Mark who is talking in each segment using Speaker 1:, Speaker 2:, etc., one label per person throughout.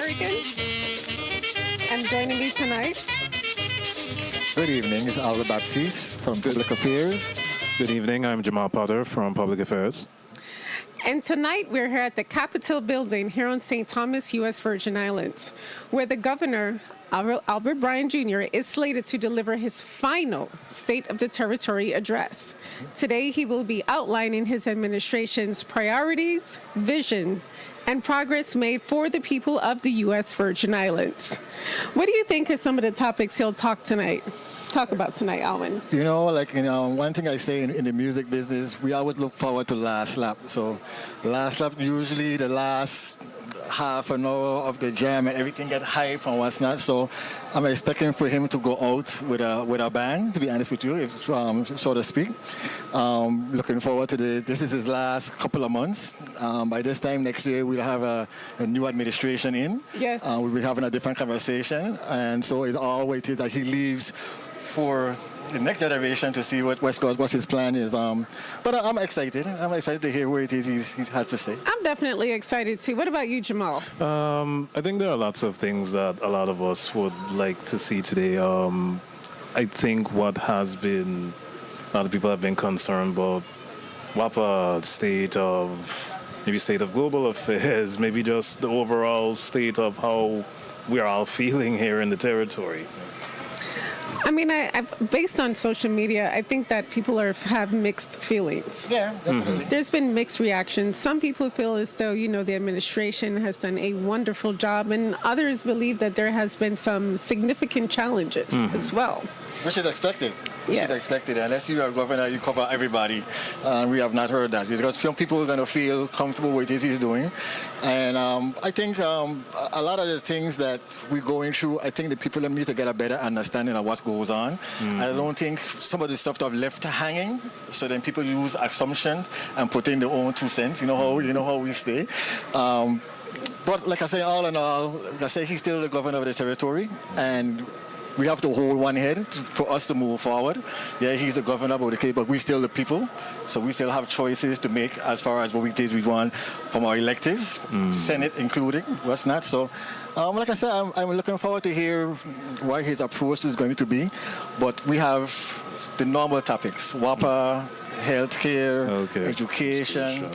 Speaker 1: American. And joining me tonight,
Speaker 2: Good evening, it's Albert Baptiste from Public Affairs.
Speaker 3: Good evening, I'm Jamal Potter from Public Affairs.
Speaker 1: and tonight we're here at the Capitol Building here on St. Thomas, U.S. Virgin Islands, where the governor, Albert Bryan Jr., is slated to deliver his final State of the Territory address. Today, he will be outlining his administration's priorities, vision, and progress made for the people of the U.S. Virgin Islands. What do you think are some of the topics he'll talk about tonight, Alvin?
Speaker 2: One thing I say in the music business, we always look forward to last lap. So last lap, usually the last half an hour of the jam and everything get hype and what's not. So I'm expecting for him to go out with a bang, to be honest with you, so to speak. Looking forward to this is his last couple of months. By this time next year, we'll have a new administration in.
Speaker 1: Yes.
Speaker 2: We'll be having a different conversation. And so it's always that he leaves for the next generation to see what his plan is. But I'm excited. I'm excited to hear what it is he has to say.
Speaker 1: I'm definitely excited too. What about you, Jamal?
Speaker 3: I think there are lots of things that a lot of us would like to see today. I think what has been, a lot of people have been concerned about WAPA state of global affairs, maybe just the overall state of how we are all feeling here in the territory.
Speaker 1: I mean, based on social media, I think that people have mixed feelings.
Speaker 2: Yeah, definitely.
Speaker 1: There's been mixed reactions. Some people feel as though, the administration has done a wonderful job, and others believe that there has been some significant challenges as well.
Speaker 2: Which is expected.
Speaker 1: Yes.
Speaker 2: Which is expected. Unless you are governor, you cover everybody. And we have not heard that. Because some people are going to feel comfortable with what he's doing. And I think a lot of the things that we're going through, I think the people need to get a better understanding of what goes on. I don't think some of the stuff that I've left hanging, so then people use assumptions and put in their own 2 cents. You know how we stay. But like I say, all in all, like I say, he's still the governor of the territory. And we have to hold one head for us to move forward. Yeah, he's the governor, but we still the people. So we still have choices to make as far as what we want from our electives, Senate including, what's not. So, like I said, I'm looking forward to hear what his approach is going to be. But we have the normal topics, WAPA, healthcare, education,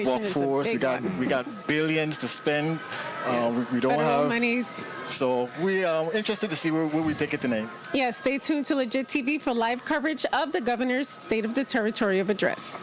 Speaker 2: workforce. We got billions to spend. We don't
Speaker 1: Federal
Speaker 2: have
Speaker 1: monies.
Speaker 2: So we are interested to see where we take it tonight.
Speaker 1: Yeah, stay tuned to Legit TV for live coverage of the governor's State of the Territory of address.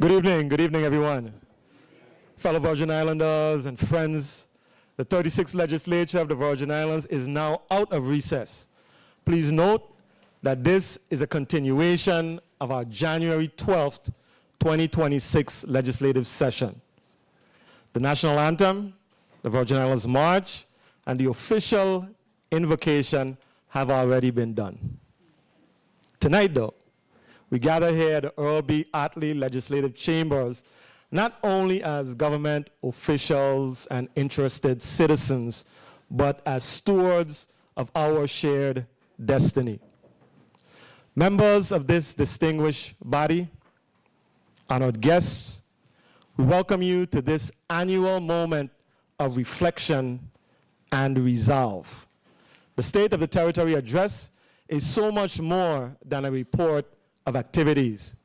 Speaker 4: Good evening, everyone. Fellow Virgin Islanders and friends, the 36th Legislature of the Virgin Islands is now out of recess. Please note that this is a continuation of our January 12th, 2026 legislative session. The national anthem, the Virgin Islands March, and the official invocation have already been done. Tonight, though, we gather here at the Earl B. Attlee Legislative Chambers not only as government officials and interested citizens, but as stewards of our shared destiny. Members of this distinguished body, honored guests, we welcome you to this annual moment of reflection and resolve. The State of the Territory Address is so much more than a report of activities.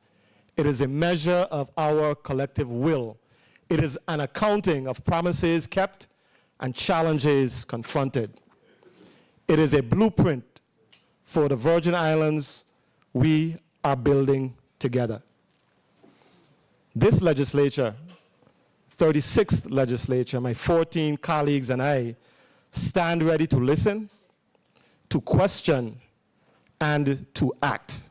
Speaker 4: It is a measure of our collective will. It is an accounting of promises kept and challenges confronted. It is a blueprint for the Virgin Islands we are building together. This legislature, 36th legislature, my 14 colleagues and I stand ready to listen, to question, and to act.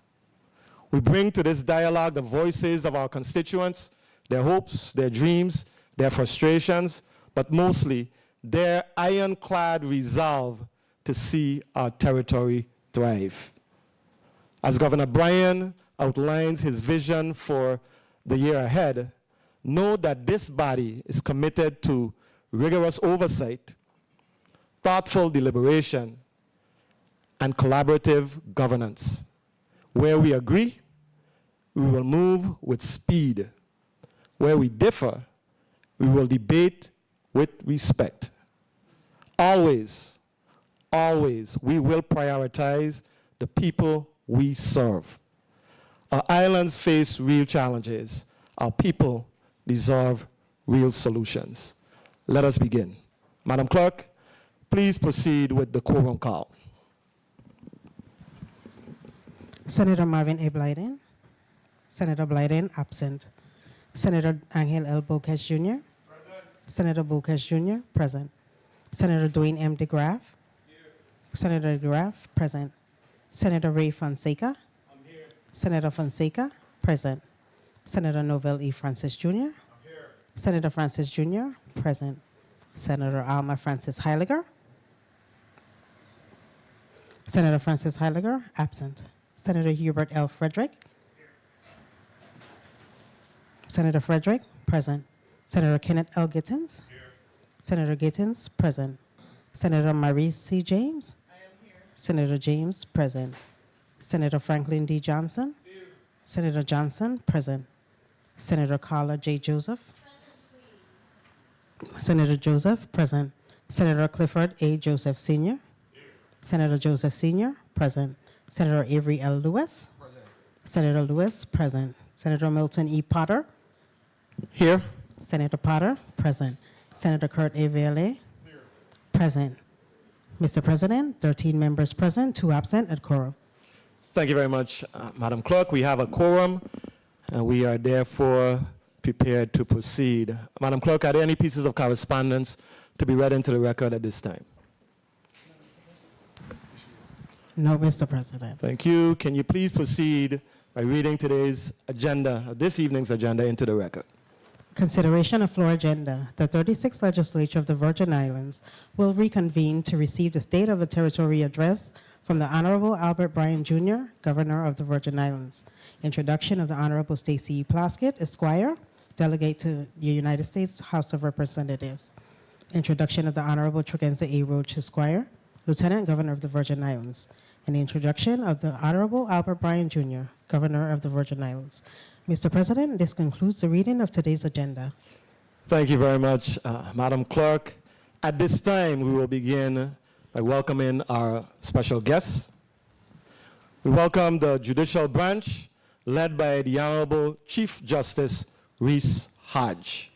Speaker 4: We bring to this dialogue the voices of our constituents, their hopes, their dreams, their frustrations, but mostly their ironclad resolve to see our territory thrive. As Governor Bryan outlines his vision for the year ahead, know that this body is committed to rigorous oversight, thoughtful deliberation, and collaborative governance. Where we agree, we will move with speed. Where we differ, we will debate with respect. Always, always, we will prioritize the people we serve. Our islands face real challenges. Our people deserve real solutions. Let us begin. Madam Clerk, please proceed with the quorum call.
Speaker 5: Senator Marvin A. Blyden. Senator Blyden, absent. Senator Angel L. Boquez Jr. Present. Senator Boquez Jr., present. Senator Dwayne M. DeGraff. Here. Senator DeGraff, present. Senator Ray Fonseca. I'm here. Senator Fonseca, present. Senator Novell E. Francis Jr. I'm here. Senator Francis Jr., present. Senator Alma Francis Heiliger. Senator Francis Heiliger, absent. Senator Hubert L. Frederick. Here. Senator Frederick, present. Senator Kenneth L. Gittins. Here. Senator Gittins, present. Senator Maurice C. James. I am here. Senator James, present. Senator Franklin D. Johnson. Here. Senator Johnson, present. Senator Carla J. Joseph. Present, Senator Joseph, present. Senator Clifford A. Joseph Sr. Here. Senator Joseph Sr., present. Senator Avery L. Lewis. Present. Senator Lewis, present. Senator Milton E. Potter.
Speaker 4: Here.
Speaker 5: Senator Potter, present. Senator Kurt A. Vaile. Here. Present. Mr. President, 13 members present, 2 absent at quorum.
Speaker 4: Thank you very much, Madam Clerk. We have a quorum, and we are therefore prepared to proceed. Madam Clerk, are there any pieces of correspondence to be read into the record at this time?
Speaker 5: No, Mr. President.
Speaker 4: Thank you. Can you please proceed by reading today's agenda, this evening's agenda, into the record?
Speaker 5: Consideration of floor agenda. The 36th Legislature of the Virgin Islands will reconvene to receive the State of the Territory address from the Honorable Albert Bryan Jr., Governor of the Virgin Islands. Introduction of the Honorable Stacey E. Plaskett, Esquire, Delegate to the United States House of Representatives. Introduction of the Honorable Tregenza A. Roach, Esquire, Lieutenant Governor of the Virgin Islands. And the introduction of the Honorable Albert Bryan Jr., Governor of the Virgin Islands. Mr. President, this concludes the reading of today's agenda.
Speaker 4: Thank you very much, Madam Clerk. At this time, we will begin by welcoming our special guests. We welcome the judicial branch led by the Honorable Chief Justice Reese Hodge.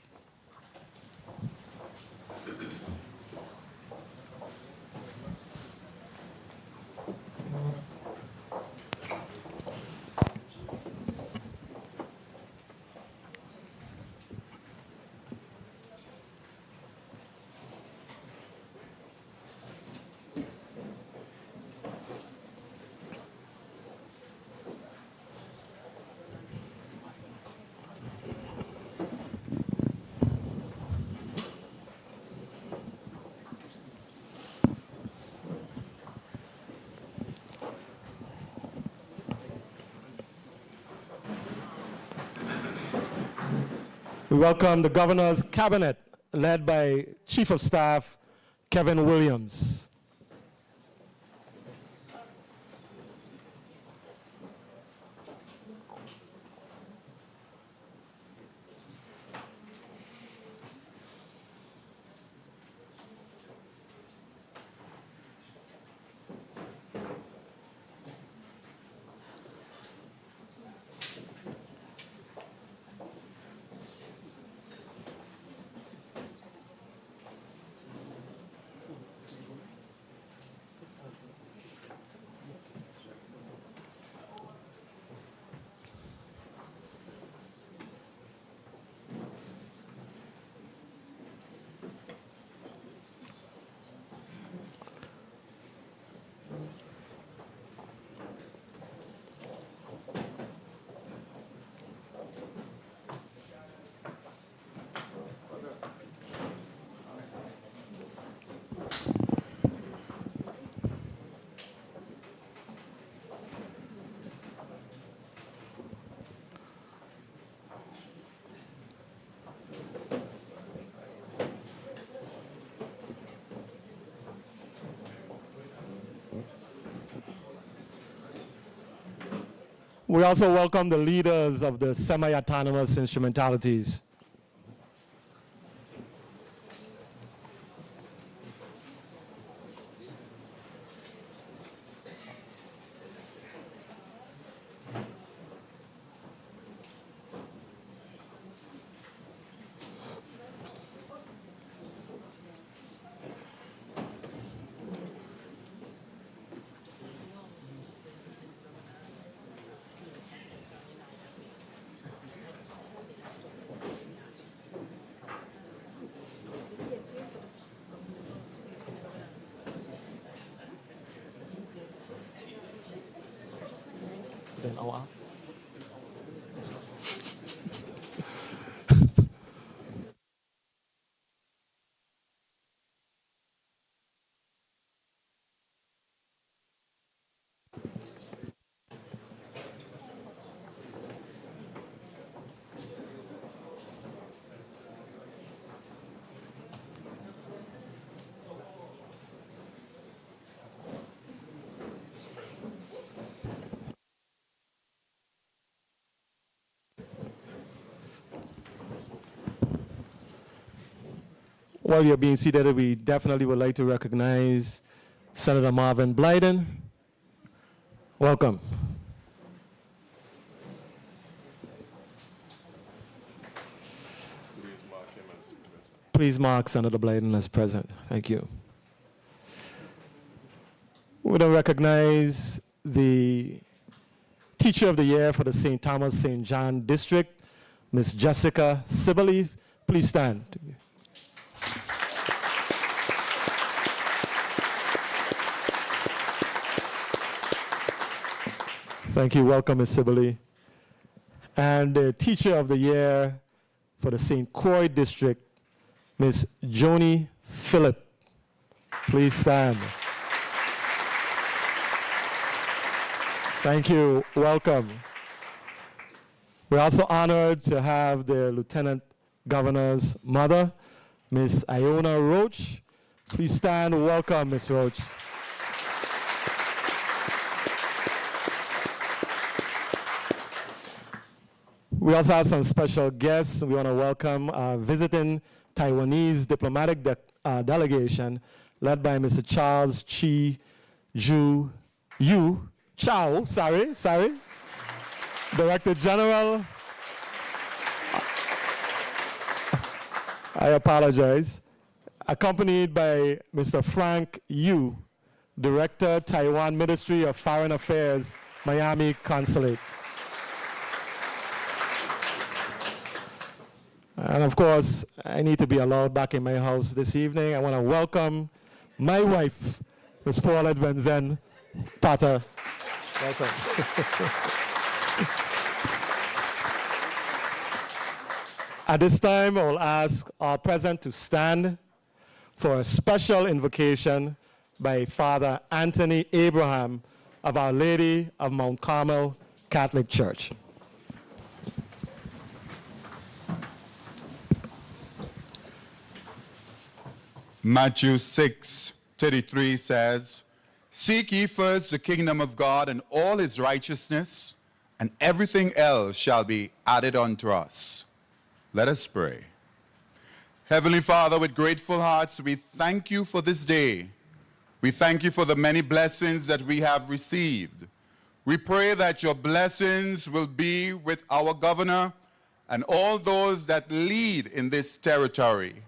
Speaker 4: We welcome the Governor's Cabinet, led by Chief of Staff Kevin Williams. We also welcome the leaders of the semi-autonomous instrumentalities. While you're being seated, we definitely would like to recognize Senator Marvin Blyden. Welcome. Please mark Senator Blyden as present. Thank you. We're going to recognize the Teacher of the Year for the St. Thomas St. John District, Ms. Jessica Sibley. Please stand. Thank you. Welcome, Ms. Sibley. And the Teacher of the Year for the St. Croix District, Ms. Joni Phillip. Please stand. Thank you. Welcome. We're also honored to have the Lieutenant Governor's mother, Ms. Iona Roach. Please stand. Welcome, Ms. Roach. We also have some special guests. We want to welcome our visiting Taiwanese diplomatic delegation led by Mr. Charles Chi Ju Yu Chow, sorry, Director General. I apologize. Accompanied by Mr. Frank Yu, Director, Taiwan Ministry of Foreign Affairs, Miami Consulate. And of course, I need to be allowed back in my house this evening. I want to welcome my wife, Ms. Paulette Van Zen Potter. Welcome. At this time, I will ask our present to stand for a special invocation by Father Anthony Abraham of Our Lady of Mount Carmel Catholic Church.
Speaker 6: Matthew 6:33 says, "Seek ye first the kingdom of God and all his righteousness, and everything else shall be added unto us." Let us pray. Heavenly Father, with grateful hearts, we thank you for this day. We thank you for the many blessings that we have received. We pray that your blessings will be with our governor and all those that lead in this territory.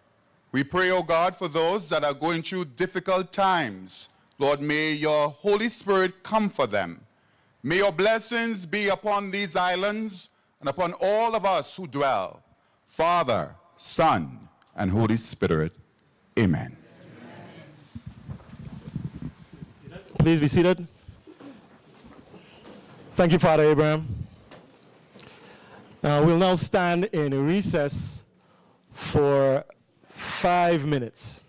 Speaker 6: We pray, O God, for those that are going through difficult times. Lord, may your Holy Spirit comfort them. May your blessings be upon these islands and upon all of us who dwell. Father, Son, and Holy Spirit. Amen.
Speaker 4: Please be seated. Thank you, Father Abraham. We'll now stand in recess for 5 minutes.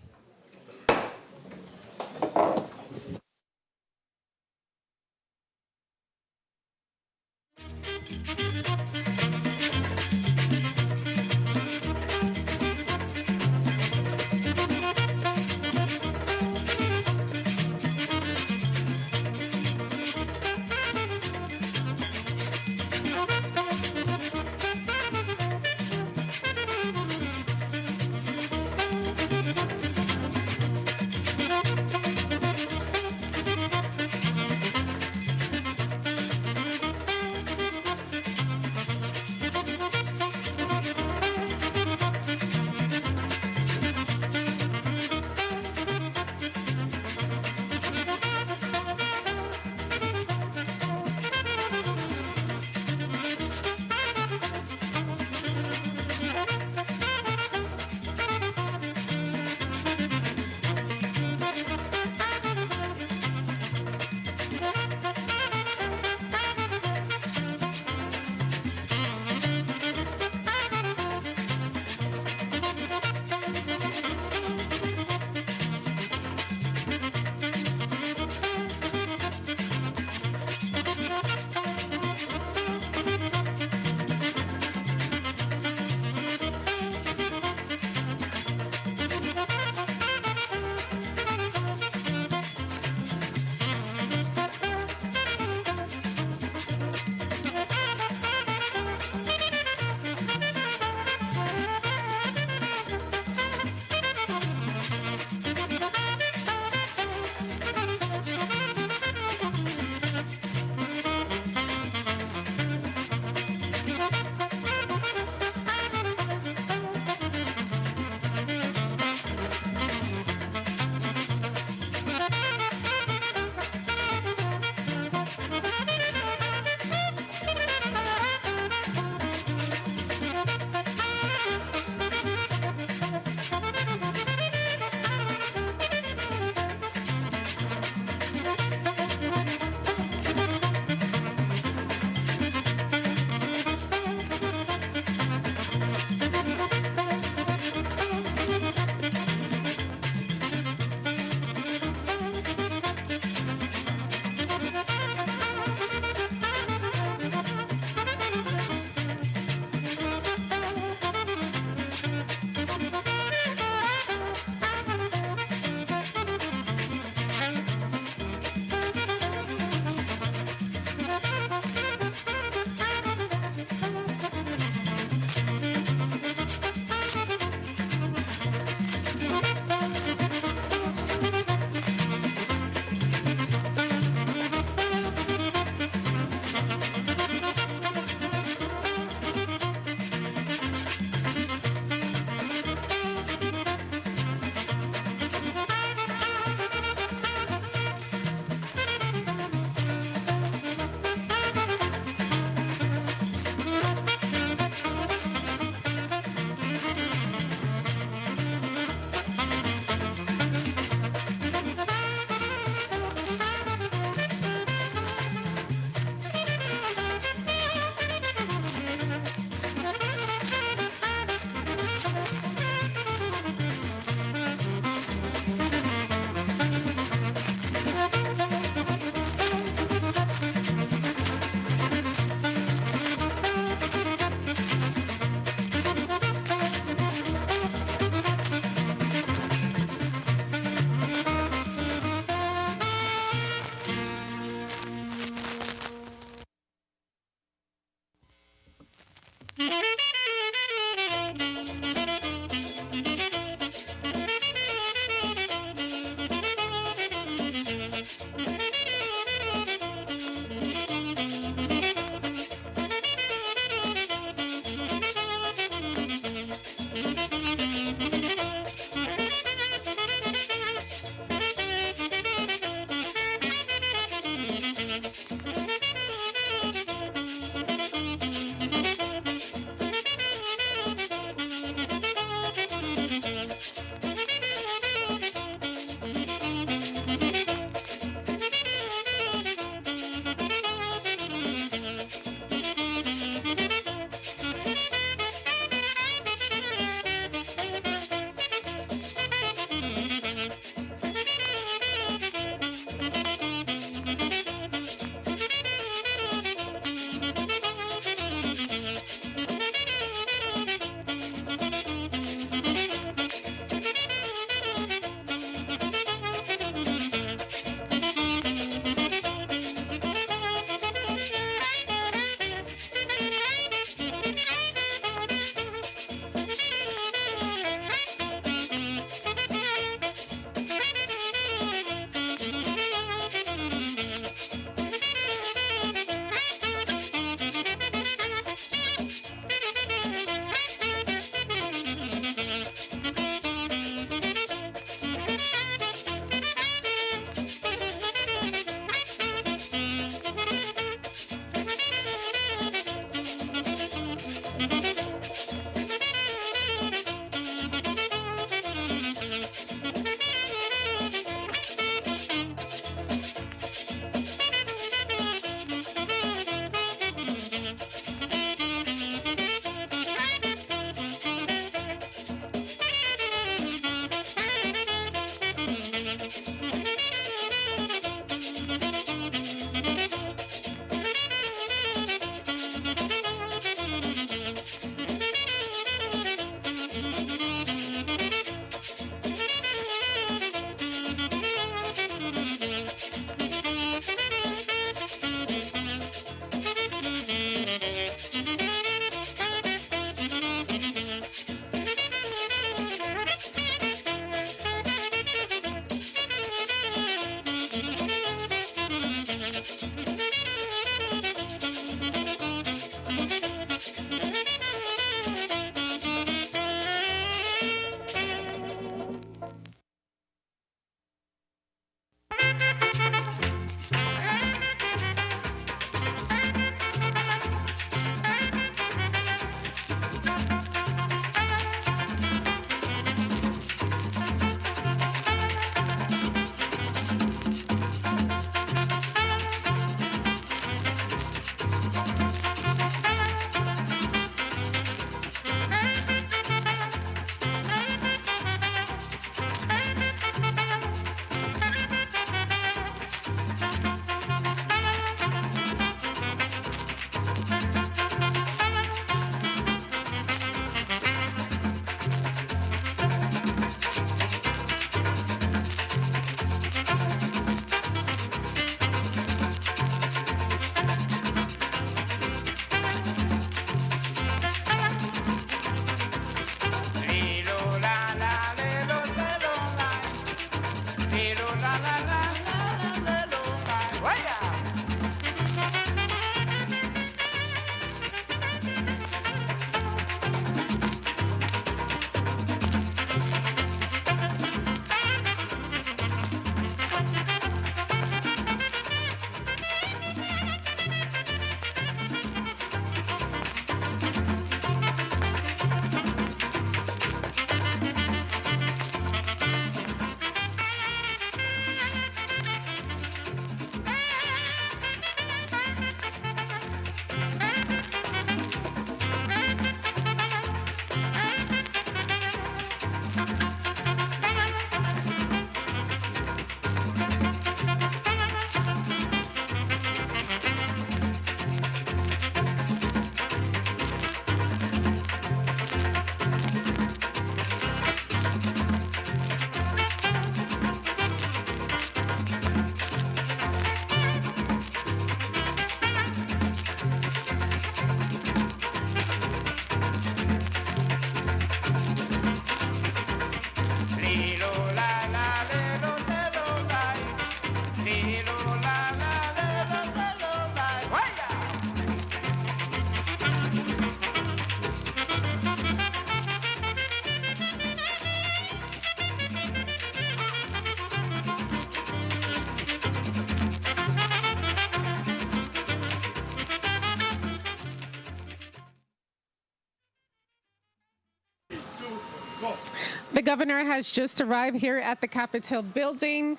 Speaker 1: The governor has just arrived here at the Capitol building.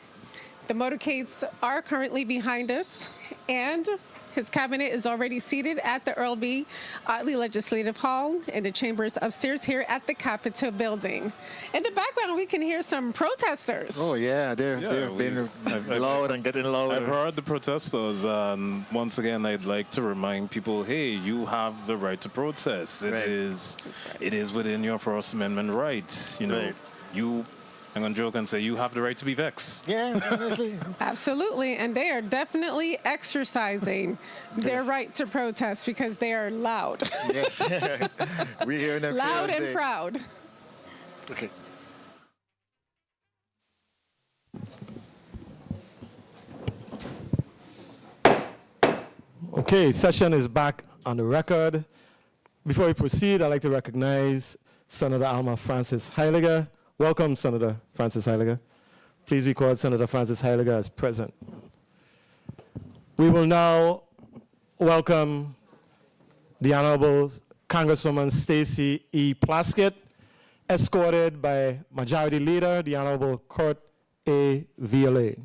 Speaker 1: The motorcades are currently behind us, and his cabinet is already seated at the Earl B. Otley Legislative Hall in the chambers upstairs here at the Capitol building. In the background, we can hear some protesters.
Speaker 2: Oh, yeah, they've been loud and getting louder.
Speaker 3: I've heard the protesters, and once again, I'd like to remind people, hey, you have the right to protest. It is within your First Amendment right. You know, I'm going to joke and say you have the right to be vexed.
Speaker 2: Yeah, honestly.
Speaker 1: Absolutely, and they are definitely exercising their right to protest because they are loud.
Speaker 2: Yes. We hear them
Speaker 1: Loud and proud.
Speaker 2: Okay.
Speaker 4: Okay, session is back on the record. Before we proceed, I'd like to recognize Senator Alma Francis Heiliger. Welcome, Senator Francis Heiliger. Please record Senator Francis Heiliger as present. We will now welcome the Honorable Congresswoman Stacey E. Plaskett, escorted by Majority Leader, the Honorable Kurt A. Violet.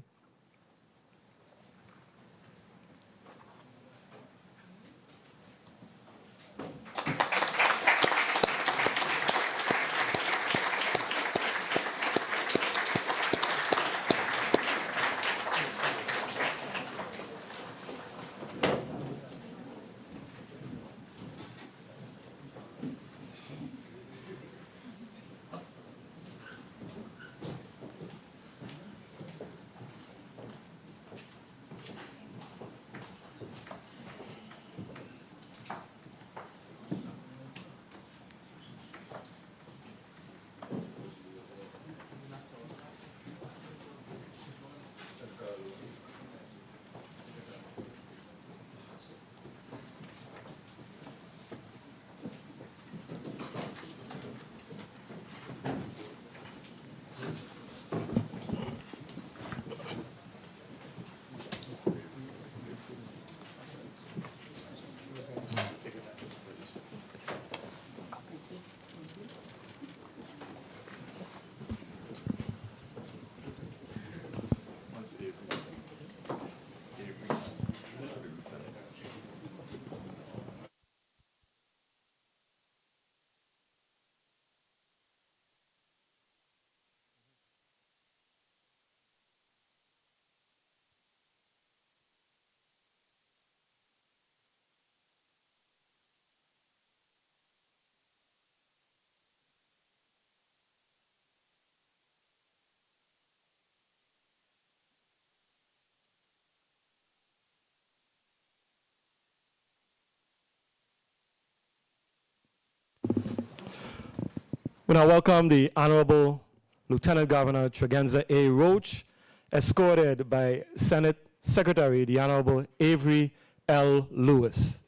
Speaker 4: We now welcome the Honorable Lieutenant Governor Tregenza A. Roach, escorted by Senate Secretary, the Honorable Avery L. Lewis.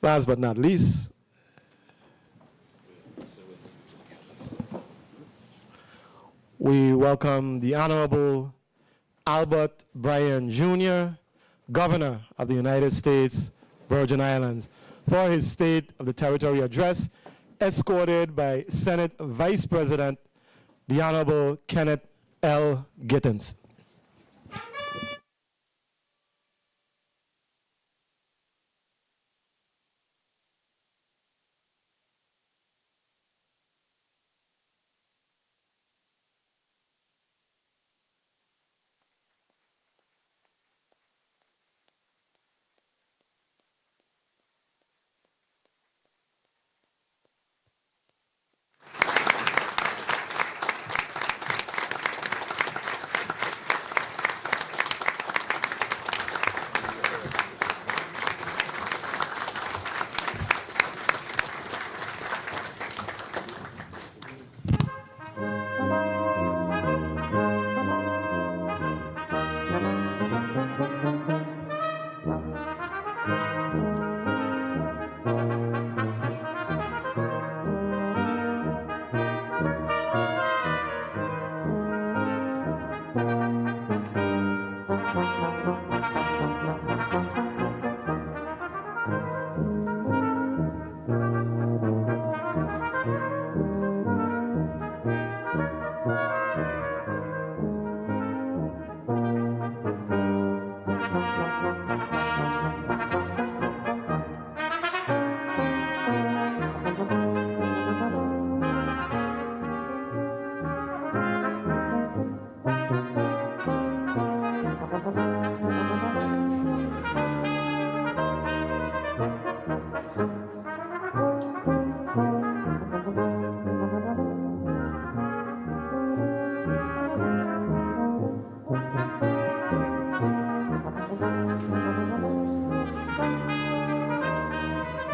Speaker 4: Last but not least, we welcome the Honorable Albert Bryan Jr., Governor of the United States Virgin Islands, for his State of the Territory address, escorted by Senate Vice President, the Honorable Kenneth L. Gittens.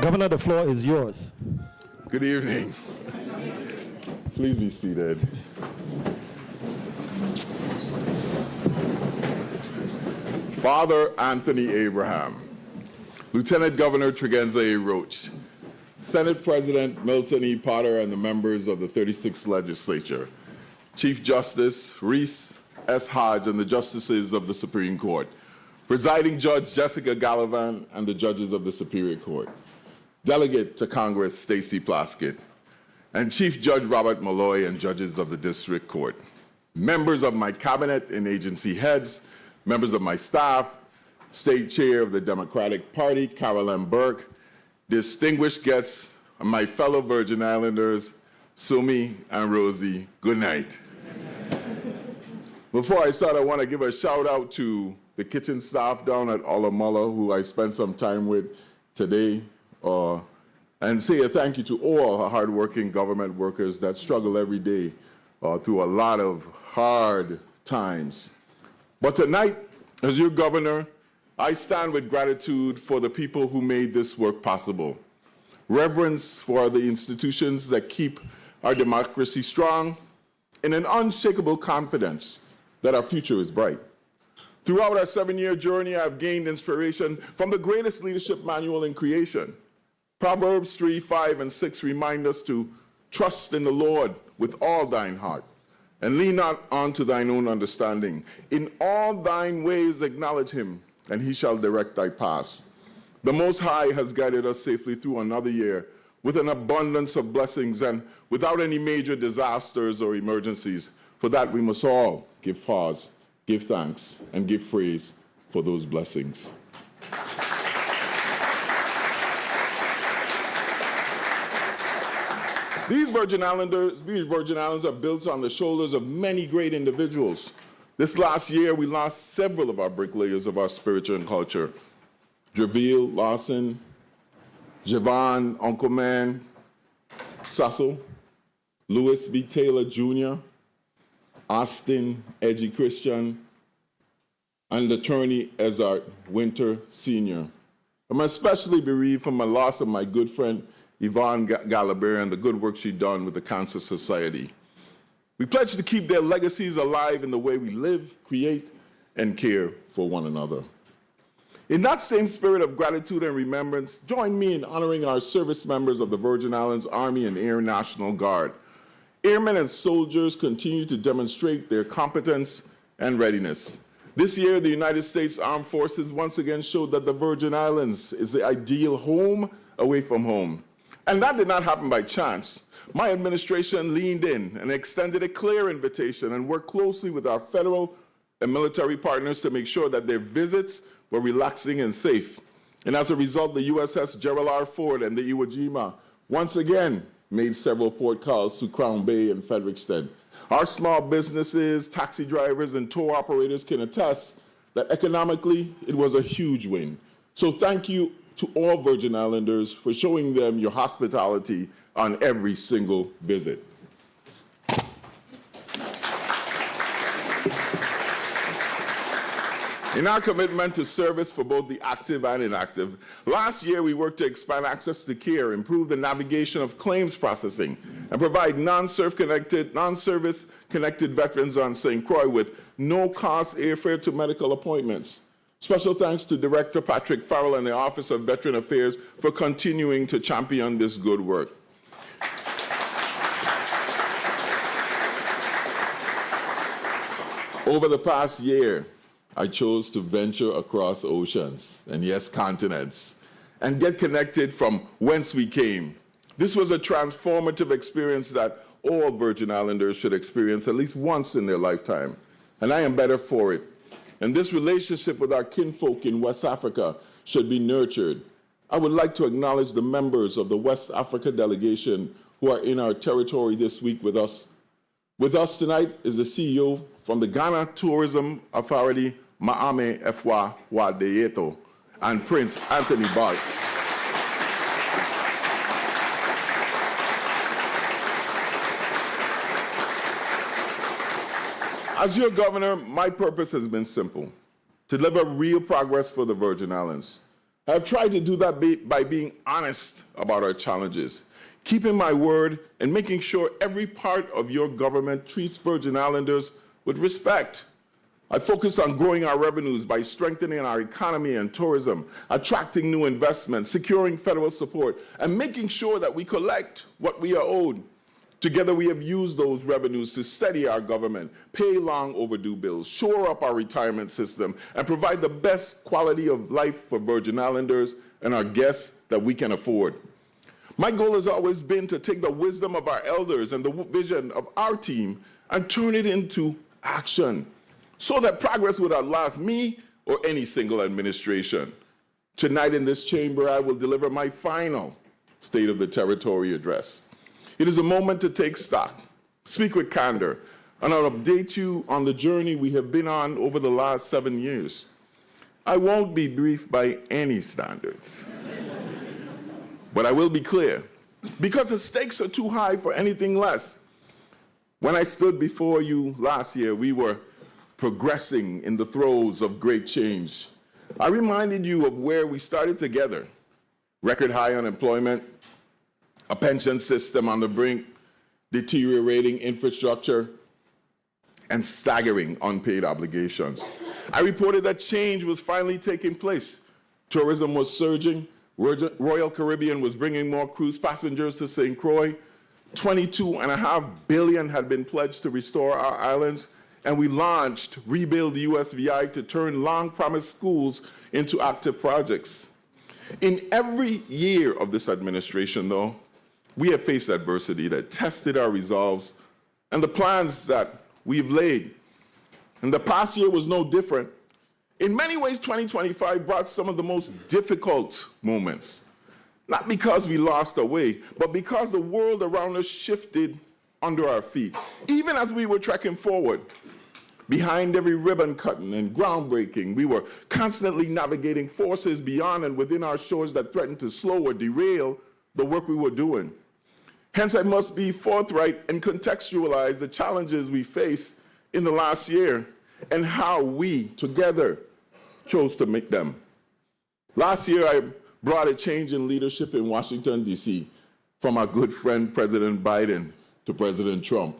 Speaker 4: Governor, the floor is yours.
Speaker 7: Good evening. Please be seated. Father Anthony Abraham, Lieutenant Governor Tregenza A. Roach, Senate President Milton E. Potter and the members of the 36th Legislature, Chief Justice Reese S. Hodge and the Justices of the Supreme Court, Presiding Judge Jessica Gallivan and the Judges of the Superior Court, Delegate to Congress Stacey Plaskett, and Chief Judge Robert Malloy and Judges of the District Court, members of my cabinet and agency heads, members of my staff, State Chair of the Democratic Party, Carol M. Burke, distinguished guests, and my fellow Virgin Islanders, Sumi and Rosie, good night. Before I start, I want to give a shout out to the kitchen staff down at Olamulla, who I spent some time with today, and say a thank you to all our hardworking government workers that struggle every day through a lot of hard times. But tonight, as your governor, I stand with gratitude for the people who made this work possible, reverence for the institutions that keep our democracy strong, and an unshakable confidence that our future is bright. Throughout our 7-year journey, I've gained inspiration from the greatest leadership manual in creation. Proverbs 3, 5, and 6 remind us to trust in the Lord with all thine heart, and lean not unto thine own understanding. In all thine ways acknowledge him, and he shall direct thy paths. The Most High has guided us safely through another year with an abundance of blessings and without any major disasters or emergencies. For that we must all give pause, give thanks, and give praise for those blessings. These Virgin Islands are built on the shoulders of many great individuals. This last year, we lost several of our bricklayers of our spiritual and culture. Javille Lawson, Javon Uncle Man Sassel, Louis B. Taylor Jr., Austin Edgy Christian, and attorney Ezart Winter Sr. I'm especially bereaved from the loss of my good friend Yvonne Galabert and the good work she'd done with the Cancer Society. We pledge to keep their legacies alive in the way we live, create, and care for one another. In that same spirit of gratitude and remembrance, join me in honoring our service members of the Virgin Islands Army and Air National Guard. Airmen and soldiers continue to demonstrate their competence and readiness. This year, the United States Armed Forces once again showed that the Virgin Islands is the ideal home away from home. And that did not happen by chance. My administration leaned in and extended a clear invitation and worked closely with our federal and military partners to make sure that their visits were relaxing and safe. And as a result, the USS Gerald R. Ford and the Iwo Jima once again made several port calls to Crown Bay and Frederiksted. Our small businesses, taxi drivers, and tour operators can attest that economically it was a huge win. So thank you to all Virgin Islanders for showing them your hospitality on every single visit. In our commitment to service for both the active and inactive, last year we worked to expand access to care, improve the navigation of claims processing, and provide non-service connected veterans on St. Croix with no-cost airfare to medical appointments. Special thanks to Director Patrick Farrell and the Office of Veteran Affairs for continuing to champion this good work. Over the past year, I chose to venture across oceans, and yes, continents, and get connected from whence we came. This was a transformative experience that all Virgin Islanders should experience at least once in their lifetime, and I am better for it. And this relationship with our kinfolk in West Africa should be nurtured. I would like to acknowledge the members of the West Africa delegation who are in our territory this week with us. With us tonight is the CEO from the Ghana Tourism Authority, Maame Efwa Wadeyeto, and Prince Anthony Bart. As your governor, my purpose has been simple: to deliver real progress for the Virgin Islands. I have tried to do that by being honest about our challenges, keeping my word, and making sure every part of your government treats Virgin Islanders with respect. I focus on growing our revenues by strengthening our economy and tourism, attracting new investments, securing federal support, and making sure that we collect what we are owed. Together, we have used those revenues to steady our government, pay long overdue bills, shore up our retirement system, and provide the best quality of life for Virgin Islanders and our guests that we can afford. My goal has always been to take the wisdom of our elders and the vision of our team and turn it into action, so that progress would outlast me or any single administration. Tonight in this chamber, I will deliver my final State of the Territory address. It is a moment to take stock, speak with candor, and I'll update you on the journey we have been on over the last 7 years. I won't be brief by any standards, but I will be clear, because the stakes are too high for anything less. When I stood before you last year, we were progressing in the throes of great change. I reminded you of where we started together: record high unemployment, a pension system on the brink, deteriorating infrastructure, and staggering unpaid obligations. I reported that change was finally taking place. Tourism was surging. Royal Caribbean was bringing more cruise passengers to St. Croix. $22.5 billion had been pledged to restore our islands, and we launched Rebuild USVI to turn long-promised schools into active projects. In every year of this administration, though, we have faced adversity that tested our resolves and the plans that we've laid. And the past year was no different. In many ways, 2025 brought some of the most difficult moments, not because we lost our way, but because the world around us shifted under our feet, even as we were trekking forward. Behind every ribbon cutting and groundbreaking, we were constantly navigating forces beyond and within our shores that threatened to slow or derail the work we were doing. Hence, I must be forthright and contextualize the challenges we faced in the last year and how we, together, chose to make them. Last year, I brought a change in leadership in Washington, D.C., from our good friend President Biden to President Trump.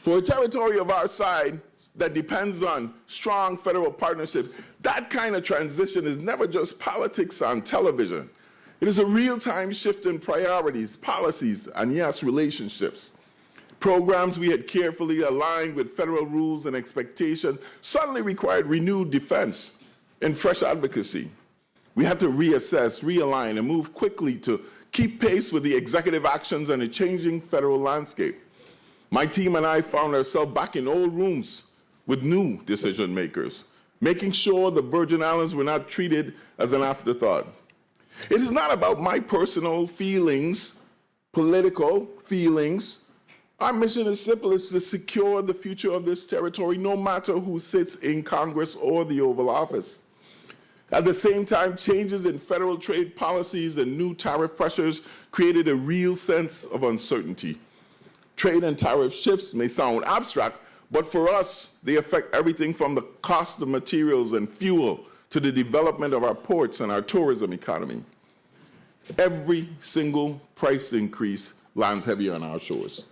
Speaker 7: For a territory of our size, that depends on strong federal partnership, that kind of transition is never just politics on television. It is a real-time shift in priorities, policies, and yes, relationships. Programs we had carefully aligned with federal rules and expectations suddenly required renewed defense and fresh advocacy. We had to reassess, realign, and move quickly to keep pace with the executive actions and a changing federal landscape. My team and I found ourselves back in old rooms with new decision makers, making sure the Virgin Islands were not treated as an afterthought. It is not about my personal feelings, political feelings. Our mission is simple: it's to secure the future of this territory, no matter who sits in Congress or the Oval Office. At the same time, changes in federal trade policies and new tariff pressures created a real sense of uncertainty. Trade and tariff shifts may sound abstract, but for us, they affect everything from the cost of materials and fuel to the development of our ports and our tourism economy. Every single price increase lands heavy on our shores.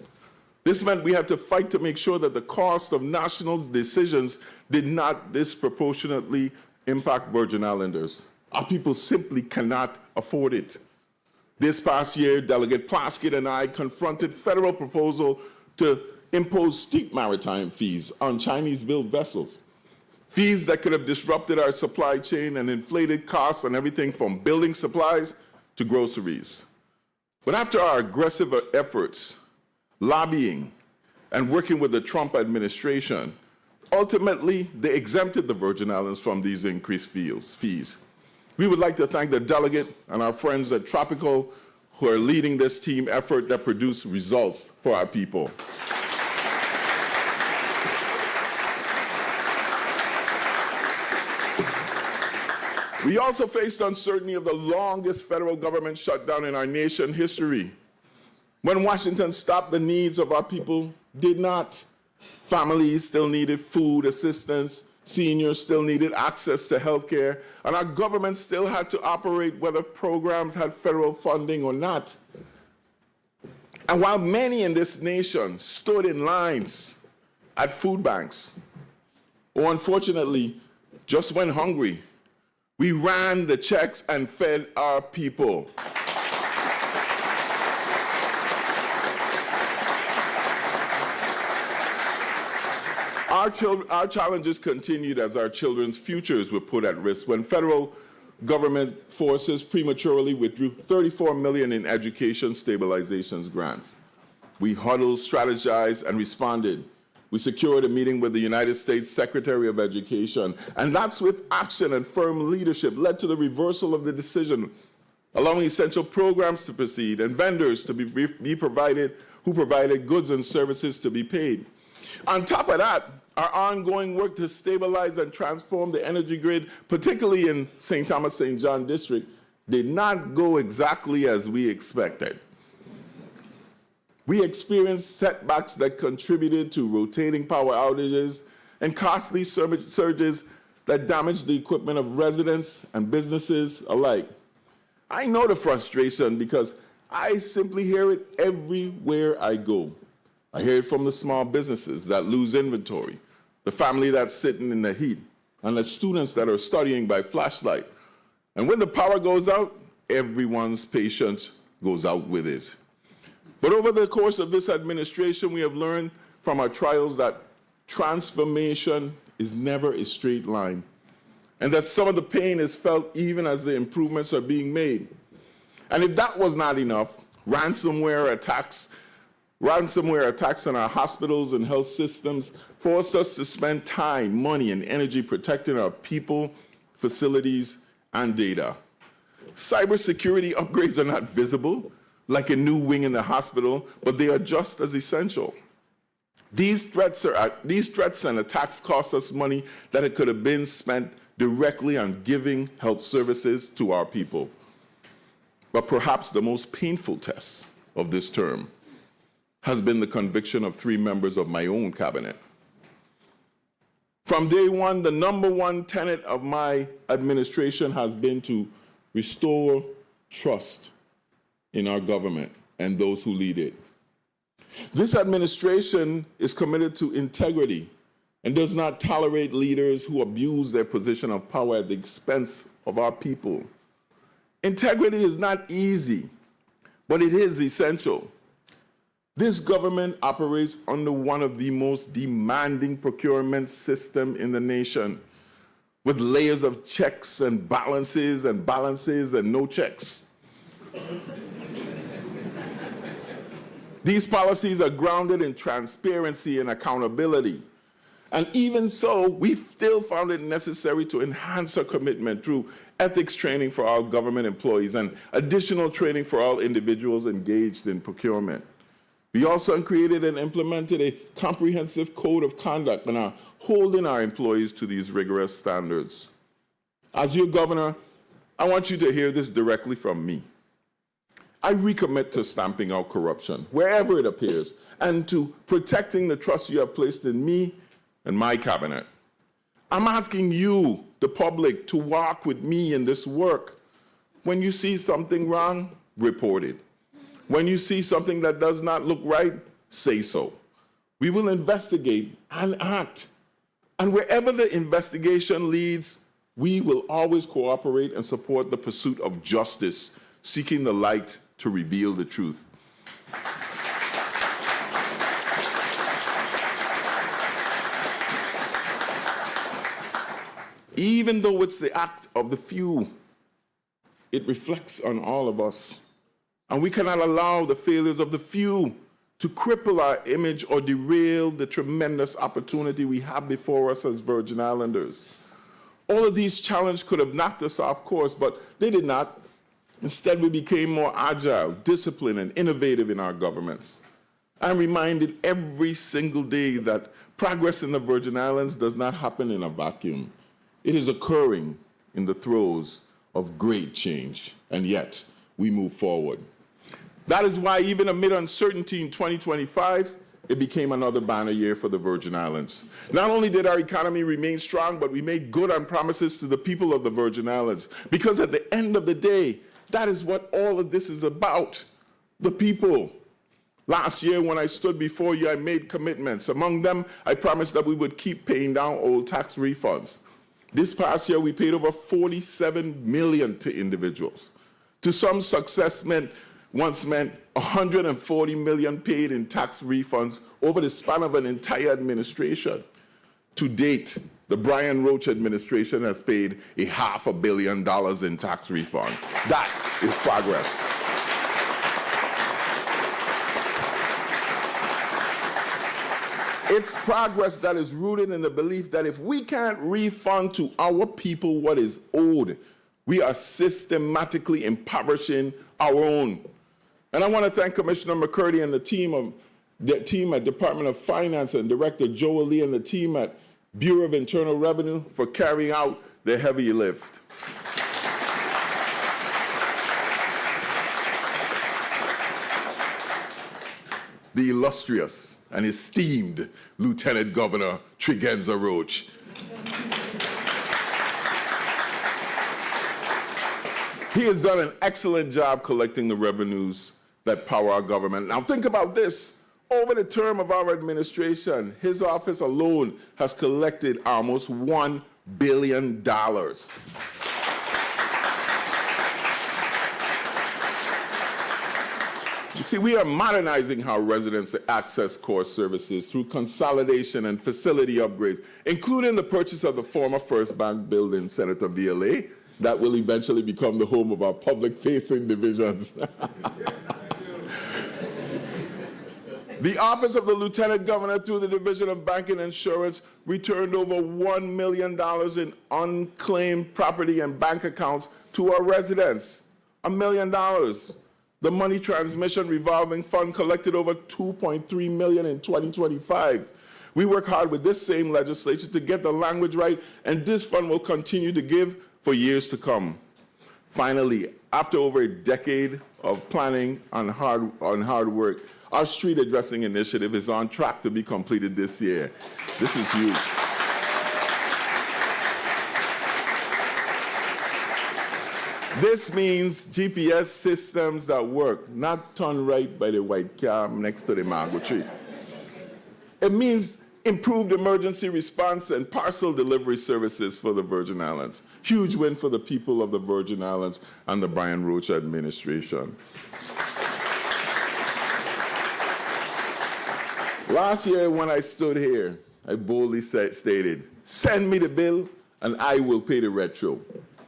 Speaker 7: This meant we had to fight to make sure that the cost of national decisions did not disproportionately impact Virgin Islanders. Our people simply cannot afford it. This past year, Delegate Plaskett and I confronted federal proposal to impose steep maritime fees on Chinese-built vessels. Fees that could have disrupted our supply chain and inflated costs on everything from building supplies to groceries. But after our aggressive efforts, lobbying, and working with the Trump administration, ultimately, they exempted the Virgin Islands from these increased fees. We would like to thank the delegate and our friends at Tropical who are leading this team effort that produced results for our people. We also faced uncertainty of the longest federal government shutdown in our nation history. When Washington stopped, the needs of our people did not. Families still needed food assistance, seniors still needed access to health care, and our government still had to operate whether programs had federal funding or not. And while many in this nation stood in lines at food banks, or unfortunately just went hungry, we ran the checks and fed our people. Our challenges continued as our children's futures were put at risk when federal government forces prematurely withdrew $34 million in education stabilization grants. We huddled, strategized, and responded. We secured a meeting with the United States Secretary of Education, and that's with action and firm leadership led to the reversal of the decision, allowing essential programs to proceed and vendors to be provided who provided goods and services to be paid. On top of that, our ongoing work to stabilize and transform the energy grid, particularly in St. Thomas, St. John District, did not go exactly as we expected. We experienced setbacks that contributed to rotating power outages and costly surges that damaged the equipment of residents and businesses alike. I know the frustration because I simply hear it everywhere I go. I hear it from the small businesses that lose inventory, the family that's sitting in the heat, and the students that are studying by flashlight. And when the power goes out, everyone's patience goes out with it. But over the course of this administration, we have learned from our trials that transformation is never a straight line, and that some of the pain is felt even as the improvements are being made. And if that was not enough, ransomware attacks on our hospitals and health systems forced us to spend time, money, and energy protecting our people, facilities, and data. Cybersecurity upgrades are not visible, like a new wing in the hospital, but they are just as essential. These threats and attacks cost us money that it could have been spent directly on giving health services to our people. But perhaps the most painful test of this term has been the conviction of 3 members of my own cabinet. From day one, the number one tenet of my administration has been to restore trust in our government and those who lead it. This administration is committed to integrity and does not tolerate leaders who abuse their position of power at the expense of our people. Integrity is not easy, but it is essential. This government operates under one of the most demanding procurement systems in the nation, with layers of checks and balances and no checks. These policies are grounded in transparency and accountability. And even so, we've still found it necessary to enhance our commitment through ethics training for all government employees and additional training for all individuals engaged in procurement. We also created and implemented a comprehensive code of conduct and are holding our employees to these rigorous standards. As your governor, I want you to hear this directly from me. I recommit to stamping out corruption wherever it appears and to protecting the trust you have placed in me and my cabinet. I'm asking you, the public, to walk with me in this work. When you see something wrong, report it. When you see something that does not look right, say so. We will investigate and act. And wherever the investigation leads, we will always cooperate and support the pursuit of justice, seeking the light to reveal the truth. Even though it's the act of the few, it reflects on all of us. And we cannot allow the failures of the few to cripple our image or derail the tremendous opportunity we have before us as Virgin Islanders. All of these challenges could have knocked us off course, but they did not. Instead, we became more agile, disciplined, and innovative in our governments. I'm reminded every single day that progress in the Virgin Islands does not happen in a vacuum. It is occurring in the throes of great change, and yet we move forward. That is why, even amid uncertainty in 2025, it became another banner year for the Virgin Islands. Not only did our economy remain strong, but we made good on promises to the people of the Virgin Islands. Because at the end of the day, that is what all of this is about, the people. Last year, when I stood before you, I made commitments. Among them, I promised that we would keep paying down old tax refunds. This past year, we paid over $47 million to individuals. To some, success once meant $140 million paid in tax refunds over the span of an entire administration. To date, the Brian Roach administration has paid $500 million in tax refund. That is progress. It's progress that is rooted in the belief that if we can't refund to our people what is owed, we are systematically impoverishing our own. And I want to thank Commissioner McCurdy and the team at Department of Finance and Director Joe Ali and the team at Bureau of Internal Revenue for carrying out the heavy lift. The illustrious and esteemed Lieutenant Governor Tregenza Roach. He has done an excellent job collecting the revenues that power our government. Now think about this. Over the term of our administration, his office alone has collected almost $1 billion. You see, we are modernizing how residents access core services through consolidation and facility upgrades, including the purchase of the former First Bank building, Senator VLA, that will eventually become the home of our public-facing divisions. The Office of the Lieutenant Governor, through the Division of Banking and Insurance, returned over $1 million in unclaimed property and bank accounts to our residents. $1 million. The Money Transmission Revolving Fund collected over $2.3 million in 2025. We work hard with this same legislature to get the language right, and this fund will continue to give for years to come. Finally, after over a decade of planning on hard work, our street addressing initiative is on track to be completed this year. This is huge. This means GPS systems that work, not turned right by the white car next to the mango tree. It means improved emergency response and parcel delivery services for the Virgin Islands. Huge win for the people of the Virgin Islands and the Brian Roach administration. Last year when I stood here, I boldly stated, send me the bill and I will pay the retro.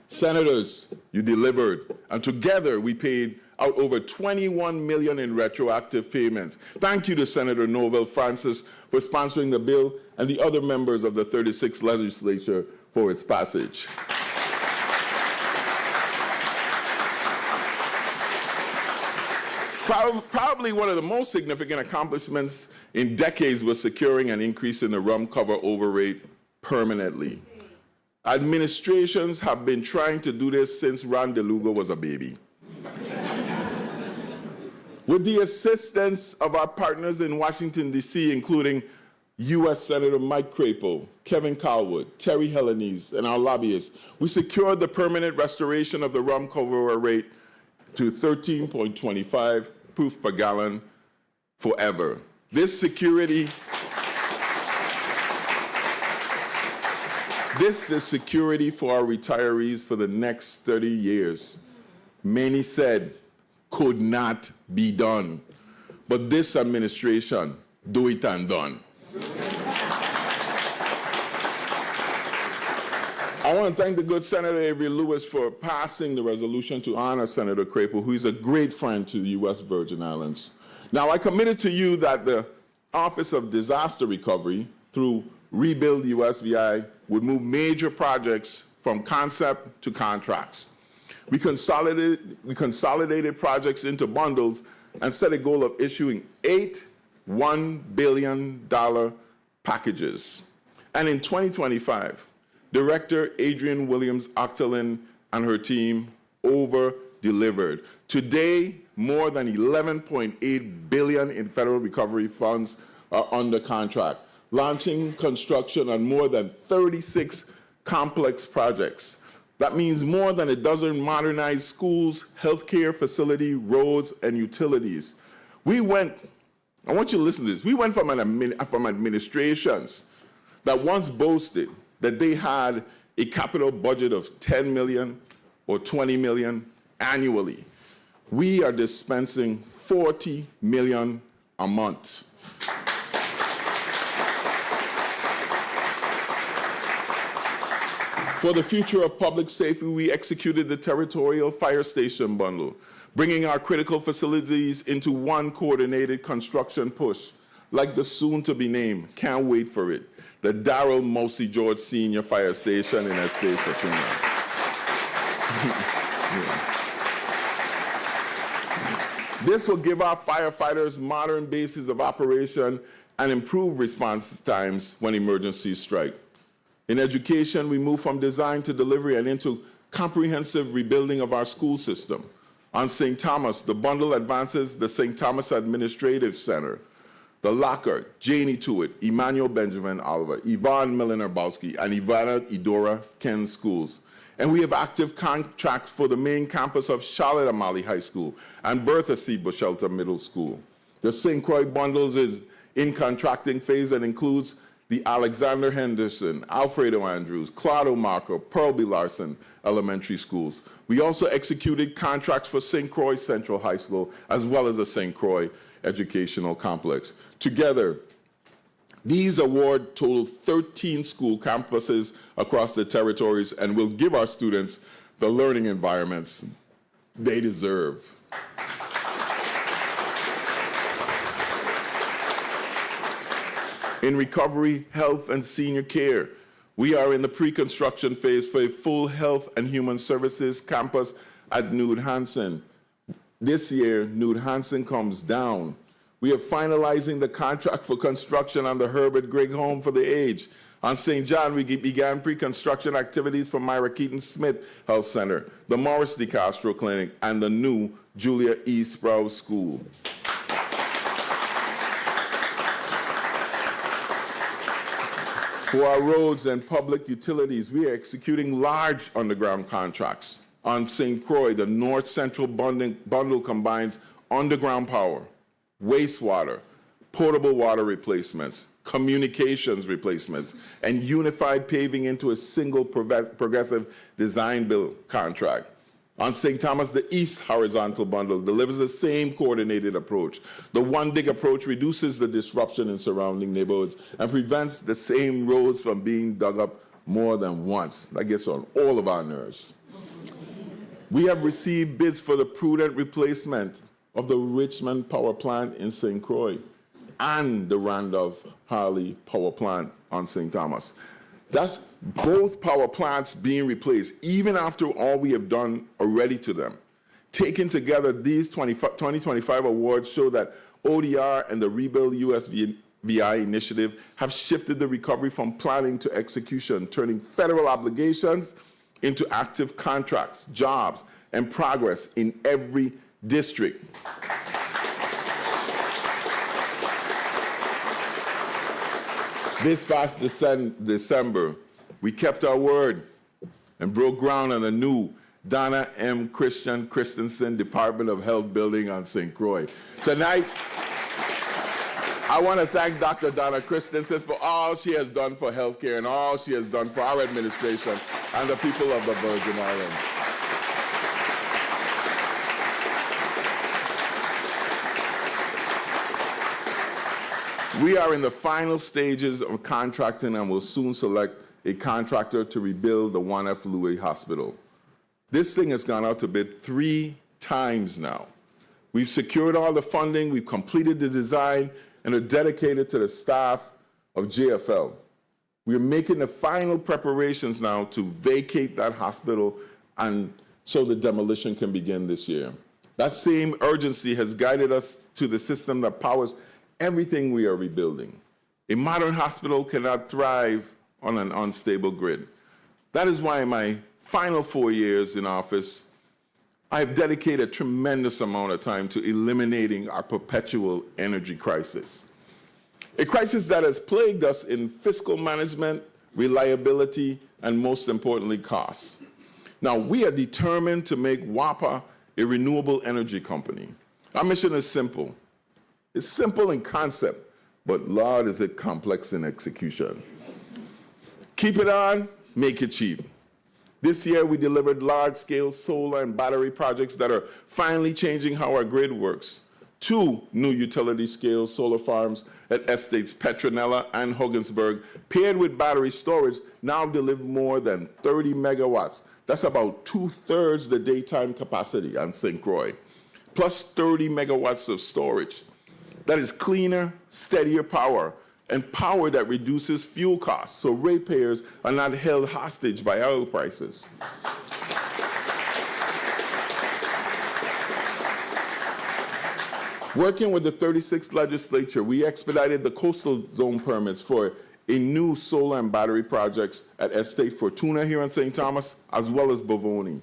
Speaker 7: Senators, you delivered, and together we paid out over $21 million in retroactive payments. Thank you to Senator Novell Francis for sponsoring the bill and the other members of the 36th legislature for its passage. Probably one of the most significant accomplishments in decades was securing an increase in the rum cover over rate permanently. Administrations have been trying to do this since Ron DeLuga was a baby. With the assistance of our partners in Washington, D.C., including U.S. Senator Mike Crapo, Kevin Calwood, Terry Helenies, and our lobbyists, we secured the permanent restoration of the rum cover rate to 13.25 proof per gallon forever. This is security for our retirees for the next 30 years. Many said could not be done, but this administration do it and done. I want to thank the good Senator Avery Lewis for passing the resolution to honor Senator Crapo, who is a great friend to the U.S. Virgin Islands. Now, I committed to you that the Office of Disaster Recovery, through Rebuild USVI, would move major projects from concept to contracts. We consolidated projects into bundles and set a goal of issuing 8 $1 billion packages. And in 2025, Director Adrienne Williams-Octolin and her team over-delivered. Today, more than $11.8 billion in federal recovery funds are under contract, launching construction on more than 36 complex projects. That means more than a dozen modernized schools, healthcare facility, roads, and utilities. I want you to listen to this. We went from administrations that once boasted that they had a capital budget of 10 million or 20 million annually. We are dispensing 40 million a month. For the future of public safety, we executed the territorial fire station bundle, bringing our critical facilities into one coordinated construction push, like the soon-to-be-named, can't wait for it, the Darrell Mosey George Senior Fire Station in Estate Katrina. This will give our firefighters modern bases of operation and improve response times when emergencies strike. In education, we move from design to delivery and into comprehensive rebuilding of our school system. On St. Thomas, the bundle advances the St. Thomas Administrative Center, the Lockhart, Janie Tuitt, Emmanuel Benjamin Oliver, Yvonne Milner-Bowski, and Ivana Idora Ken schools. And we have active contracts for the main campus of Charlotte Amalie High School and Bertha C. Bushelter Middle School. The St. Croix bundles is in contracting phase and includes the Alexander Henderson, Alfredo Andrews, Claudio Marco, Pearl B. Larson elementary schools. We also executed contracts for St. Croix Central High School as well as the St. Croix Educational Complex. Together, these awards total 13 school campuses across the territories and will give our students the learning environments they deserve. In recovery, health, and senior care, we are in the pre-construction phase for a full health and human services campus at Nude Hansen. This year, Nude Hansen comes down. We are finalizing the contract for construction on the Herbert Grigg Home for the Aged. On St. John, we began pre-construction activities for Myra Keaton Smith Health Center, the Morris DeCastro Clinic, and the new Julia E. Sprouse School. For our roads and public utilities, we are executing large underground contracts. On St. Croix, the North Central bundle combines underground power, wastewater, potable water replacements, communications replacements, and unified paving into a single progressive design build contract. On St. Thomas, the East horizontal bundle delivers the same coordinated approach. The one dig approach reduces the disruption in surrounding neighborhoods and prevents the same roads from being dug up more than once. That gets on all of our nerves. We have received bids for the prudent replacement of the Richmond Power Plant in St. Croix and the Randolph-Harley Power Plant on St. Thomas. That's both power plants being replaced, even after all we have done already to them. Taken together, these 2025 awards show that ODR and the Rebuild USVI initiative have shifted the recovery from planning to execution, turning federal obligations into active contracts, jobs, and progress in every district. This past December, we kept our word and broke ground on a new Donna M. Christensen Department of Health building on St. Croix. Tonight, I want to thank Dr. Donna Christensen for all she has done for healthcare and all she has done for our administration and the people of the Virgin Islands. We are in the final stages of contracting and will soon select a contractor to rebuild the 1F Louis Hospital. This thing has gone out to bid 3 times now. We've secured all the funding, we've completed the design, and are dedicated to the staff of JFL. We're making the final preparations now to vacate that hospital and so the demolition can begin this year. That same urgency has guided us to the system that powers everything we are rebuilding. A modern hospital cannot thrive on an unstable grid. That is why in my final 4 years in office, I have dedicated a tremendous amount of time to eliminating our perpetual energy crisis. A crisis that has plagued us in fiscal management, reliability, and most importantly, costs. Now, we are determined to make WAPA a renewable energy company. Our mission is simple. It's simple in concept, but Lord, is it complex in execution. Keep it on, make it cheap. This year, we delivered large-scale solar and battery projects that are finally changing how our grid works. 2 new utility-scale solar farms at estates Petronella and Hogansburg, paired with battery storage, now deliver more than 30 megawatts. That's about 2/3 the daytime capacity on St. Croix, plus 30 megawatts of storage. That is cleaner, steadier power, and power that reduces fuel costs, so ratepayers are not held hostage by oil prices. Working with the 36th legislature, we expedited the coastal zone permits for a new solar and battery projects at Estate Fortuna here in St. Thomas, as well as Bovoni.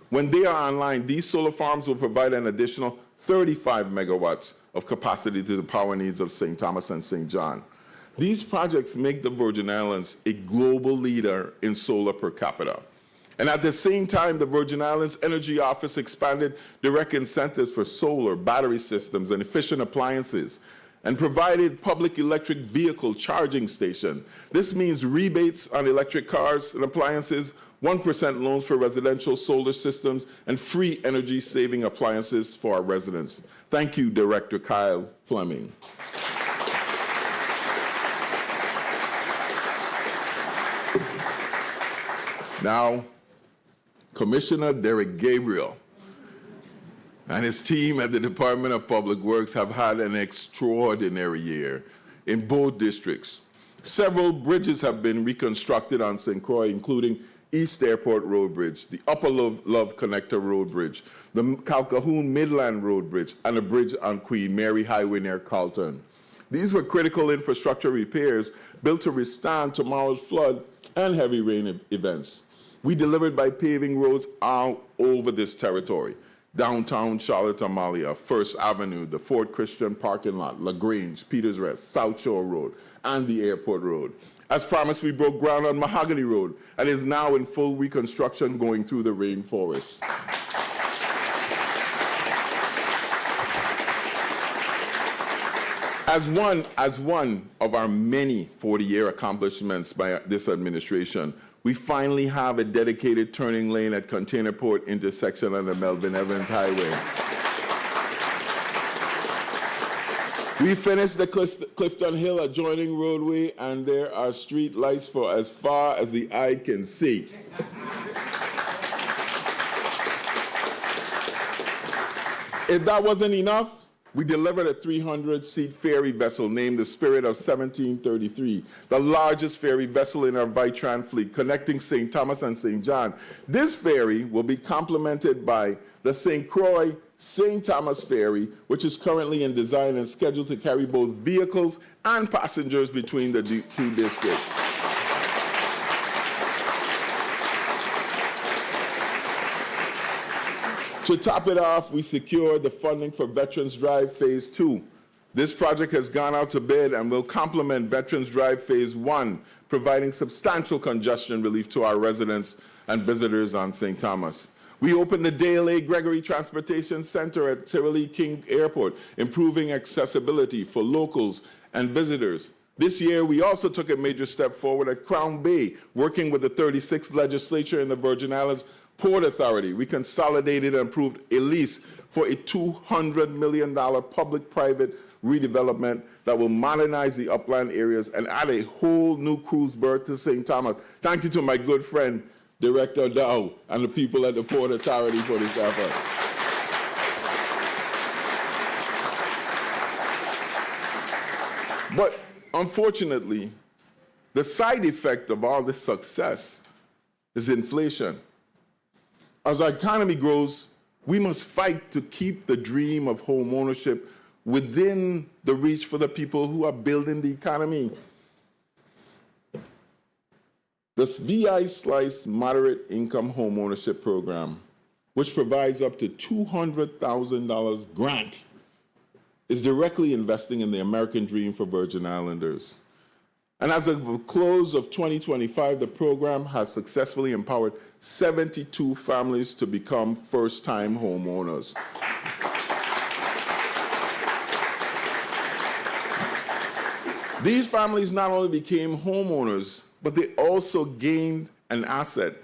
Speaker 7: When they are online, these solar farms will provide an additional 35 megawatts of capacity to the power needs of St. Thomas and St. John. These projects make the Virgin Islands a global leader in solar per capita. And at the same time, the Virgin Islands Energy Office expanded direct incentives for solar, battery systems, and efficient appliances, and provided public electric vehicle charging station. This means rebates on electric cars and appliances, 1% loans for residential solar systems, and free energy-saving appliances for our residents. Thank you, Director Kyle Fleming. Now, Commissioner Derek Gabriel and his team at the Department of Public Works have had an extraordinary year in both districts. Several bridges have been reconstructed on St. Croix, including East Airport Road Bridge, the Upper Love Connector Road Bridge, the Calcahoon Midland Road Bridge, and a bridge on Queen Mary Highway near Carlton. These were critical infrastructure repairs built to withstand tomorrow's flood and heavy rain events. We delivered by paving roads all over this territory. Downtown Charlotte Amalia, First Avenue, the Fort Christian parking lot, LaGrange, Peters Rest, South Shore Road, and the Airport Road. As promised, we broke ground on Mahogany Road and is now in full reconstruction going through the rainforest. As one of our many 40-year accomplishments by this administration, we finally have a dedicated turning lane at Container Port intersection on the Melvin Evans Highway. We finished the Clifton Hill adjoining roadway, and there are street lights for as far as the eye can see. If that wasn't enough, we delivered a 300-seat ferry vessel named the Spirit of 1733, the largest ferry vessel in our Vitran fleet, connecting St. Thomas and St. John. This ferry will be complemented by the St. Croix St. Thomas ferry, which is currently in design and scheduled to carry both vehicles and passengers between the two districts. To top it off, we secured the funding for Veterans Drive Phase 2. This project has gone out to bid and will complement Veterans Drive Phase 1, providing substantial congestion relief to our residents and visitors on St. Thomas. We opened the Dale A. Gregory Transportation Center at Tiroli King Airport, improving accessibility for locals and visitors. This year, we also took a major step forward at Crown Bay, working with the 36th legislature in the Virgin Islands Port Authority. We consolidated and approved a lease for a $200 million public-private redevelopment that will modernize the upland areas and add a whole new cruise berth to St. Thomas. Thank you to my good friend, Director Dow, and the people at the Port Authority for this effort. But unfortunately, the side effect of all this success is inflation. As our economy grows, we must fight to keep the dream of home ownership within the reach for the people who are building the economy. The VI Slice Moderate Income Home Ownership Program, which provides up to $200,000 grant, is directly investing in the American dream for Virgin Islanders. And as of the close of 2025, the program has successfully empowered 72 families to become first-time homeowners. These families not only became homeowners, but they also gained an asset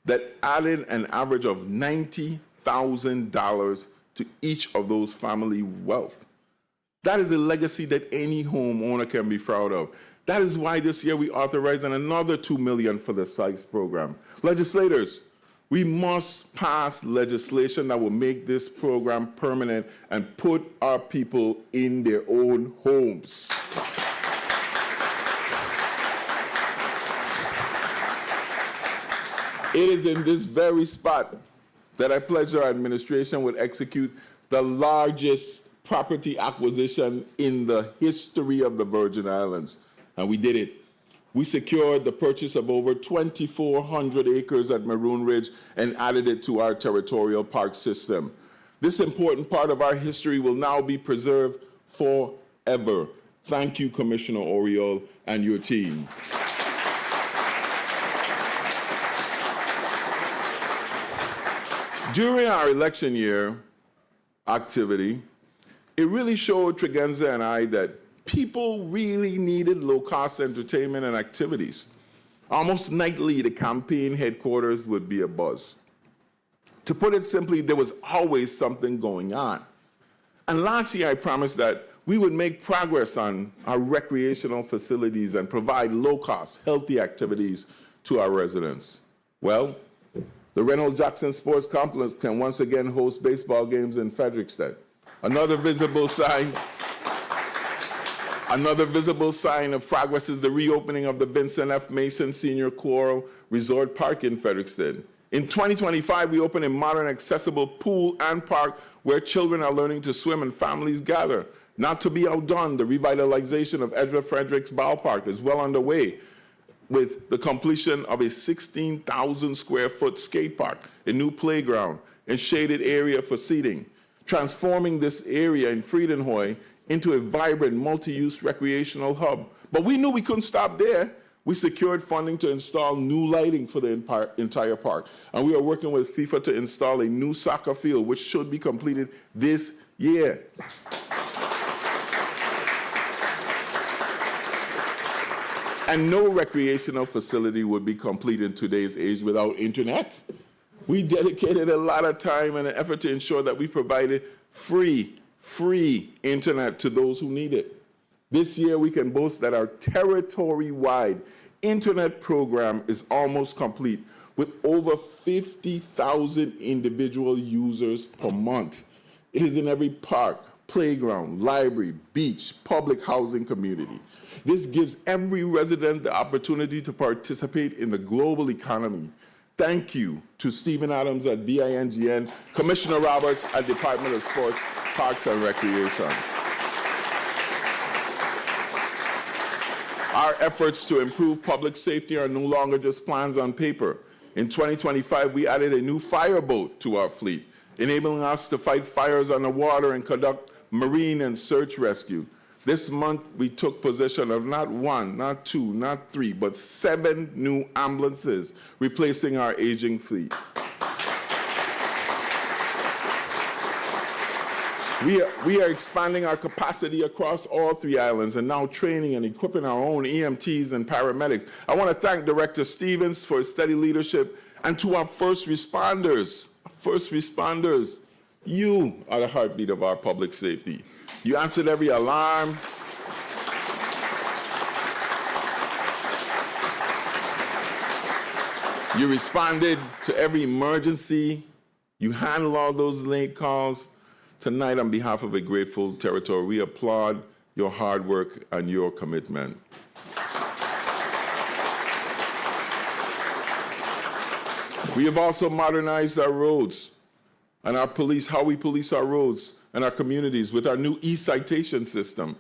Speaker 7: that added an average of $90,000 to each of those family wealth. That is a legacy that any homeowner can be proud of. That is why this year we authorized another $2 million for the SICE program. Legislators, we must pass legislation that will make this program permanent and put our people in their own homes. It is in this very spot that I pledge our administration would execute the largest property acquisition in the history of the Virgin Islands. And we did it. We secured the purchase of over 2,400 acres at Maroon Ridge and added it to our territorial park system. This important part of our history will now be preserved forever. Thank you, Commissioner Oriol and your team. During our election year activity, it really showed Tregenza and I that people really needed low-cost entertainment and activities. Almost nightly, the campaign headquarters would be abuzz. To put it simply, there was always something going on. And last year, I promised that we would make progress on our recreational facilities and provide low-cost, healthy activities to our residents. Well, the Reynolds Jackson Sports Complex can once again host baseball games in Frederiksted. Another visible sign of progress is the reopening of the Vincent F. Mason Senior Coral Resort Park in Frederiksted. In 2025, we opened a modern, accessible pool and park where children are learning to swim and families gather. Not to be outdone, the revitalization of Ezra Fredericks Ballpark is well underway, with the completion of a 16,000 square foot skate park, a new playground, and shaded area for seating, transforming this area in Friedenhoy into a vibrant multi-use recreational hub. But we knew we couldn't stop there. We secured funding to install new lighting for the entire park. And we are working with FIFA to install a new soccer field, which should be completed this year. And no recreational facility would be complete in today's age without internet. We dedicated a lot of time and an effort to ensure that we provided free internet to those who need it. This year, we can boast that our territory-wide internet program is almost complete, with over 50,000 individual users per month. It is in every park, playground, library, beach, public housing community. This gives every resident the opportunity to participate in the global economy. Thank you to Stephen Adams at BINGN, Commissioner Roberts at Department of Sports, Parks and Recreation. Our efforts to improve public safety are no longer just plans on paper. In 2025, we added a new fireboat to our fleet, enabling us to fight fires on the water and conduct marine and search rescue. This month, we took possession of not one, not two, not three, but 7 new ambulances, replacing our aging fleet. We are expanding our capacity across all 3 islands and now training and equipping our own EMTs and paramedics. I want to thank Director Stevens for his steady leadership, and to our first responders. You are the heartbeat of our public safety. You answered every alarm. You responded to every emergency. You handled all those late calls. Tonight, on behalf of a grateful territory, we applaud your hard work and your commitment. We have also modernized our roads and our police, how we police our roads and our communities with our new e-citation system.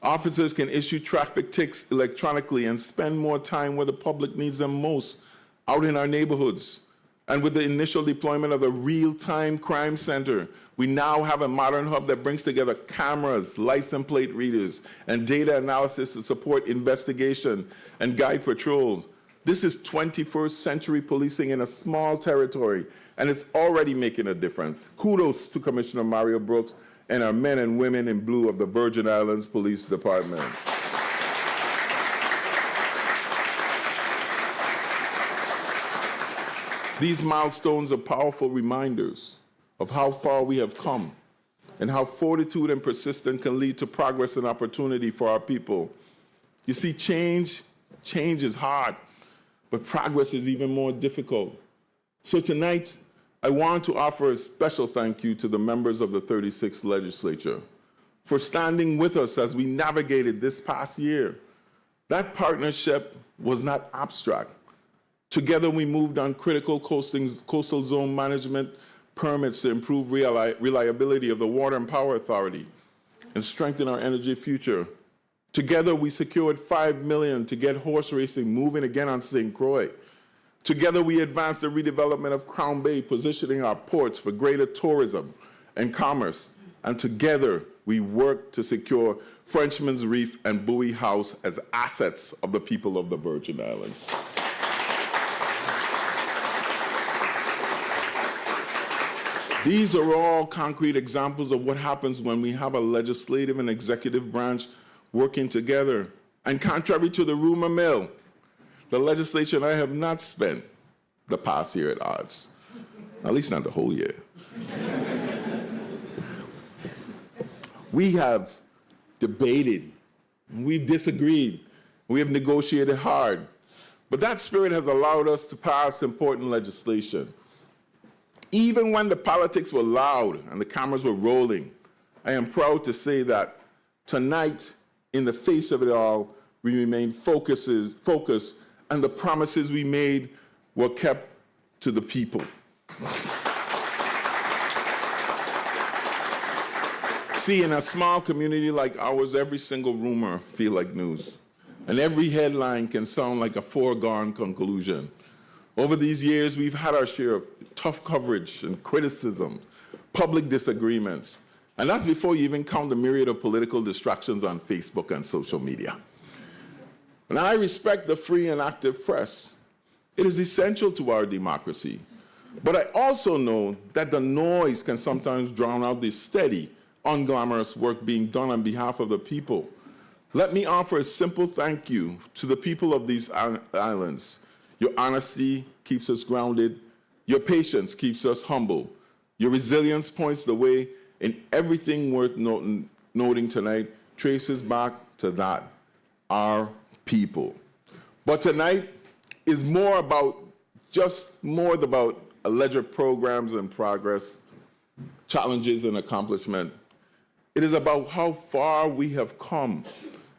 Speaker 7: Officers can issue traffic tickets electronically and spend more time where the public needs them most, out in our neighborhoods. And with the initial deployment of a real-time crime center, we now have a modern hub that brings together cameras, license plate readers, and data analysis to support investigation and guide patrols. This is 21st century policing in a small territory, and it's already making a difference. Kudos to Commissioner Mario Brooks and our men and women in blue of the Virgin Islands Police Department. These milestones are powerful reminders of how far we have come and how fortitude and persistence can lead to progress and opportunity for our people. You see, change is hard, but progress is even more difficult. So tonight, I want to offer a special thank you to the members of the 36th Legislature for standing with us as we navigated this past year. That partnership was not abstract. Together, we moved on critical coastal zone management permits to improve reliability of the Water and Power Authority and strengthen our energy future. Together, we secured $5 million to get horse racing moving again on St. Croix. Together, we advanced the redevelopment of Crown Bay, positioning our ports for greater tourism and commerce. And together, we worked to secure Frenchman's Reef and Bowie House as assets of the people of the Virgin Islands. These are all concrete examples of what happens when we have a legislative and executive branch working together. And contrary to the rumor mill, the legislature and I have not spent the past year at odds, at least not the whole year. We have debated, we've disagreed, we have negotiated hard, but that spirit has allowed us to pass important legislation. Even when the politics were loud and the cameras were rolling, I am proud to say that tonight, in the face of it all, we remain focused, and the promises we made were kept to the people. See, in a small community like ours, every single rumor feels like news, and every headline can sound like a foregone conclusion. Over these years, we've had our share of tough coverage and criticism, public disagreements, and that's before you even count the myriad of political distractions on Facebook and social media. And I respect the free and active press. It is essential to our democracy. But I also know that the noise can sometimes drown out the steady, unglamorous work being done on behalf of the people. Let me offer a simple thank you to the people of these islands. Your honesty keeps us grounded. Your patience keeps us humble. Your resilience points the way, and everything worth noting tonight traces back to that, our people. But tonight is more about alleged programs and progress, challenges and accomplishment. It is about how far we have come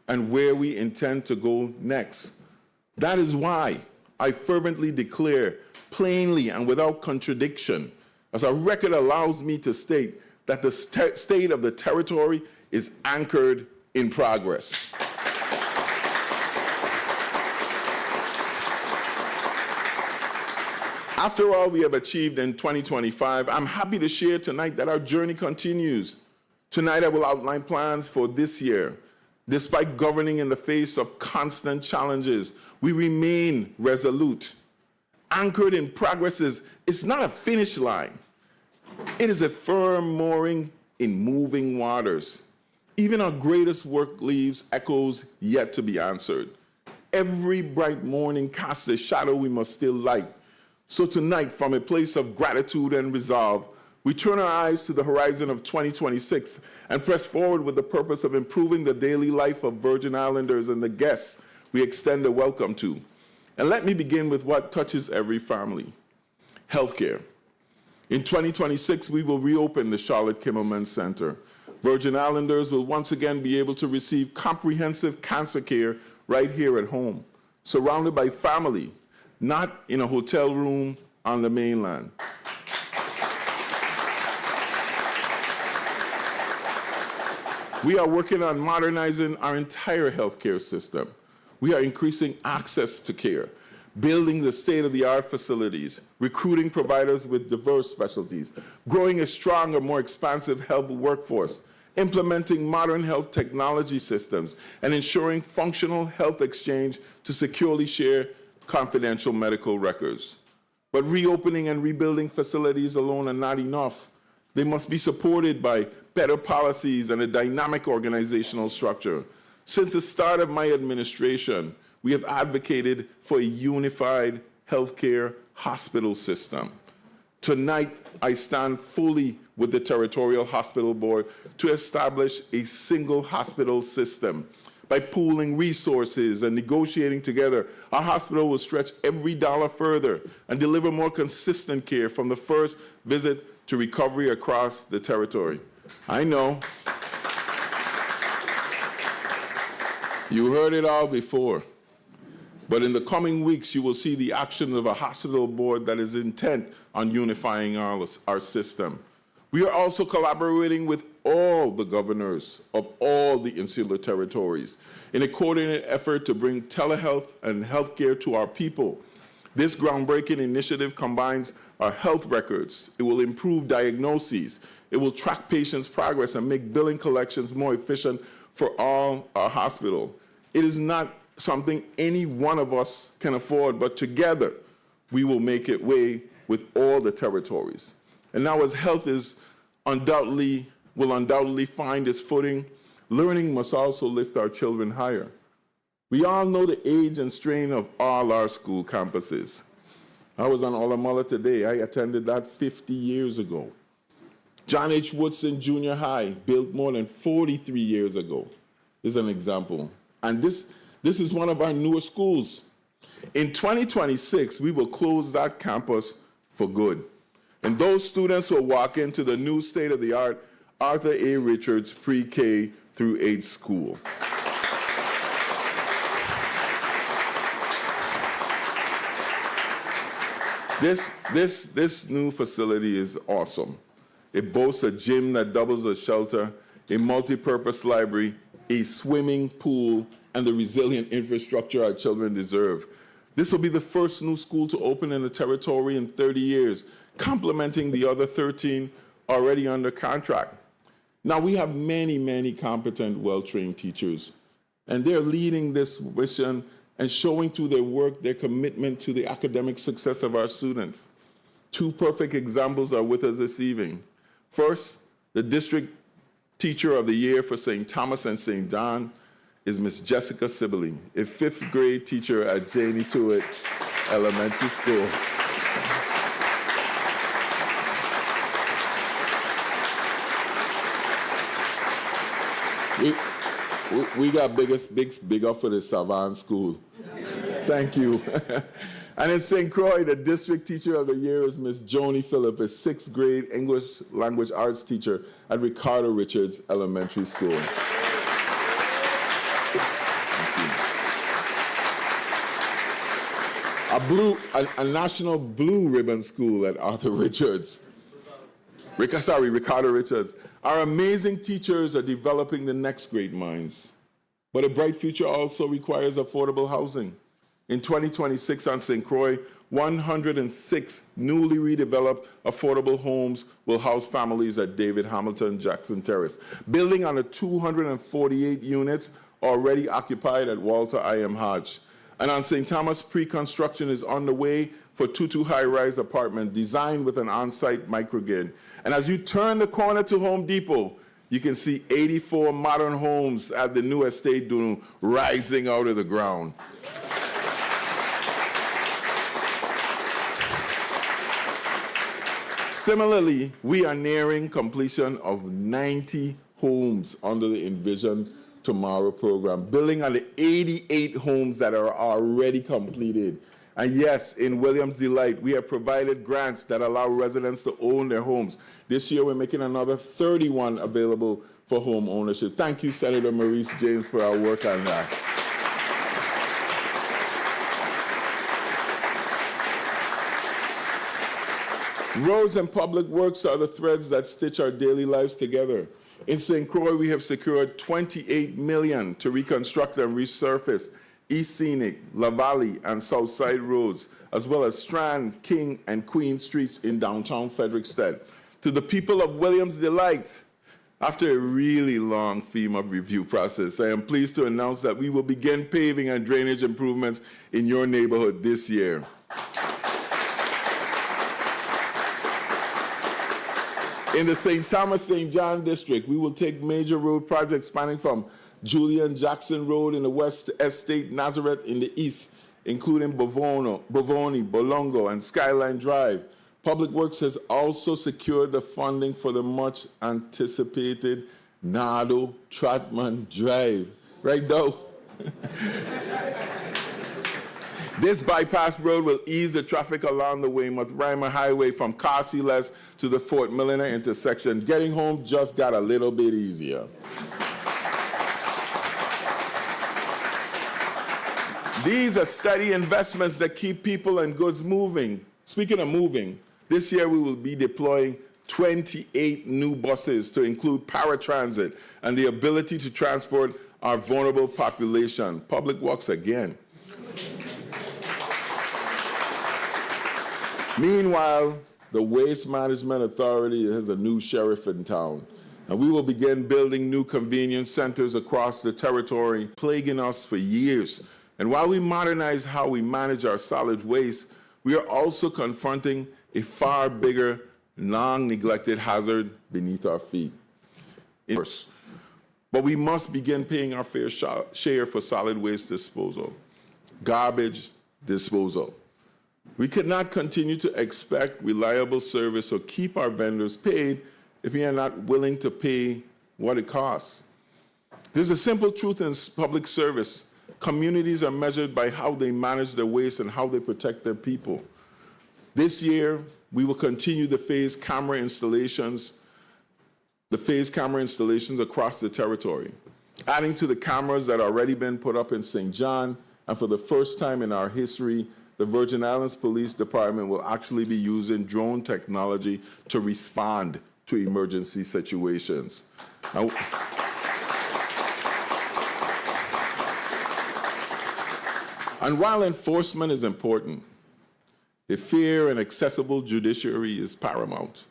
Speaker 7: and where we intend to go next. That is why I fervently declare, plainly and without contradiction, as our record allows me to state, that the state of the territory is anchored in progress. After all we have achieved in 2025, I'm happy to share tonight that our journey continues. Tonight I will outline plans for this year. Despite governing in the face of constant challenges, we remain resolute. Anchored in progress it's not a finish line. It is a firm mooring in moving waters. Even our greatest work leaves echoes yet to be answered. Every bright morning casts a shadow we must still light. So tonight, from a place of gratitude and resolve, we turn our eyes to the horizon of 2026 and press forward with the purpose of improving the daily life of Virgin Islanders and the guests we extend a welcome to. And let me begin with what touches every family: healthcare. In 2026, we will reopen the Charlotte Kimmelman Center. Virgin Islanders will once again be able to receive comprehensive cancer care right here at home, surrounded by family, not in a hotel room on the mainland. We are working on modernizing our entire healthcare system. We are increasing access to care, building the state-of-the-art facilities, recruiting providers with diverse specialties, growing a stronger, more expansive health workforce, implementing modern health technology systems, and ensuring functional health exchange to securely share confidential medical records. But reopening and rebuilding facilities alone are not enough. They must be supported by better policies and a dynamic organizational structure. Since the start of my administration, we have advocated for a unified healthcare hospital system. Tonight, I stand fully with the Territorial Hospital Board to establish a single hospital system. By pooling resources and negotiating together, our hospital will stretch every dollar further and deliver more consistent care from the first visit to recovery across the territory. I know you heard it all before, but in the coming weeks, you will see the action of a hospital board that is intent on unifying our system. We are also collaborating with all the governors of all the insular territories in a coordinated effort to bring telehealth and healthcare to our people. This groundbreaking initiative combines our health records. It will improve diagnoses. It will track patients' progress and make billing collections more efficient for all our hospitals. It is not something any one of us can afford, but together we will make it way with all the territories. And now as health will undoubtedly find its footing, learning must also lift our children higher. We all know the age and strain of all our school campuses. I was on Olamulla today. I attended that 50 years ago. John H. Woodson Junior High, built more than 43 years ago, is an example. And this is one of our newer schools. In 2026, we will close that campus for good. And those students will walk into the new state-of-the-art Arthur A. Richards pre-K through 8 school. This new facility is awesome. It boasts a gym that doubles as shelter, a multi-purpose library, a swimming pool, and the resilient infrastructure our children deserve. This will be the first new school to open in the territory in 30 years, complementing the other 13 already under contract. Now, we have many, many competent, well-trained teachers, and they're leading this mission and showing through their work their commitment to the academic success of our students. 2 perfect examples are with us this evening. First, the District Teacher of the Year for St. Thomas and St. John, is Miss Jessica Sibley, a 5th grade teacher at Janie Tuitt Elementary School. We got big up for the Savant School. Thank you. And in St. Croix, the district teacher of the year is Miss Joni Phillip, a 6th grade English language arts teacher at Ricardo Richards Elementary School. A national blue ribbon school at Arthur Richards. Ricardo Richards. Our amazing teachers are developing the next great minds. But a bright future also requires affordable housing. In 2026 on St. Croix, 106 newly redeveloped affordable homes will house families at David Hamilton Jackson Terrace, building on the 248 units already occupied at Walter I.M. Hodge. And on St. Thomas, pre-construction is underway for Tutu high-rise apartment designed with an on-site microgrid. And as you turn the corner to Home Depot, you can see 84 modern homes at the new estate dune rising out of the ground. Similarly, we are nearing completion of 90 homes under the Envision Tomorrow program, building on the 88 homes that are already completed. And yes, in Williams Delight, we have provided grants that allow residents to own their homes. This year, we're making another 31 available for home ownership. Thank you, Senator Maurice James, for our work on that. Roads and public works are the threads that stitch our daily lives together. In St. Croix, we have secured $28 million to reconstruct and resurface East Scenic, La Valley, and South Side roads, as well as Strand, King, and Queen streets in downtown Frederickstead. To the people of Williams Delight, after a really long FEMA review process, I am pleased to announce that we will begin paving and drainage improvements in your neighborhood this year. In the St. Thomas St. John district, we will take major road projects spanning from Julian Jackson Road in the West Estate, Nazareth in the east, including Bovoni, Bolongo, and Skyline Drive. Public Works has also secured the funding for the much anticipated Nardo Trotman Drive. Right, Doe? This bypass road will ease the traffic along the Weymouth-Reimer Highway from Carseles to the Fort Milliner intersection. Getting home just got a little bit easier. These are steady investments that keep people and goods moving. Speaking of moving, this year we will be deploying 28 new buses to include paratransit and the ability to transport our vulnerable population. Public Works again. Meanwhile, the Waste Management Authority has a new sheriff in town, and we will begin building new convenience centers across the territory, plaguing us for years. And while we modernize how we manage our solid waste, we are also confronting a far bigger, long-neglected hazard beneath our feet. But we must begin paying our fair share for solid waste disposal, garbage disposal. We cannot continue to expect reliable service or keep our vendors paid if we are not willing to pay what it costs. There's a simple truth in public service. Communities are measured by how they manage their waste and how they protect their people. This year, we will continue the phased camera installations across the territory, adding to the cameras that have already been put up in St. John, and for the first time in our history, the Virgin Islands Police Department will actually be using drone technology to respond to emergency situations. Now, and while enforcement is important, a fair and accessible judiciary is paramount.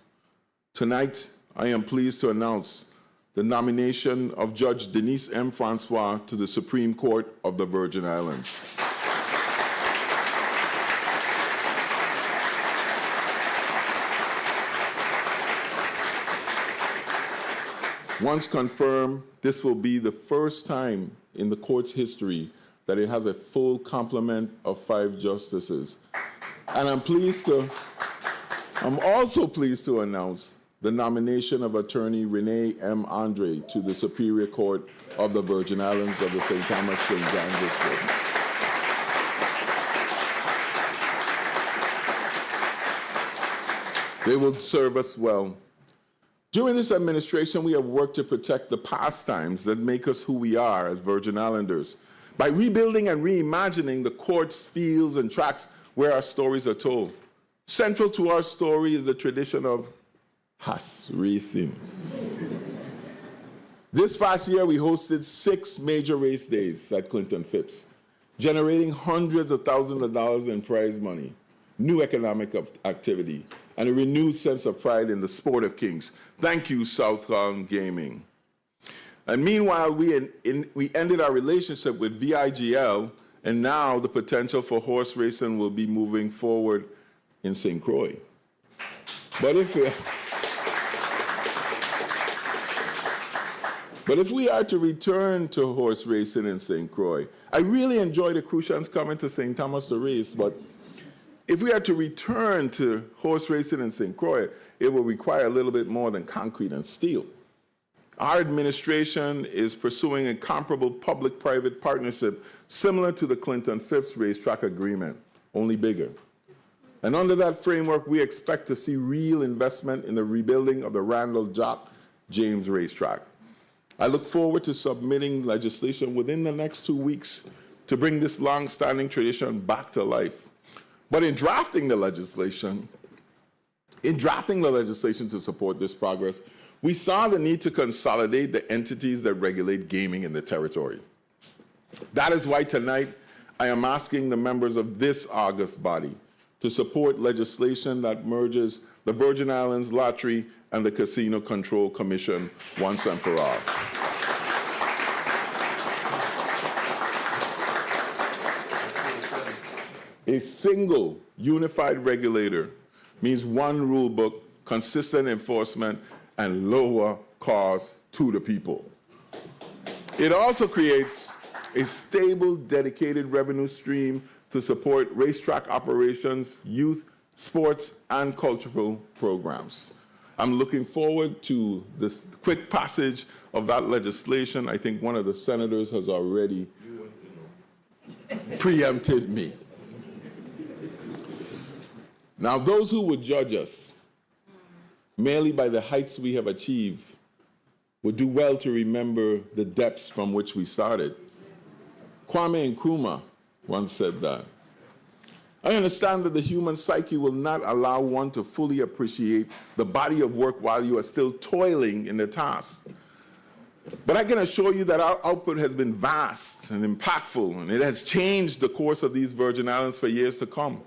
Speaker 7: Tonight, I am pleased to announce the nomination of Judge Denise M. Francois to the Supreme Court of the Virgin Islands. Once confirmed, this will be the first time in the court's history that it has a full complement of 5 justices. And I'm also pleased to announce the nomination of attorney Renee M. Andre to the Superior Court of the Virgin Islands of the St. Thomas St. John District. They will serve us well. During this administration, we have worked to protect the pastimes that make us who we are as Virgin Islanders by rebuilding and reimagining the courts, fields, and tracks where our stories are told. Central to our story is the tradition of horse racing. This past year, we hosted 6 major race days at Clinton Phipps, generating hundreds of thousands of dollars in prize money, new economic activity, and a renewed sense of pride in the sport of kings. Thank you, Southland Gaming. And meanwhile, we ended our relationship with VIGL, and now the potential for horse racing will be moving forward in St. Croix. But if we are to return to horse racing in St. Croix, I really enjoy the Crucians coming to St. Thomas to race, but if we are to return to horse racing in St. Croix, it will require a little bit more than concrete and steel. Our administration is pursuing a comparable public-private partnership similar to the Clinton Phipps racetrack agreement, only bigger. And under that framework, we expect to see real investment in the rebuilding of the Randall Jock James racetrack. I look forward to submitting legislation within the next 2 weeks to bring this long-standing tradition back to life. But in drafting the legislation to support this progress, we saw the need to consolidate the entities that regulate gaming in the territory. That is why tonight I am asking the members of this august body to support legislation that merges the Virgin Islands Lottery and the Casino Control Commission once and for all. A single unified regulator means one rule book, consistent enforcement, and lower costs to the people. It also creates a stable, dedicated revenue stream to support racetrack operations, youth, sports, and cultural programs. I'm looking forward to this quick passage of that legislation. I think one of the senators has already preempted me. Now, those who would judge us merely by the heights we have achieved would do well to remember the depths from which we started. Kwame Nkrumah once said that. I understand that the human psyche will not allow one to fully appreciate the body of work while you are still toiling in the task. But I can assure you that our output has been vast and impactful, and it has changed the course of these Virgin Islands for years to come.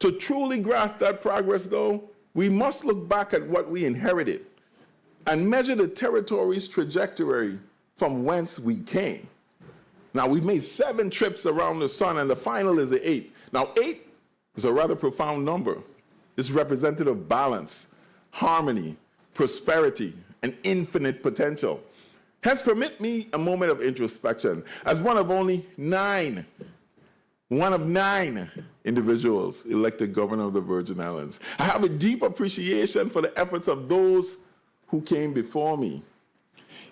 Speaker 7: To truly grasp that progress, though, we must look back at what we inherited and measure the territory's trajectory from whence we came. Now, we've made 7 trips around the sun, and the final is the 8th. Now, 8 is a rather profound number. It's representative of balance, harmony, prosperity, and infinite potential. Hence, permit me a moment of introspection. As one of 9 individuals elected governor of the Virgin Islands, I have a deep appreciation for the efforts of those who came before me.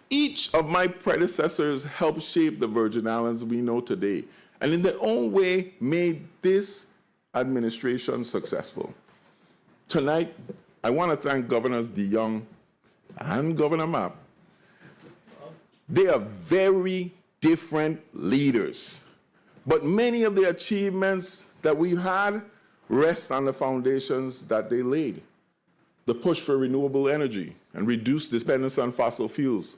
Speaker 7: Each of my predecessors helped shape the Virgin Islands we know today, and in their own way made this administration successful. Tonight, I want to thank Governors DeYoung and Governor Mapp. They are very different leaders, but many of the achievements that we've had rest on the foundations that they laid. The push for renewable energy and reduced dependence on fossil fuels,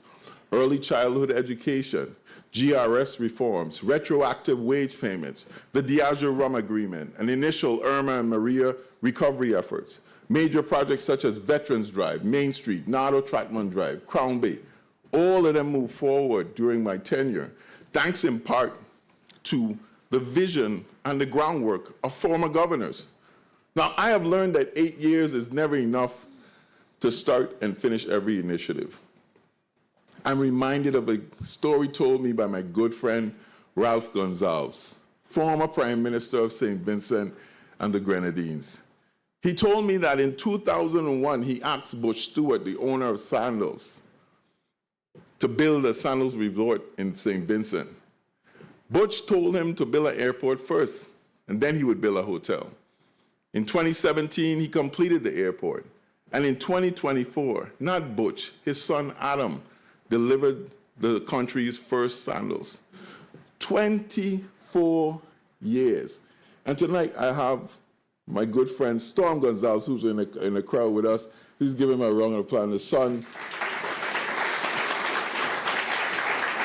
Speaker 7: early childhood education, GRS reforms, retroactive wage payments, the Diageo Rum Agreement, and initial Irma and Maria recovery efforts, major projects such as Veterans Drive, Main Street, Nardo Trackman Drive, Crown Bay, all of them moved forward during my tenure, thanks in part to the vision and the groundwork of former governors. Now, I have learned that 8 years is never enough to start and finish every initiative. I'm reminded of a story told me by my good friend Ralph Gonsalves, former Prime Minister of St. Vincent and the Grenadines. He told me that in 2001, he asked Butch Stewart, the owner of Sandals, to build a Sandals resort in St. Vincent. Butch told him to build an airport first, and then he would build a hotel. In 2017, he completed the airport. And in 2024, not Butch, his son Adam, delivered the country's first Sandals. 24 years. And tonight I have my good friend Storm Gonsalves, who's in the crowd with us. Please give him a round of applause. The son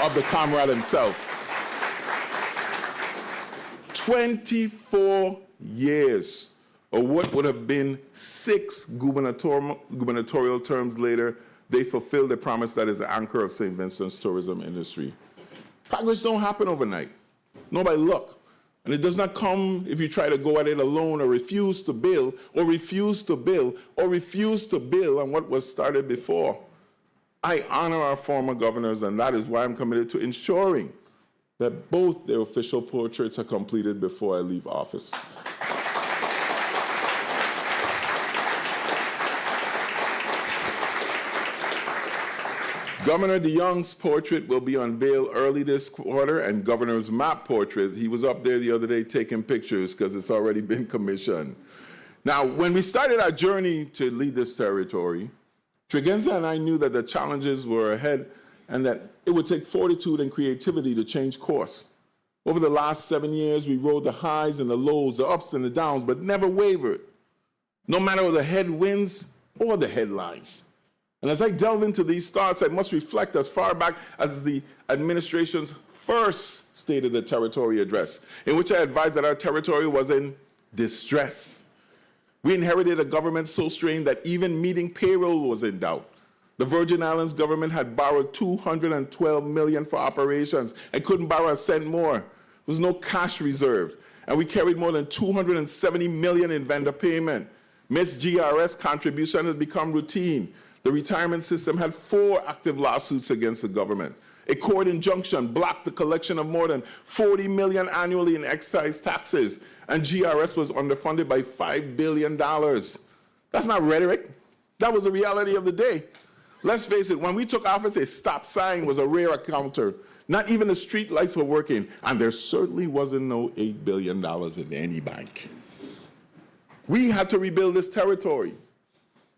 Speaker 7: of the comrade himself. 24 years, or what would have been 6 gubernatorial terms later, they fulfilled the promise that is the anchor of St. Vincent's tourism industry. Progress don't happen overnight, nor by luck. And it does not come if you try to go at it alone or refuse to build, or refuse to build, or refuse to build on what was started before. I honor our former governors, and that is why I'm committed to ensuring that both their official portraits are completed before I leave office. Governor DeYoung's portrait will be unveiled early this quarter, and Governor's map portrait, he was up there the other day taking pictures because it's already been commissioned. Now, when we started our journey to lead this territory, Tregenza and I knew that the challenges were ahead and that it would take fortitude and creativity to change course. Over the last 7 years, we rode the highs and the lows, the ups and the downs, but never wavered, no matter the headwinds or the headlines. And as I delve into these thoughts, I must reflect as far back as the administration's first State of the Territory address, in which I advised that our territory was in distress. We inherited a government so strained that even meeting payroll was in doubt. The Virgin Islands government had borrowed $212 million for operations and couldn't borrow a cent more. There was no cash reserved, and we carried more than $270 million in vendor payment. Missed GRS contribution had become routine. The retirement system had 4 active lawsuits against the government. A court injunction blocked the collection of more than $40 million annually in excise taxes, and GRS was underfunded by $5 billion. That's not rhetoric. That was the reality of the day. Let's face it, when we took office, a stop sign was a rare encounter. Not even the street lights were working, and there certainly wasn't no $8 billion in any bank. We had to rebuild this territory.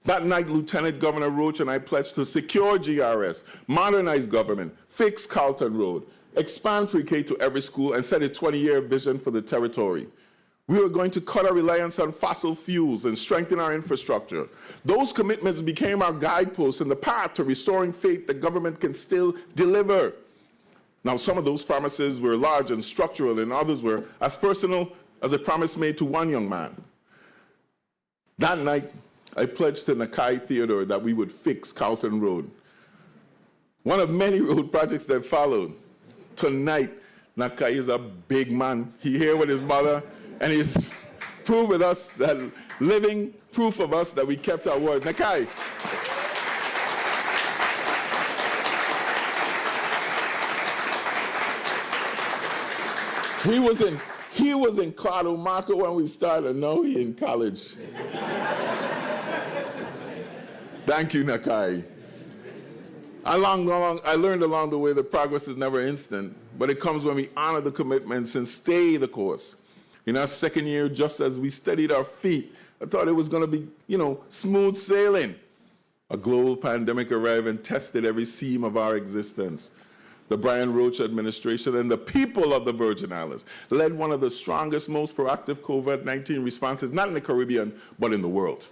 Speaker 7: That night, Lieutenant Governor Roach and I pledged to secure GRS, modernize government, fix Carlton Road, expand pre-K to every school, and set a 20-year vision for the territory. We were going to cut our reliance on fossil fuels and strengthen our infrastructure. Those commitments became our guideposts in the path to restoring faith that government can still deliver. Now, some of those promises were large and structural, and others were as personal as a promise made to one young man. That night, I pledged to Nakai Theodore that we would fix Carlton Road, one of many road projects that followed. Tonight, Nakai is a big man. He's here with his mother, and he's proved with us that living proof of us that we kept our word. Nakai. He was in Claro Marco when we started. No, he in college. Thank you, Nakai. I learned along the way that progress is never instant, but it comes when we honor the commitments and stay the course. In our second year, just as we steadied our feet, I thought it was going to be, smooth sailing. A global pandemic arrived and tested every seam of our existence. The Brian Roach administration and the people of the Virgin Islands led one of the strongest, most proactive COVID-19 responses, not in the Caribbean, but in the world.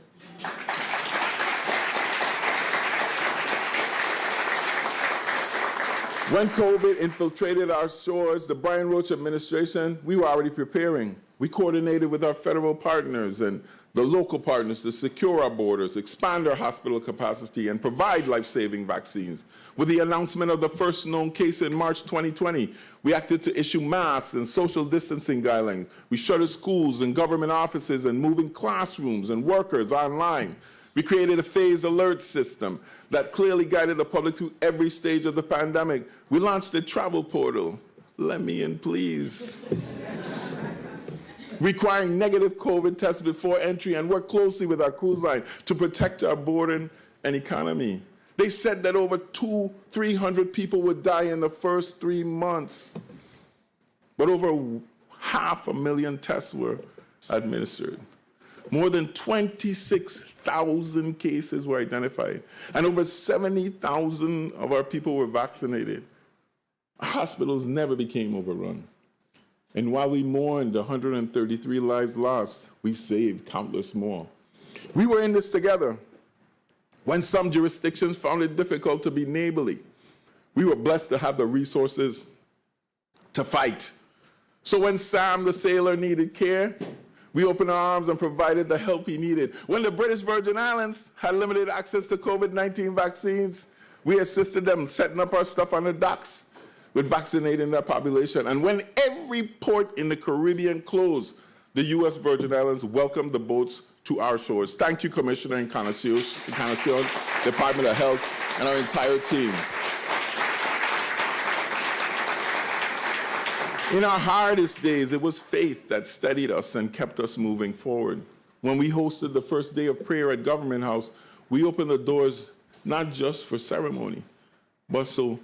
Speaker 7: When COVID infiltrated our shores, the Brian Roach administration, we were already preparing. We coordinated with our federal partners and the local partners to secure our borders, expand our hospital capacity, and provide life-saving vaccines. With the announcement of the first known case in March 2020, we acted to issue masks and social distancing guidelines. We shuttered schools and government offices and moving classrooms and workers online. We created a phase alert system that clearly guided the public through every stage of the pandemic. We launched a travel portal. Let me in, please. Requiring negative COVID tests before entry, and work closely with our cruise line to protect our border and economy. They said that over 300 people would die in the first 3 months, but over 500,000 tests were administered. More than 26,000 cases were identified, and over 70,000 of our people were vaccinated. Our hospitals never became overrun. And while we mourned 133 lives lost, we saved countless more. We were in this together. When some jurisdictions found it difficult to be neighborly, we were blessed to have the resources to fight. So when Sam the sailor needed care, we opened our arms and provided the help he needed. When the British Virgin Islands had limited access to COVID-19 vaccines, we assisted them setting up our stuff on the docks with vaccinating their population. And when every port in the Caribbean closed, the U.S. Virgin Islands welcomed the boats to our shores. Thank you, Commissioner Encarnacion, Department of Health, and our entire team. In our hardest days, it was faith that steadied us and kept us moving forward. When we hosted the first day of prayer at Government House, we opened the doors not just for ceremony, but so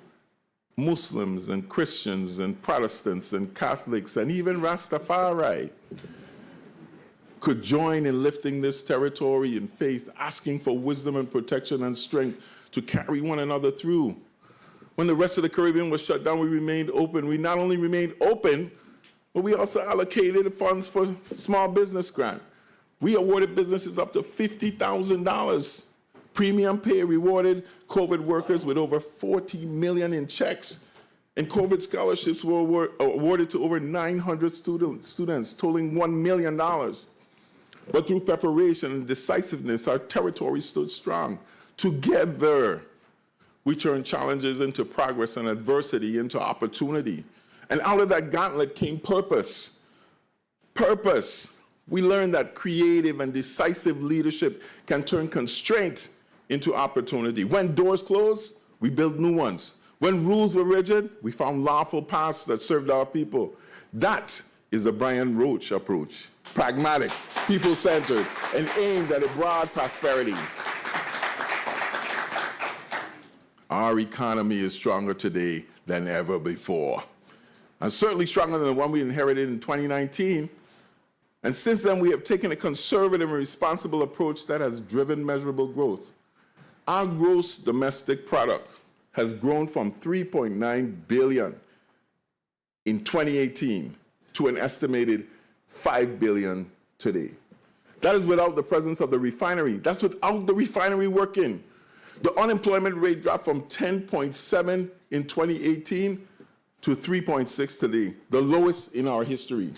Speaker 7: Muslims and Christians and Protestants and Catholics and even Rastafari could join in lifting this territory in faith, asking for wisdom and protection and strength to carry one another through. When the rest of the Caribbean was shut down, we remained open. We not only remained open, but we also allocated funds for small business grant. We awarded businesses up to $50,000. Premium pay rewarded COVID workers with over $40 million in checks. And COVID scholarships were awarded to over 900 students, totaling $1 million. But through preparation and decisiveness, our territory stood strong. Together, we turned challenges into progress and adversity into opportunity. And out of that gauntlet came purpose. Purpose. We learned that creative and decisive leadership can turn constraint into opportunity. When doors closed, we built new ones. When rules were rigid, we found lawful paths that served our people. That is the Brian Roach approach. Pragmatic, people-centered, and aimed at a broad prosperity. Our economy is stronger today than ever before. And certainly stronger than the one we inherited in 2019. And since then, we have taken a conservative and responsible approach that has driven measurable growth. Our gross domestic product has grown from $3.9 billion in 2018 to an estimated $5 billion today. That is without the presence of the refinery. That's without the refinery working. The unemployment rate dropped from 10.7 in 2018 to 3.6 today, the lowest in our history.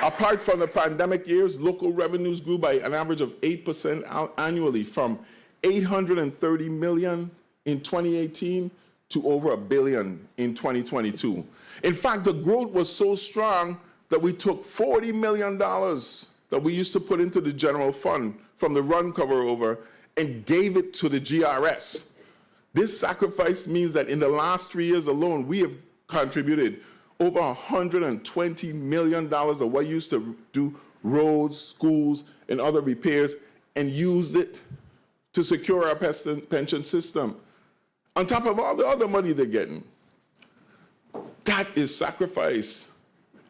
Speaker 7: Apart from the pandemic years, local revenues grew by an average of 8% annually, from $830 million in 2018 to over $1 billion in 2022. In fact, the growth was so strong that we took $40 million that we used to put into the general fund from the run cover over and gave it to the GRS. This sacrifice means that in the last 3 years alone, we have contributed over $120 million of what used to do roads, schools, and other repairs, and used it to secure our pension system, on top of all the other money they're getting. That is sacrifice.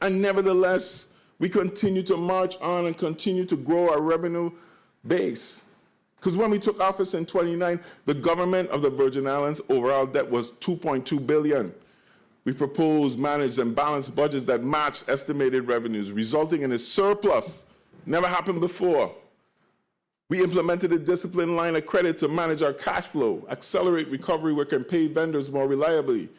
Speaker 7: And nevertheless, we continue to march on and continue to grow our revenue base. Because when we took office in 2009, the government of the Virgin Islands overall debt was $2.2 billion. We proposed, managed, and balanced budgets that matched estimated revenues, resulting in a surplus. Never happened before. We implemented a disciplined line of credit to manage our cash flow, accelerate recovery where we can pay vendors more reliably.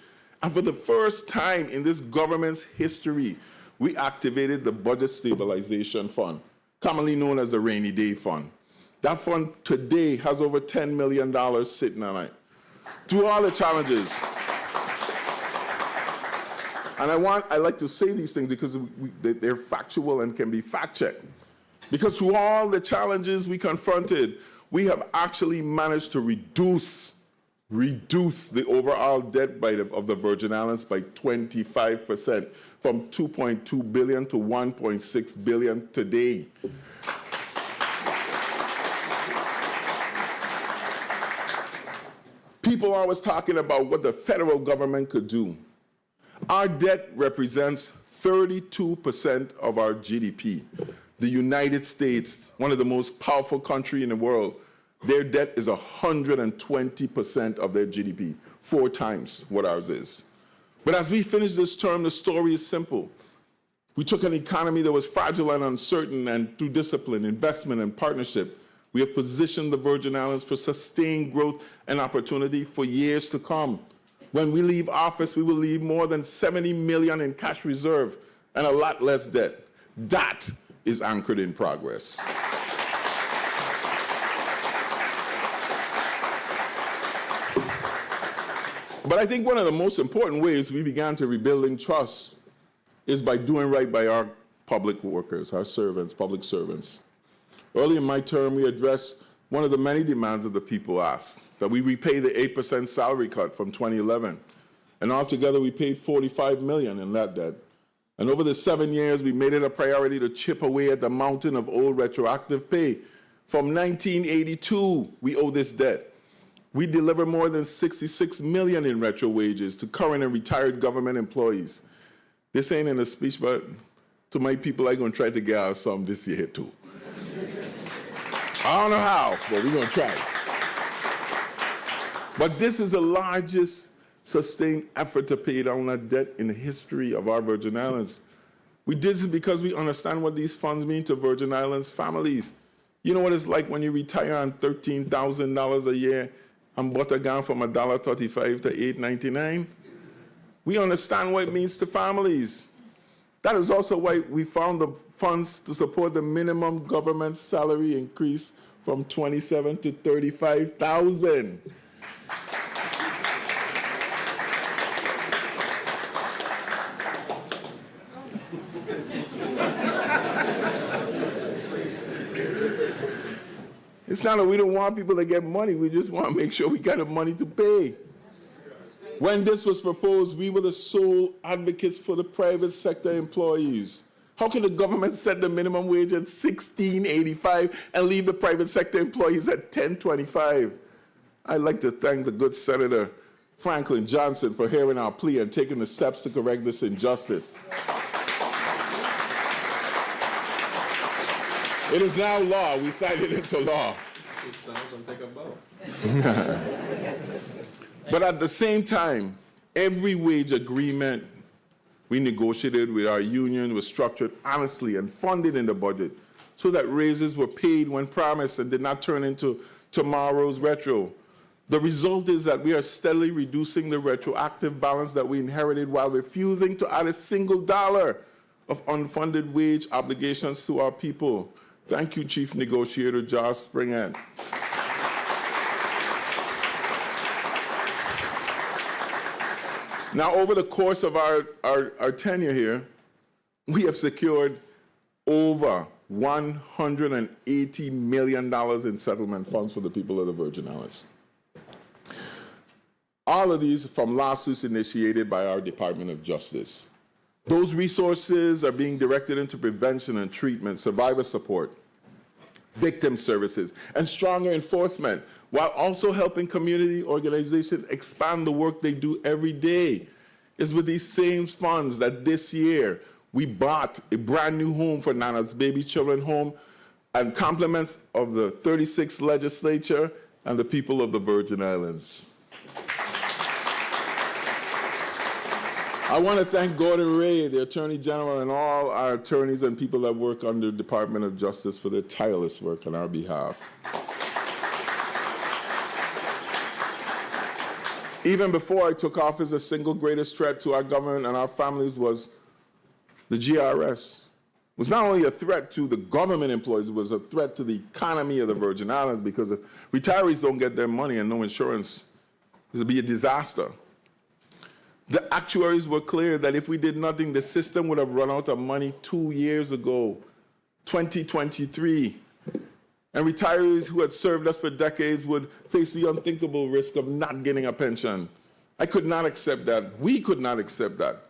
Speaker 7: And for the first time in this government's history, we activated the Budget Stabilization Fund, commonly known as the Rainy Day Fund. That fund today has over $10 million sitting on it. Through all the challenges, And I like to say these things because they're factual and can be fact-checked. Because through all the challenges we confronted, we have actually managed to reduce the overall debt of the Virgin Islands by 25%, from $2.2 billion to $1.6 billion today. People are always talking about what the federal government could do. Our debt represents 32% of our GDP. The United States, one of the most powerful countries in the world, their debt is 120% of their GDP, 4 times what ours is. But as we finish this term, the story is simple. We took an economy that was fragile and uncertain, and through discipline, investment, and partnership, we have positioned the Virgin Islands for sustained growth and opportunity for years to come. When we leave office, we will leave more than $70 million in cash reserve and a lot less debt. That is anchored in progress. But I think one of the most important ways we began to rebuilding trust is by doing right by our public workers, our servants, public servants. Early in my term, we addressed one of the many demands that the people asked, that we repay the 8% salary cut from 2011. And altogether, we paid $45 million in that debt. And over the 7 years, we made it a priority to chip away at the mountain of old retroactive pay. From 1982, we owe this debt. We deliver more than $66 million in retro wages to current and retired government employees. This ain't in a speech, but to my people, I'm going to try to get out some this year, too. I don't know how, but we're going to try. But this is the largest sustained effort to pay down that debt in the history of our Virgin Islands. We did this because we understand what these funds mean to Virgin Islands families. You know what it's like when you retire on $13,000 a year and butter gone from $1.35 to $8.99? We understand what it means to families. That is also why we found the funds to support the minimum government salary increase from $27,000 to $35,000. It's not that we don't want people to get money, we just want to make sure we got the money to pay. When this was proposed, we were the sole advocates for the private sector employees. How can the government set the minimum wage at $16.85 and leave the private sector employees at $10.25? I'd like to thank the good Senator Franklin Johnson for hearing our plea and taking the steps to correct this injustice. It is now law. We signed it into law. But at the same time, every wage agreement we negotiated with our union was structured honestly and funded in the budget so that raises were paid when promised and did not turn into tomorrow's retro. The result is that we are steadily reducing the retroactive balance that we inherited while refusing to add a single dollar of unfunded wage obligations to our people. Thank you, Chief Negotiator Josh Springett. Now, over the course of our tenure here, we have secured over $180 million in settlement funds for the people of the Virgin Islands. All of these from lawsuits initiated by our Department of Justice. Those resources are being directed into prevention and treatment, survivor support, victim services, and stronger enforcement, while also helping community organizations expand the work they do every day. It's with these same funds that this year we bought a brand new home for Nana's Baby Children Home and compliments of the 36th legislature and the people of the Virgin Islands. I want to thank Gordon Ray, the Attorney General, and all our attorneys and people that work under the Department of Justice for their tireless work on our behalf. Even before I took office, the single greatest threat to our government and our families was the GRS. It was not only a threat to the government employees, it was a threat to the economy of the Virgin Islands, because if retirees don't get their money and no insurance, it would be a disaster. The actuaries were clear that if we did nothing, the system would have run out of money 2 years ago, 2023. And retirees who had served us for decades would face the unthinkable risk of not getting a pension. I could not accept that. We could not accept that.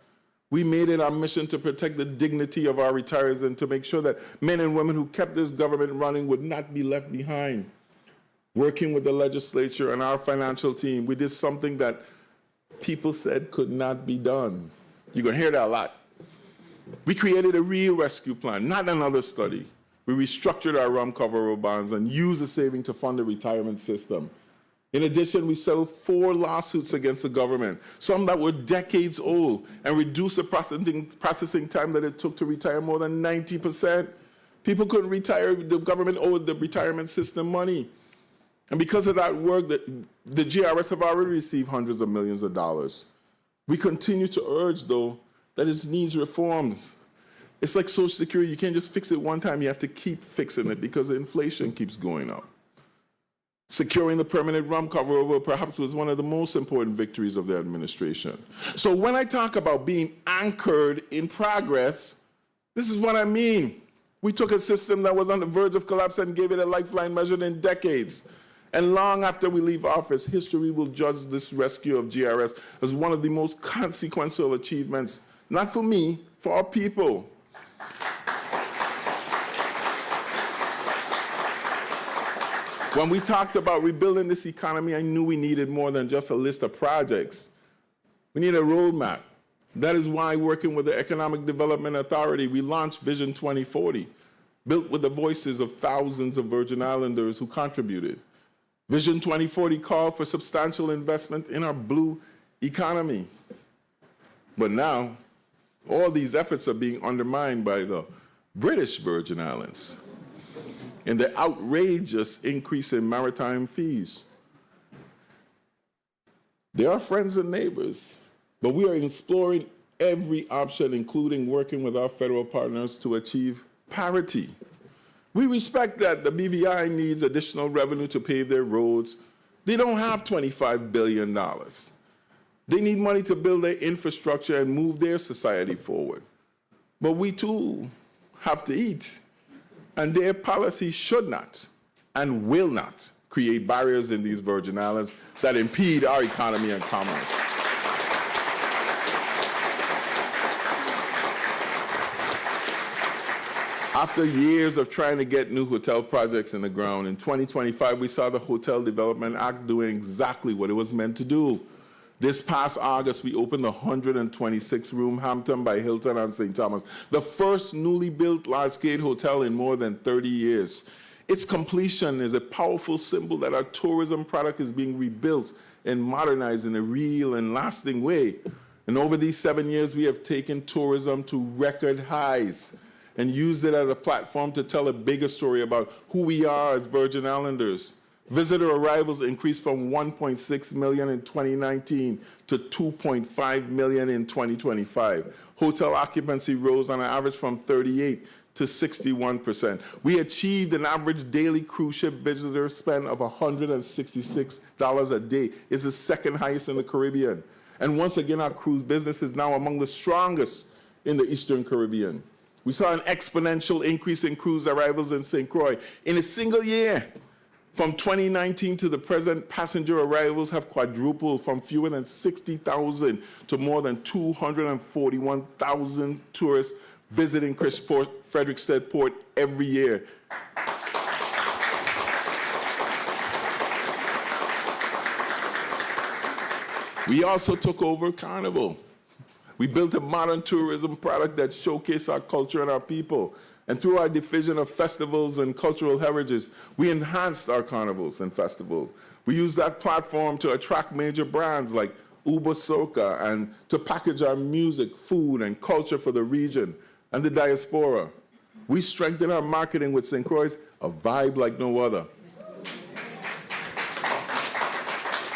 Speaker 7: We made it our mission to protect the dignity of our retirees and to make sure that men and women who kept this government running would not be left behind. Working with the legislature and our financial team, we did something that people said could not be done. You're going to hear that a lot. We created a real rescue plan, not another study. We restructured our rum cover bonds and used the saving to fund the retirement system. In addition, we settled 4 lawsuits against the government, some that were decades old, and reduced the processing time that it took to retire more than 90%. People couldn't retire. The government owed the retirement system money. And because of that work, the GRS have already received hundreds of millions of dollars. We continue to urge, though, that it needs reforms. It's like Social Security. You can't just fix it one time. You have to keep fixing it because the inflation keeps going up. Securing the permanent rum cover over perhaps was one of the most important victories of the administration. So when I talk about being anchored in progress, this is what I mean. We took a system that was on the verge of collapse and gave it a lifeline measured in decades. And long after we leave office, history will judge this rescue of GRS as one of the most consequential achievements, not for me, for our people. When we talked about rebuilding this economy, I knew we needed more than just a list of projects. We need a roadmap. That is why, working with the Economic Development Authority, we launched Vision 2040, built with the voices of thousands of Virgin Islanders who contributed. Vision 2040 called for substantial investment in our blue economy. But now, all these efforts are being undermined by the British Virgin Islands and the outrageous increase in maritime fees. They are friends and neighbors, but we are exploring every option, including working with our federal partners to achieve parity. We respect that the BVI needs additional revenue to pave their roads. They don't have $25 billion. They need money to build their infrastructure and move their society forward. But we too have to eat. And their policy should not and will not create barriers in these Virgin Islands that impede our economy and commerce. After years of trying to get new hotel projects in the ground, in 2025, we saw the Hotel Development Act doing exactly what it was meant to do. This past August, we opened the 126-room Hampton by Hilton on St. Thomas, the first newly built large-scale hotel in more than 30 years. Its completion is a powerful symbol that our tourism product is being rebuilt and modernized in a real and lasting way. And over these 7 years, we have taken tourism to record highs and used it as a platform to tell a bigger story about who we are as Virgin Islanders. Visitor arrivals increased from 1.6 million in 2019 to 2.5 million in 2025. Hotel occupancy rose on an average from 38 to 61%. We achieved an average daily cruise ship visitor spend of $166 a day. It's the second highest in the Caribbean. And once again, our cruise business is now among the strongest in the Eastern Caribbean. We saw an exponential increase in cruise arrivals in St. Croix in a single year. From 2019 to the present, passenger arrivals have quadrupled from fewer than 60,000 to more than 241,000 tourists visiting Frederiksted Port every year. We also took over Carnival. We built a modern tourism product that showcased our culture and our people. And through our division of festivals and cultural heritage, we enhanced our carnivals and festivals. We used that platform to attract major brands like Uber Soca and to package our music, food, and culture for the region and the diaspora. We strengthened our marketing with St. Croix, a vibe like no other.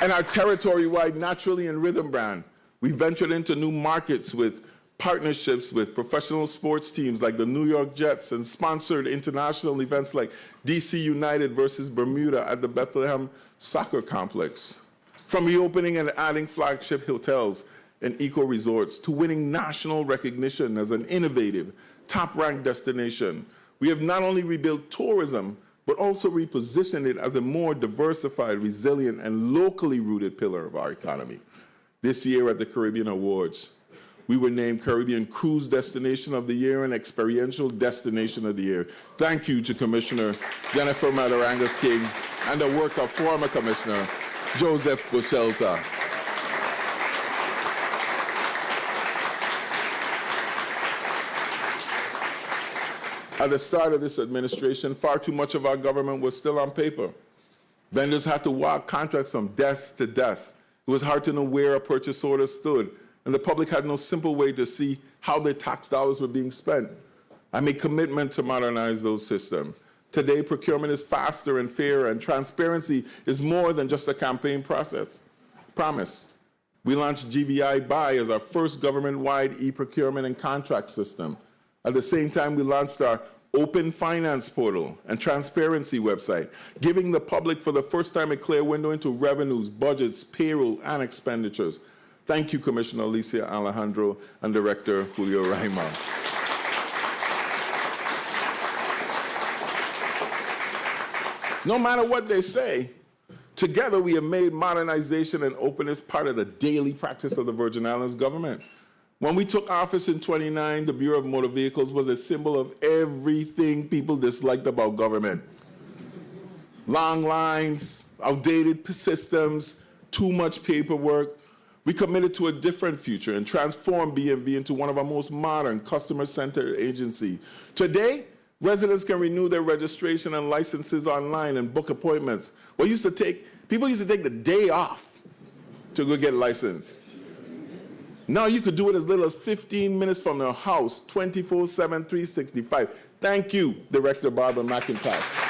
Speaker 7: And our territory-wide Naturally and Rhythm brand, we ventured into new markets with partnerships with professional sports teams like the New York Jets and sponsored international events like DC United versus Bermuda at the Bethlehem Soccer Complex. From reopening and adding flagship hotels and eco resorts to winning national recognition as an innovative, top-ranked destination. We have not only rebuilt tourism, but also repositioned it as a more diversified, resilient, and locally rooted pillar of our economy. This year at the Caribbean Awards, we were named Caribbean Cruise Destination of the Year and Experiential Destination of the Year. Thank you to Commissioner Jennifer Madarangas-King and the work of former Commissioner Joseph Buscelta. At the start of this administration, far too much of our government was still on paper. Vendors had to walk contracts from desk to desk. It was hard to know where a purchase order stood, and the public had no simple way to see how their tax dollars were being spent. I made commitment to modernize those systems. Today, procurement is faster and fairer, and transparency is more than just a campaign promise. We launched GVI Buy as our first government-wide e-procurement and contract system. At the same time, we launched our Open Finance Portal and Transparency website, giving the public for the first time a clear window into revenues, budgets, payroll, and expenditures. Thank you, Commissioner Alicia Alejandro and Director Julio Raima. No matter what they say, together we have made modernization and openness part of the daily practice of the Virgin Islands government. When we took office in 29, the Bureau of Motor Vehicles was a symbol of everything people disliked about government. Long lines, outdated systems, too much paperwork. We committed to a different future and transformed BMV into one of our most modern, customer-centered agencies. Today, residents can renew their registration and licenses online and book appointments. People used to take the day off to go get licensed. Now you could do it as little as 15 minutes from their house, 24/7, 365. Thank you, Director Barbara McIntosh.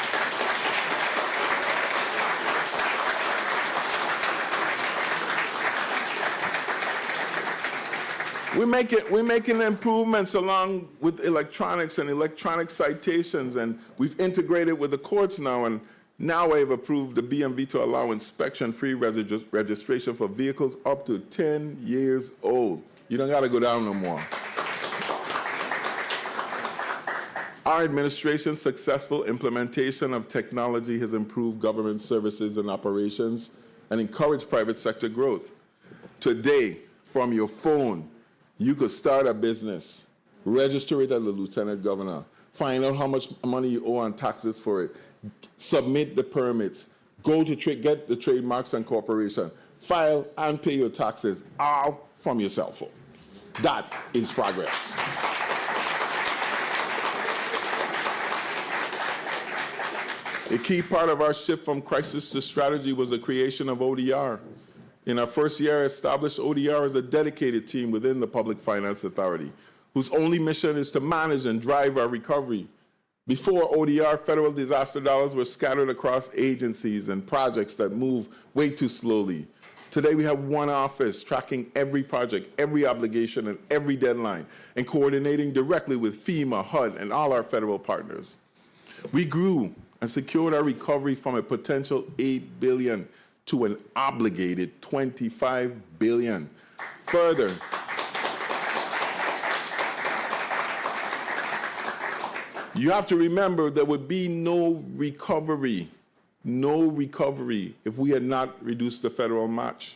Speaker 7: We're making improvements along with electronics and electronic citations, and we've integrated with the courts now, and now I have approved the BMV to allow inspection-free registration for vehicles up to 10 years old. You don't got to go down no more. Our administration's successful implementation of technology has improved government services and operations and encouraged private sector growth. Today, from your phone, you could start a business, register it at the Lieutenant Governor, find out how much money you owe on taxes for it, submit the permits, go to get the trademarks and corporation, file and pay your taxes, all from your cell phone. That is progress. A key part of our shift from crisis to strategy was the creation of ODR. In our first year, I established ODR as a dedicated team within the Public Finance Authority, whose only mission is to manage and drive our recovery. Before ODR, federal disaster dollars were scattered across agencies and projects that move way too slowly. Today, we have one office tracking every project, every obligation, and every deadline, and coordinating directly with FEMA, HUD, and all our federal partners. We grew and secured our recovery from a potential $8 billion to an obligated $25 billion. Further, you have to remember there would be no recovery if we had not reduced the federal match.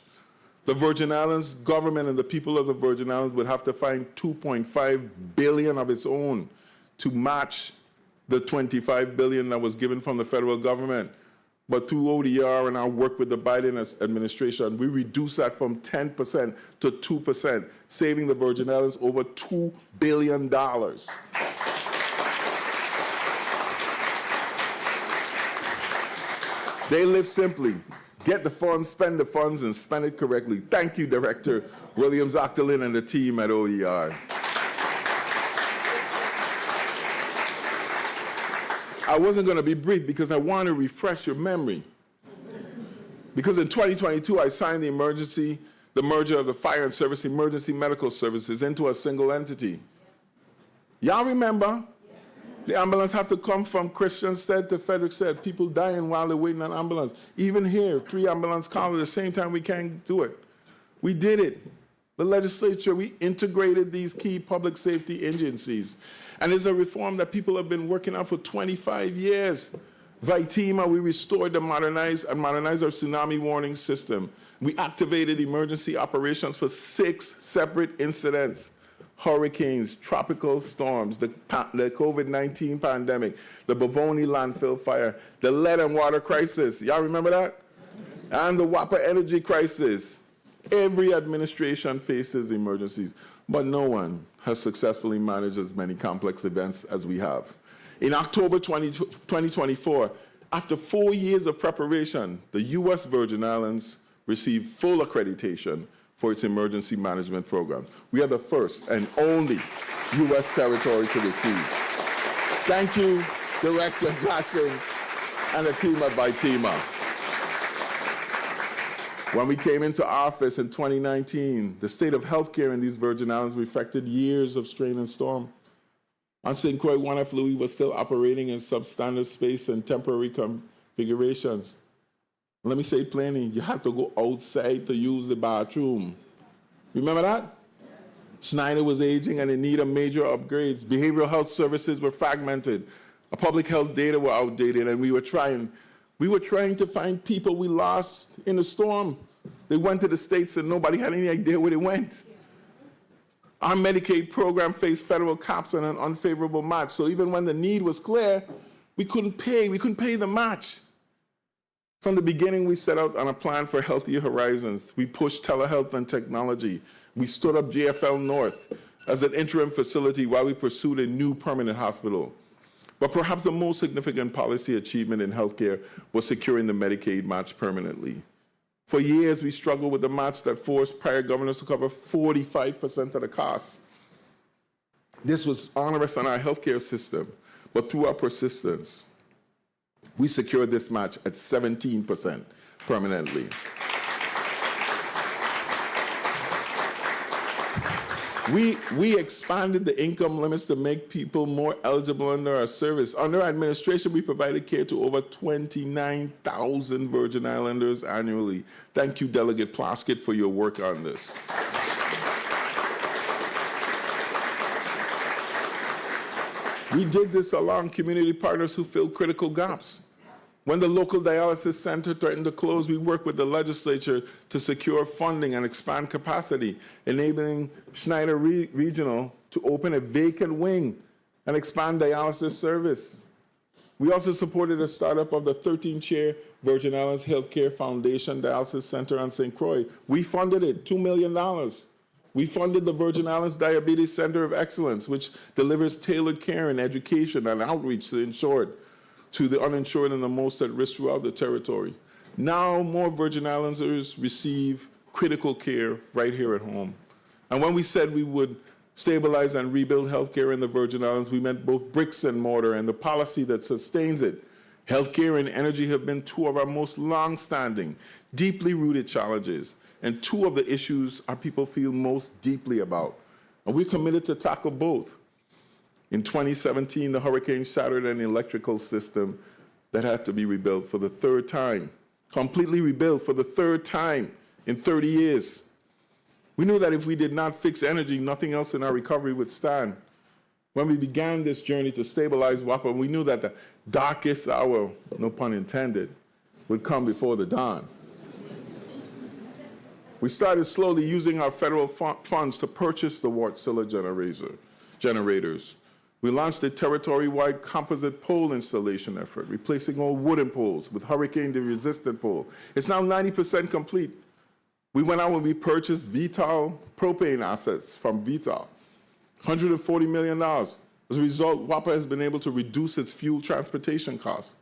Speaker 7: The Virgin Islands government and the people of the Virgin Islands would have to find $2.5 billion of its own to match the $25 billion that was given from the federal government. But through ODR and our work with the Biden administration, we reduced that from 10% to 2%, saving the Virgin Islands over $2 billion. They live simply. Get the funds, spend the funds, and spend it correctly. Thank you, Director Williams Octolin and the team at ODR. I wasn't going to be brief because I want to refresh your memory. Because in 2022, I signed the merger of the Fire and Service Emergency Medical Services into a single entity. Y'all remember? The ambulance have to come from Christiansted to Frederiksted. People dying while they're waiting on ambulance. Even here, 3 ambulance calls at the same time, we can't do it. We did it. the legislature, we integrated these key public safety agencies. And it's a reform that people have been working on for 25 years. Vitima, we restored and modernized our tsunami warning system. We activated emergency operations for 6 separate incidents: hurricanes, tropical storms, the COVID-19 pandemic, the Bavoni landfill fire, the lead and water crisis. Y'all remember that? And the WAPA energy crisis. Every administration faces emergencies, but no one has successfully managed as many complex events as we have. In October 2024, after 4 years of preparation, the U.S. Virgin Islands received full accreditation for its emergency management program. We are the first and only U.S. territory to receive. Thank you, Director Joshing and the team at Vitima. When we came into office in 2019, the state of healthcare in these Virgin Islands reflected years of strain and storm. On St. Croix, 1F Louis was still operating in substandard space and temporary configurations. Let me say plainly, you had to go outside to use the bathroom. Remember that? Schneider was aging and in need of major upgrades. Behavioral health services were fragmented. Our public health data were outdated, and we were trying to find people we lost in the storm. They went to the States and nobody had any idea where they went. Our Medicaid program faced federal caps and an unfavorable match. So even when the need was clear, we couldn't pay the match. From the beginning, we set out on a plan for healthier horizons. We pushed telehealth and technology. We stood up JFL North as an interim facility while we pursued a new permanent hospital. But perhaps the most significant policy achievement in healthcare was securing the Medicaid match permanently. For years, we struggled with the match that forced prior governors to cover 45% of the costs. This was onerous on our healthcare system, but through our persistence, we secured this match at 17% permanently. We expanded the income limits to make people more eligible under our service. Under our administration, we provided care to over 29,000 Virgin Islanders annually. Thank you, Delegate Plaskett, for your work on this. We did this along community partners who filled critical gaps. When the local dialysis center threatened to close, we worked with the legislature to secure funding and expand capacity, enabling Schneider Regional to open a vacant wing and expand dialysis service. We also supported the startup of the 13-chair Virgin Islands Healthcare Foundation Dialysis Center on St. Croix. We funded it, $2 million. We funded the Virgin Islands Diabetes Center of Excellence, which delivers tailored care and education and outreach to the uninsured and the most at risk throughout the territory. Now, more Virgin Islanders receive critical care right here at home. And when we said we would stabilize and rebuild healthcare in the Virgin Islands, we meant both bricks and mortar and the policy that sustains it. Healthcare and energy have been two of our most long-standing, deeply rooted challenges, and two of the issues our people feel most deeply about. And we're committed to tackle both. In 2017, the hurricane shattered an electrical system that had to be rebuilt for the third time, completely rebuilt for the third time in 30 years. We knew that if we did not fix energy, nothing else in our recovery would stand. When we began this journey to stabilize WAPA, we knew that the darkest hour, no pun intended, would come before the dawn. We started slowly using our federal funds to purchase the Wärtsilä generators. We launched a territory-wide composite pole installation effort, replacing all wooden poles with hurricane-resistant pole. It's now 90% complete. We went out and we purchased Vital propane assets from Vital, $140 million. As a result, WAPA has been able to reduce its fuel transportation costs.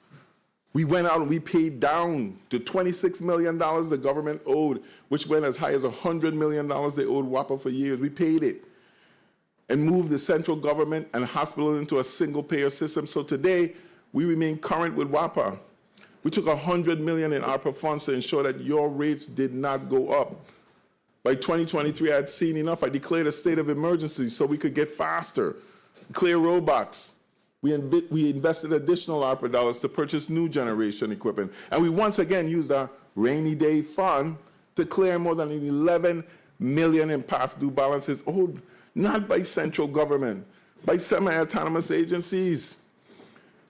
Speaker 7: We went out and we paid down the $26 million the government owed, which went as high as $100 million they owed WAPA for years. We paid it and moved the central government and hospital into a single-payer system. So today, we remain current with WAPA. We took $100 million in ARPA funds to ensure that your rates did not go up. By 2023, I had seen enough. I declared a state of emergency so we could get faster, clear roadblocks. We invested additional ARPA dollars to purchase new generation equipment. And we once again used our rainy day fund to clear more than 11 million in past due balances owed not by central government, by semi-autonomous agencies.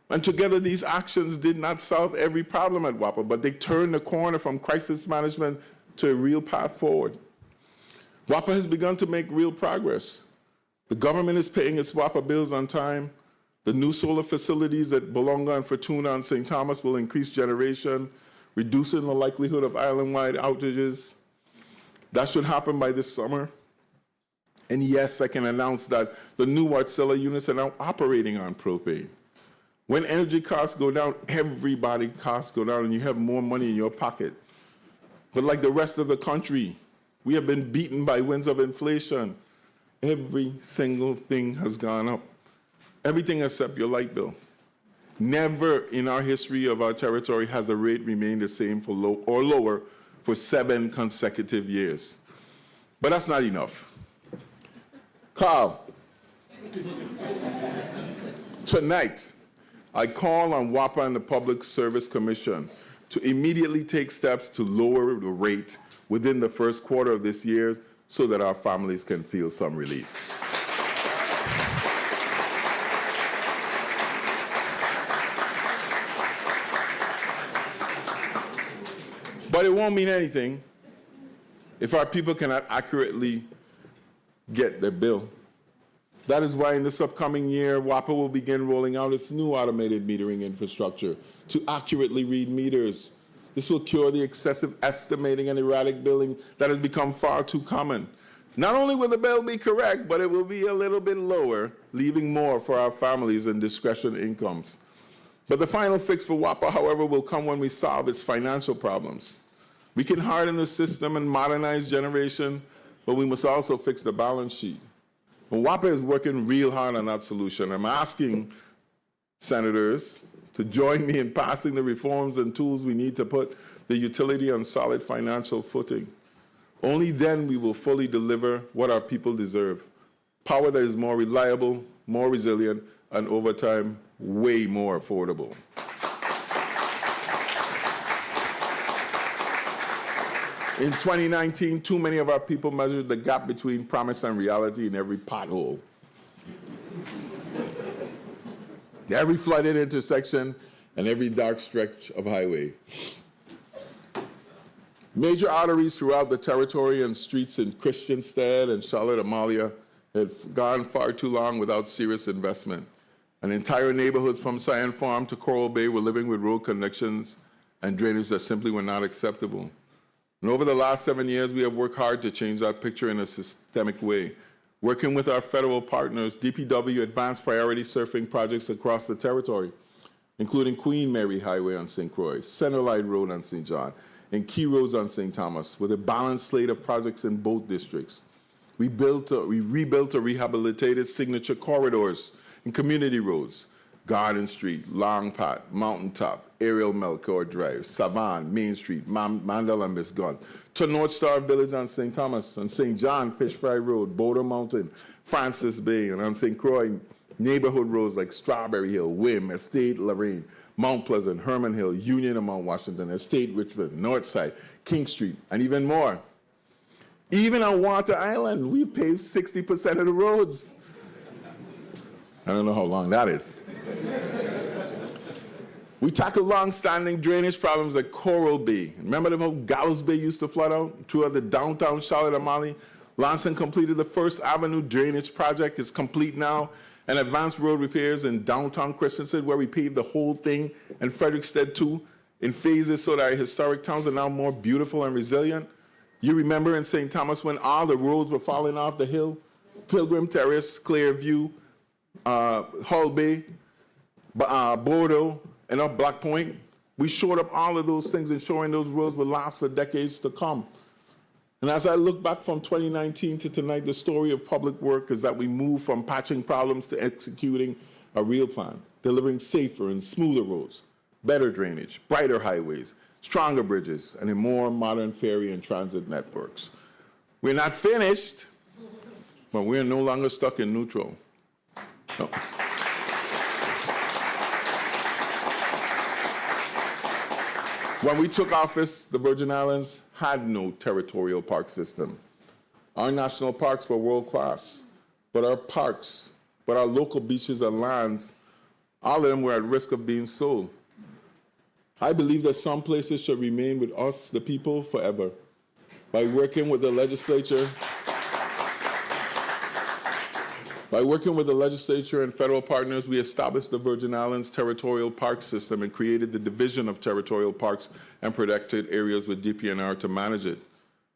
Speaker 7: And together, these actions did not solve every problem at WAPA, but they turned the corner from crisis management to a real path forward. WAPA has begun to make real progress. The government is paying its WAPA bills on time. The new solar facilities at Bolonga and Fortuna and St. Thomas will increase generation, reducing the likelihood of island-wide outages. That should happen by this summer. And yes, I can announce that the new Wärtsilä units are now operating on propane. When energy costs go down, everybody's costs go down and you have more money in your pocket. But like the rest of the country, we have been beaten by winds of inflation. Every single thing has gone up. Everything except your light bill. Never in our history of our territory has the rate remained the same for lower for 7 consecutive years. But that's not enough. Carl, tonight, I call on WAPA and the Public Service Commission to immediately take steps to lower the rate within the first quarter of this year so that our families can feel some relief. But it won't mean anything if our people cannot accurately get their bill. That is why in this upcoming year, WAPA will begin rolling out its new automated metering infrastructure to accurately read meters. This will cure the excessive estimating and erratic billing that has become far too common. Not only will the bill be correct, but it will be a little bit lower, leaving more for our families and discretionary incomes. But the final fix for WAPA, however, will come when we solve its financial problems. We can harden the system and modernize generation, but we must also fix the balance sheet. And WAPA is working real hard on that solution. I'm asking senators to join me in passing the reforms and tools we need to put the utility on solid financial footing. Only then we will fully deliver what our people deserve. Power that is more reliable, more resilient, and over time, way more affordable. In 2019, too many of our people measured the gap between promise and reality in every pothole, every flooded intersection, and every dark stretch of highway. Major arteries throughout the territory and streets in Christiansted and Charlotte Amalia have gone far too long without serious investment. And entire neighborhoods from Cyan Farm to Coral Bay were living with road connections and drainage that simply were not acceptable. And over the last 7 years, we have worked hard to change that picture in a systemic way. Working with our federal partners, DPW advanced priority surfing projects across the territory, including Queen Mary Highway on St. Croix, Centerline Road on St. John, and key roads on St. Thomas, with a balanced slate of projects in both districts. We rebuilt or rehabilitated signature corridors and community roads, Garden Street, Long Pat, Mountaintop, Ariel Melchior Drive, Savannah, Main Street, Mandel and Miss Gunn, to North Star Village on St. Thomas, and St. John, Fish Fry Road, Boulder Mountain, Francis Bay, and on St. Croix, neighborhood roads like Strawberry Hill, Wim, Estate Lorraine, Mount Pleasant, Herman Hill, Union and Mount Washington, Estate Richmond, Northside, King Street, and even more. Even on Water Island, we've paved 60% of the roads. I don't know how long that is. We tackled long-standing drainage problems at Coral Bay. Remember how Gallows Bay used to flood out throughout the downtown Charlotte Amalie? Launched and completed the First Avenue drainage project. It's complete now. And advanced road repairs in downtown Christensen, where we paved the whole thing, and Frederickstead too, in phases so that our historic towns are now more beautiful and resilient. You remember in St. Thomas when all the roads were falling off the hill? Pilgrim Terrace, Clearview, Hull Bay, Bordeaux, and up Black Point. We shored up all of those things, ensuring those roads would last for decades to come. And as I look back from 2019 to tonight, the story of public work is that we move from patching problems to executing a real plan, delivering safer and smoother roads, better drainage, brighter highways, stronger bridges, and a more modern ferry and transit networks. We're not finished, but we're no longer stuck in neutral. No. When we took office, the Virgin Islands had no territorial park system. Our national parks were world class, but our parks, but our local beaches and lands, all of them were at risk of being sold. I believe that some places should remain with us, the people, forever. By working with the legislature, and federal partners, we established the Virgin Islands Territorial Park System and created the Division of Territorial Parks and Protected Areas with DPNR to manage it.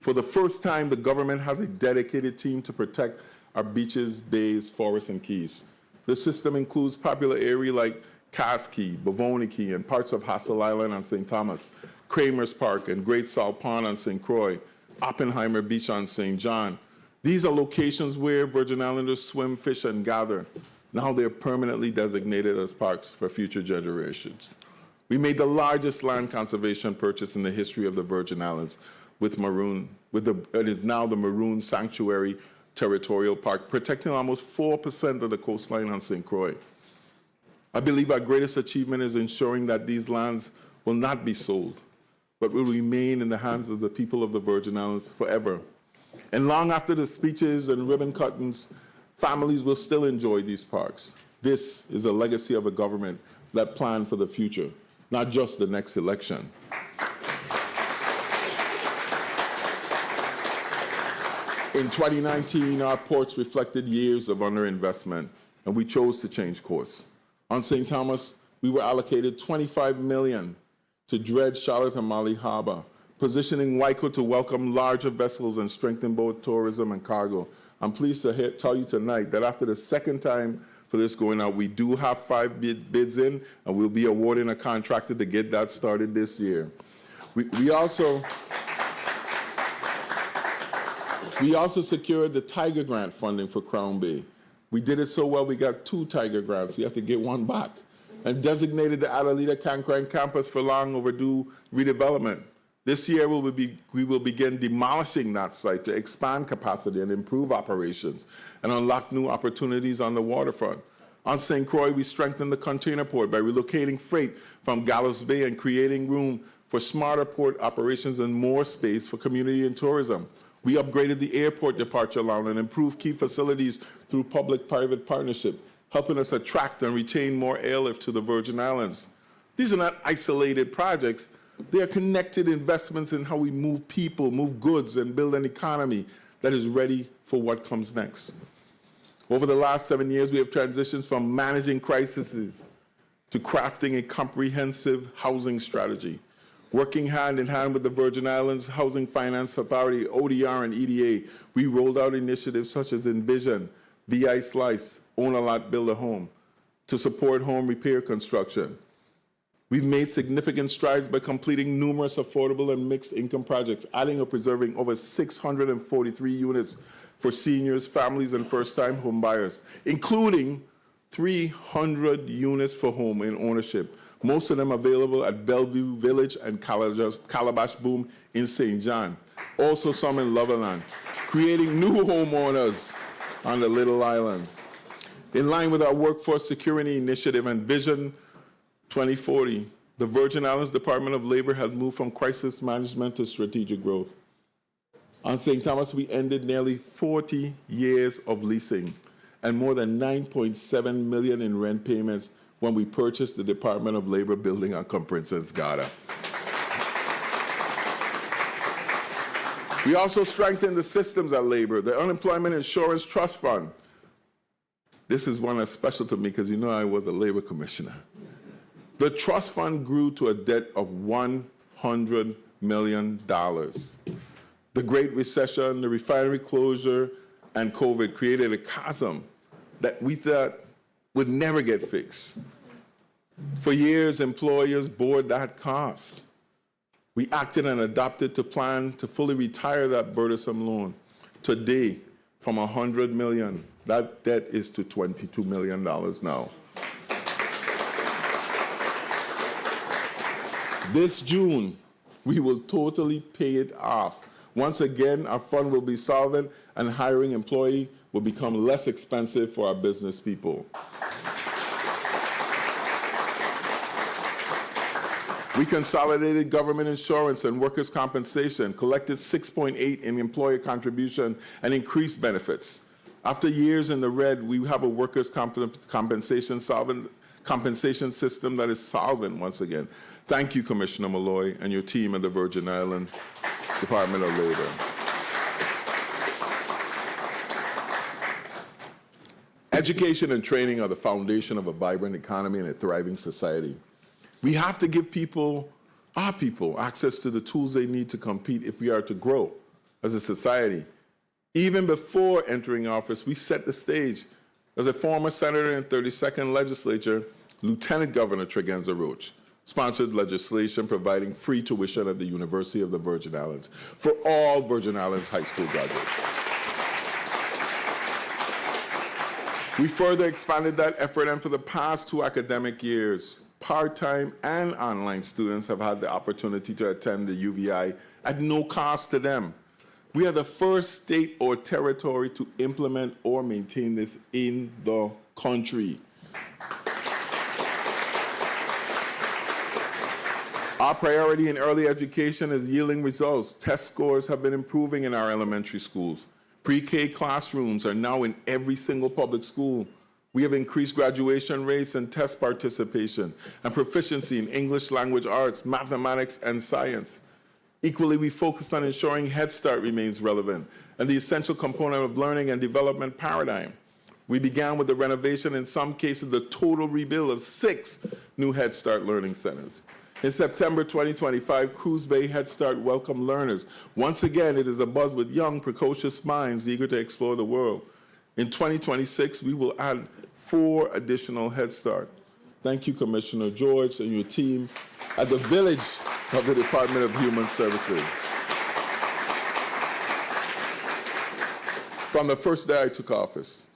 Speaker 7: For the first time, the government has a dedicated team to protect our beaches, bays, forests, and keys. The system includes popular areas like Cass Key, Bavoni Key, and parts of Hassel Island on St. Thomas, Kramer's Park and Great Salt Pond on St. Croix, Oppenheimer Beach on St. John. These are locations where Virgin Islanders swim, fish, and gather. Now they're permanently designated as parks for future generations. We made the largest land conservation purchase in the history of the Virgin Islands it is now the Maroon Sanctuary Territorial Park, protecting almost 4% of the coastline on St. Croix. I believe our greatest achievement is ensuring that these lands will not be sold, but will remain in the hands of the people of the Virgin Islands forever. And long after the speeches and ribbon cuttings, families will still enjoy these parks. This is a legacy of a government that planned for the future, not just the next election. In 2019, our ports reflected years of underinvestment, and we chose to change course. On St. Thomas, we were allocated $25 million to dredge Charlotte and Mali Harbor, positioning WICO to welcome larger vessels and strengthen both tourism and cargo. I'm pleased to tell you tonight that after the second time for this going out, we do have 5 bids in, and we'll be awarding a contractor to get that started this year. We also secured the Tiger Grant funding for Crown Bay. We did it so well, we got 2 Tiger Grants. We have to get one back. And designated the Adelita Cancran campus for long overdue redevelopment. This year, we will begin demolishing that site to expand capacity and improve operations and unlock new opportunities on the waterfront. On St. Croix, we strengthened the container port by relocating freight from Gallows Bay and creating room for smarter port operations and more space for community and tourism. We upgraded the airport departure lounge and improved key facilities through public-private partnership, helping us attract and retain more airlift to the Virgin Islands. These are not isolated projects. They are connected investments in how we move people, move goods, and build an economy that is ready for what comes next. Over the last 7 years, we have transitioned from managing crises to crafting a comprehensive housing strategy. Working hand in hand with the Virgin Islands Housing Finance Authority, ODR, and EDA, we rolled out initiatives such as Envision, VI Slice, Own a Lot, Build a Home, to support home repair construction. We've made significant strides by completing numerous affordable and mixed income projects, adding or preserving over 643 units for seniors, families, and first-time home buyers, including 300 units for home in ownership, most of them available at Bellevue Village and Calabash Boom in St. John, also some in Loverland, creating new homeowners on the Little Island. In line with our workforce security initiative and Vision 2040, the Virgin Islands Department of Labor has moved from crisis management to strategic growth. On St. Thomas, we ended nearly 40 years of leasing and more than $9.7 million in rent payments when we purchased the Department of Labor building on Princess Garda. We also strengthened the systems at Labor, the Unemployment Insurance Trust Fund. This is one that's special to me because you know I was a Labor commissioner. The trust fund grew to a debt of $100 million. The Great Recession, the refinery closure, and COVID created a chasm that we thought would never get fixed. For years, employers bore that cost. We acted and adopted to plan to fully retire that burdensome loan. Today, from $100 million, that debt is to $22 million now. This June, we will totally pay it off. Once again, our fund will be solvent and hiring employees will become less expensive for our business people. We consolidated government insurance and workers' compensation, collected $6.8 in employer contribution, and increased benefits. After years in the red, we have a workers' compensation system that is solvent once again. Thank you, Commissioner Malloy, and your team at the Virgin Islands Department of Labor. Education and training are the foundation of a vibrant economy and a thriving society. We have to give people, our people, access to the tools they need to compete if we are to grow as a society. Even before entering office, we set the stage. As a former senator in 32nd Legislature, Lieutenant Governor Tregenza Roach sponsored legislation providing free tuition at the University of the Virgin Islands for all Virgin Islands high school graduates. We further expanded that effort, and for the past 2 academic years, part-time and online students have had the opportunity to attend the UVI at no cost to them. We are the first state or territory to implement or maintain this in the country. Our priority in early education is yielding results. Test scores have been improving in our elementary schools. Pre-K classrooms are now in every single public school. We have increased graduation rates and test participation and proficiency in English language arts, mathematics, and science. Equally, we focused on ensuring Head Start remains relevant and the essential component of learning and development paradigm. We began with the renovation, in some cases, the total rebuild of 6 new Head Start learning centers. In September 2025, Cruz Bay Head Start welcomed learners. Once again, it is abuzz with young, precocious minds eager to explore the world. In 2026, we will add 4 additional Head Start. Thank you, Commissioner George and your team at the Village of the Department of Human Services. From the first day I took office,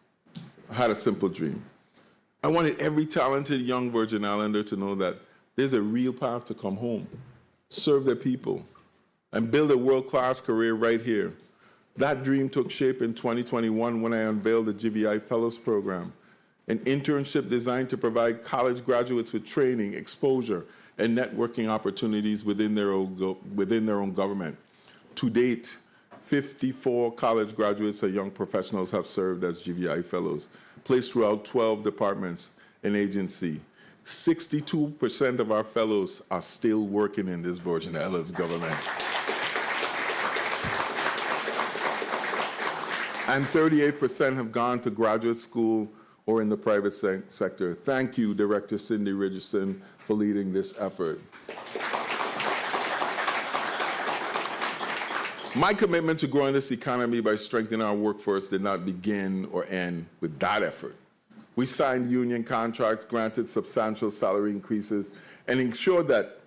Speaker 7: I had a simple dream. I wanted every talented young Virgin Islander to know that there's a real path to come home, serve their people, and build a world-class career right here. That dream took shape in 2021 when I unveiled the GVI Fellows Program, an internship designed to provide college graduates with training, exposure, and networking opportunities within their own government. To date, 54 college graduates and young professionals have served as GVI Fellows, placed throughout 12 departments and agencies. 62% of our fellows are still working in this Virgin Islands government. And 38% have gone to graduate school or in the private sector. Thank you, Director Cindy Richardson, for leading this effort. My commitment to growing this economy by strengthening our workforce did not begin or end with that effort. We signed union contracts, granted substantial salary increases, and ensured that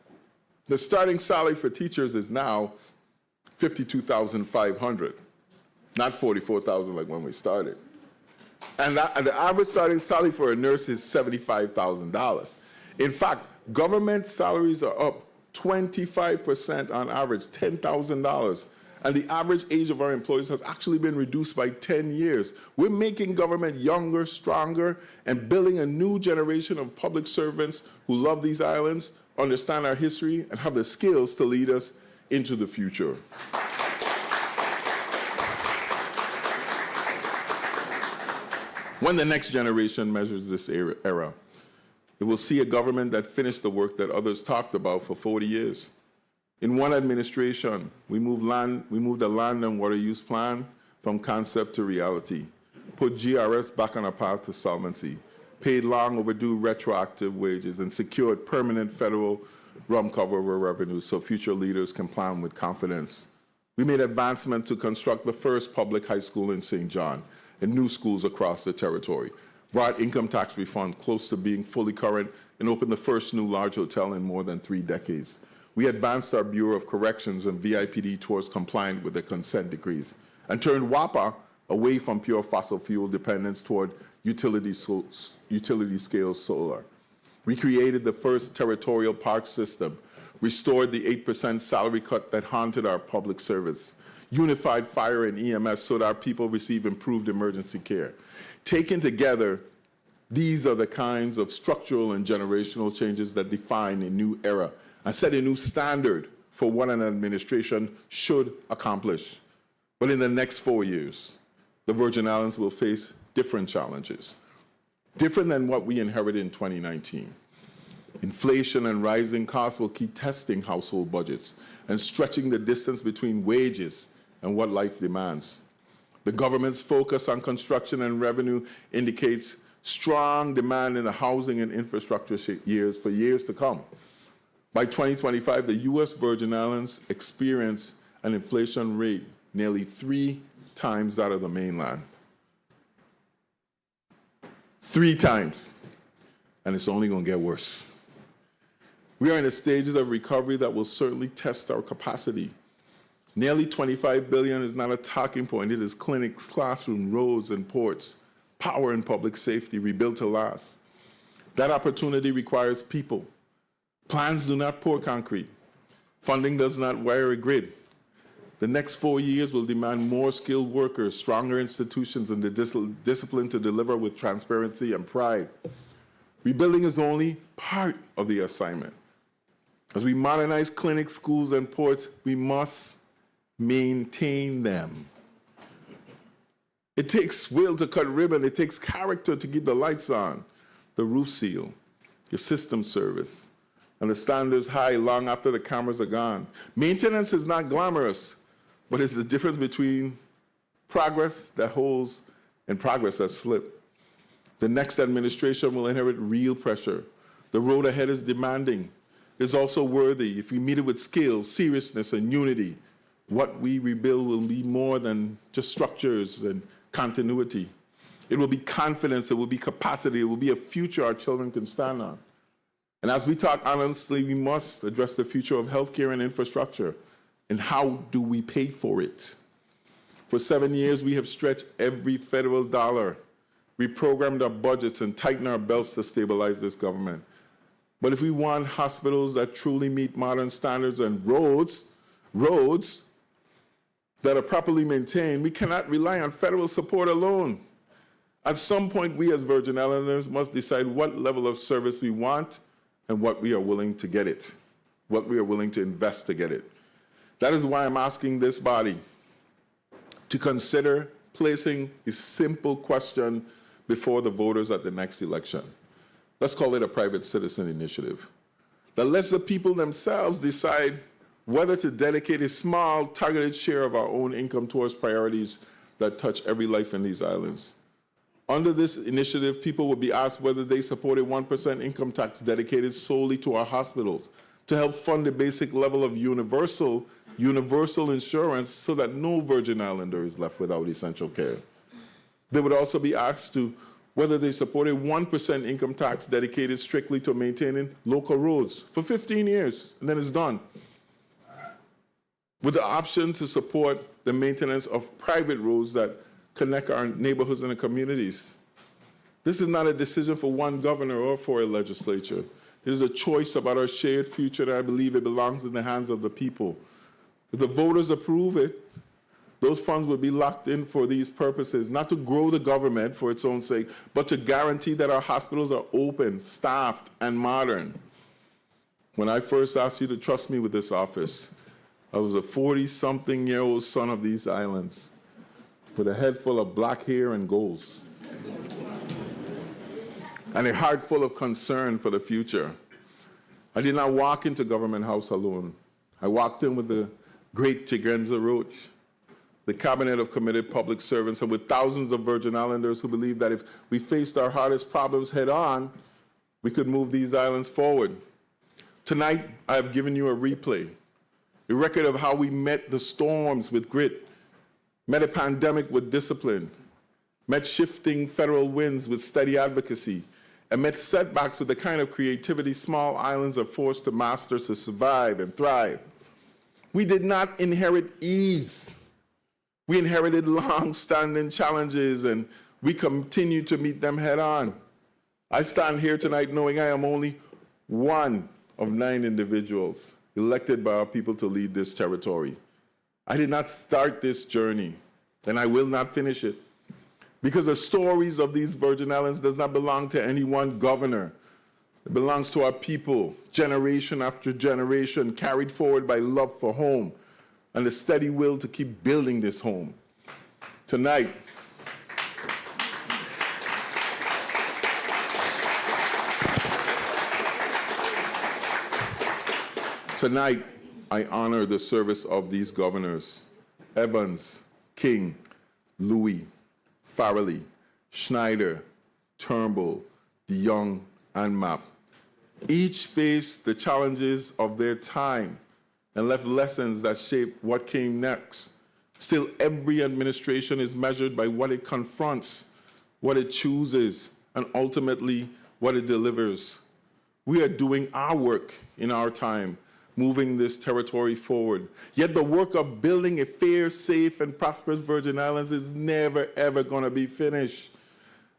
Speaker 7: the starting salary for teachers is now $52,500, not $44,000 like when we started. And the average starting salary for a nurse is $75,000. In fact, government salaries are up 25% on average, $10,000. And the average age of our employees has actually been reduced by 10 years. We're making government younger, stronger, and building a new generation of public servants who love these islands, understand our history, and have the skills to lead us into the future. When the next generation measures this era, it will see a government that finished the work that others talked about for 40 years. In one administration, we moved the land and water use plan from concept to reality, put GRS back on a path to solvency, paid long overdue retroactive wages, and secured permanent federal rum cover revenue so future leaders can plan with confidence. We made advancements to construct the first public high school in St. John and new schools across the territory, brought income tax refund close to being fully current, and opened the first new large hotel in more than 3 decades. We advanced our Bureau of Corrections and VIPD towards compliant with the consent decrees and turned WAPA away from pure fossil fuel dependence toward utility-scale solar. We created the first territorial park system, restored the 8% salary cut that haunted our public service, unified fire and EMS so that our people receive improved emergency care. Taken together, these are the kinds of structural and generational changes that define a new era and set a new standard for what an administration should accomplish. But in the next 4 years, the Virgin Islands will face different challenges, different than what we inherited in 2019. Inflation and rising costs will keep testing household budgets and stretching the distance between wages and what life demands. The government's focus on construction and revenue indicates strong demand in the housing and infrastructure for years to come. By 2025, the U.S. Virgin Islands experienced an inflation rate nearly 3 times that of the mainland. 3 times. And it's only going to get worse. We are in the stages of recovery that will certainly test our capacity. Nearly $25 billion is not a talking point. It is clinics, classrooms, roads, and ports, power and public safety rebuilt to last. That opportunity requires people. Plans do not pour concrete. Funding does not wire a grid. The next 4 years will demand more skilled workers, stronger institutions, and the discipline to deliver with transparency and pride. Rebuilding is only part of the assignment. As we modernize clinics, schools, and ports, we must maintain them. It takes will to cut ribbon. It takes character to keep the lights on, the roof seal, the system service, and the standards high long after the cameras are gone. Maintenance is not glamorous, but it's the difference between progress that holds and progress that slips. The next administration will inherit real pressure. The road ahead is demanding. It's also worthy. If we meet it with skill, seriousness, and unity, what we rebuild will be more than just structures and continuity. It will be confidence, it will be capacity, it will be a future our children can stand on. And as we talk honestly, we must address the future of healthcare and infrastructure. And how do we pay for it? For 7 years, we have stretched every federal dollar, reprogrammed our budgets, and tightened our belts to stabilize this government. But if we want hospitals that truly meet modern standards and roads that are properly maintained, we cannot rely on federal support alone. At some point, we as Virgin Islanders must decide what level of service we want and what we are willing to get it, what we are willing to invest to get it. That is why I'm asking this body to consider placing a simple question before the voters at the next election. Let's call it a private citizen initiative that lets the people themselves decide whether to dedicate a small, targeted share of our own income towards priorities that touch every life in these islands. Under this initiative, people will be asked whether they support a 1% income tax dedicated solely to our hospitals to help fund the basic level of universal insurance so that no Virgin Islander is left without essential care. They would also be asked to whether they support a 1% income tax dedicated strictly to maintaining local roads for 15 years, and then it's done. With the option to support the maintenance of private roads that connect our neighborhoods and the communities. This is not a decision for one governor or for a legislature. It is a choice about our shared future, and I believe it belongs in the hands of the people. If the voters approve it, those funds will be locked in for these purposes, not to grow the government for its own sake, but to guarantee that our hospitals are open, staffed, and modern. When I first asked you to trust me with this office, I was a 40-something-year-old son of these islands with a head full of black hair and goals, and a heart full of concern for the future. I did not walk into Government House alone. I walked in with the great Tigrenza Roach, the cabinet of committed public servants, and with thousands of Virgin Islanders who believe that if we faced our hardest problems head on, we could move these islands forward. Tonight, I have given you a replay, a record of how we met the storms with grit, met a pandemic with discipline, met shifting federal winds with steady advocacy, and met setbacks with the kind of creativity small islands are forced to master to survive and thrive. We did not inherit ease. We inherited long-standing challenges, and we continue to meet them head-on. I stand here tonight knowing I am only one of 9 individuals elected by our people to lead this territory. I did not start this journey, and I will not finish it, because the stories of these Virgin Islands does not belong to any one governor, It belongs to our people, generation after generation, carried forward by love for home and the steady will to keep building this home. Tonight, I honor the service of these governors, Evans, King, Louis, Farrelly, Schneider, Turnbull, DeYoung, and Mapp. Each faced the challenges of their time and left lessons that shaped what came next. Still, every administration is measured by what it confronts, what it chooses, and ultimately what it delivers. We are doing our work in our time, moving this territory forward. Yet the work of building a fair, safe, and prosperous Virgin Islands is never, ever going to be finished.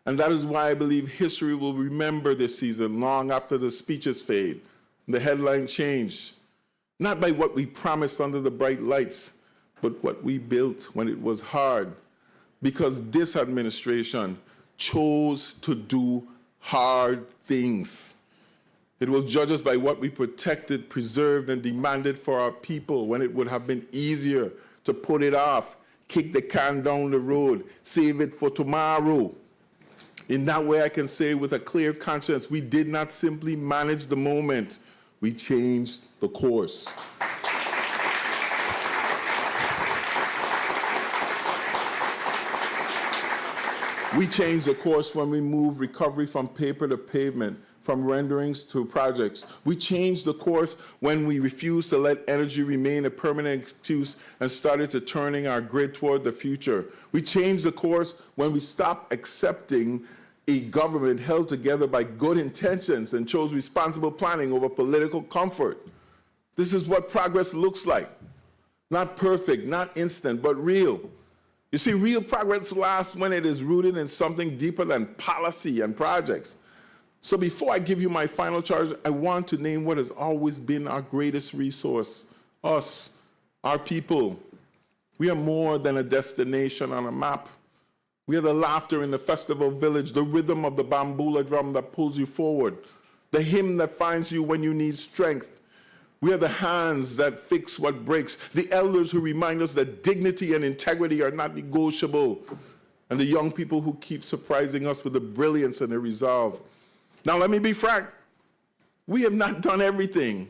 Speaker 7: And that is why I believe history will remember this season long after the speeches fade, the headline change, not by what we promised under the bright lights, but what we built when it was hard. Because this administration chose to do hard things. It will judge us by what we protected, preserved, and demanded for our people when it would have been easier to put it off, kick the can down the road, save it for tomorrow. In that way, I can say with a clear conscience, we did not simply manage the moment, we changed the course. We changed the course when we moved recovery from paper to pavement, from renderings to projects. We changed the course when we refused to let energy remain a permanent excuse and started to turning our grid toward the future. We changed the course when we stopped accepting a government held together by good intentions and chose responsible planning over political comfort. This is what progress looks like. Not perfect, not instant, but real. You see, real progress lasts when it is rooted in something deeper than policy and projects. So before I give you my final charge, I want to name what has always been our greatest resource, us, our people. We are more than a destination on a map. We are the laughter in the festival village, the rhythm of the bambula drum that pulls you forward, the hymn that finds you when you need strength. We are the hands that fix what breaks, the elders who remind us that dignity and integrity are not negotiable, and the young people who keep surprising us with the brilliance and the resolve. Now, let me be frank. We have not done everything.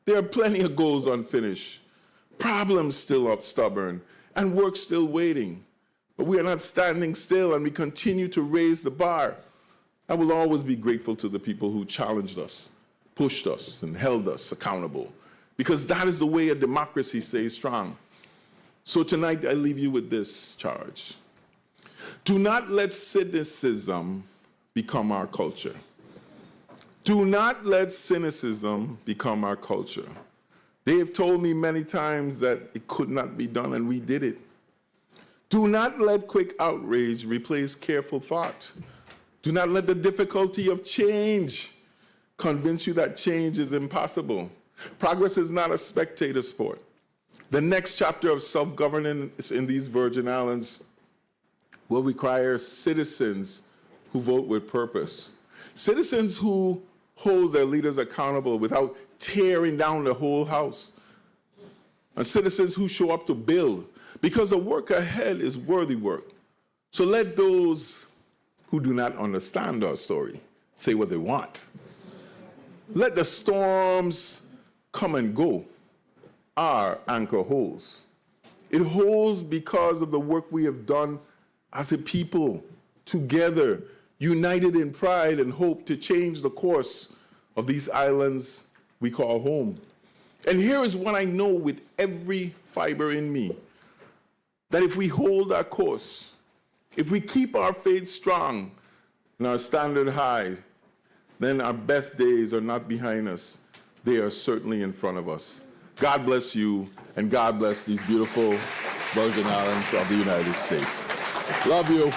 Speaker 7: There are plenty of goals unfinished, problems still up stubborn, and work still waiting. But we are not standing still, and we continue to raise the bar. I will always be grateful to the people who challenged us, pushed us, and held us accountable, because that is the way a democracy stays strong. So tonight, I leave you with this charge. Do not let cynicism become our culture. Do not let cynicism become our culture. They have told me many times that it could not be done, and we did it. Do not let quick outrage replace careful thought. Do not let the difficulty of change convince you that change is impossible. Progress is not a spectator sport. The next chapter of self-governance in these Virgin Islands will require citizens who vote with purpose. Citizens who hold their leaders accountable without tearing down the whole house. And citizens who show up to build, because the work ahead is worthy work. So let those who do not understand our story say what they want. Let the storms come and go. Our anchor holds. It holds because of the work we have done as a people, together, united in pride and hope to change the course of these islands we call home. And here is what I know with every fiber in me, that if we hold our course, if we keep our faith strong and our standard high, then our best days are not behind us. They are certainly in front of us. God bless you, and God bless these beautiful Virgin Islands of the United States. Love you.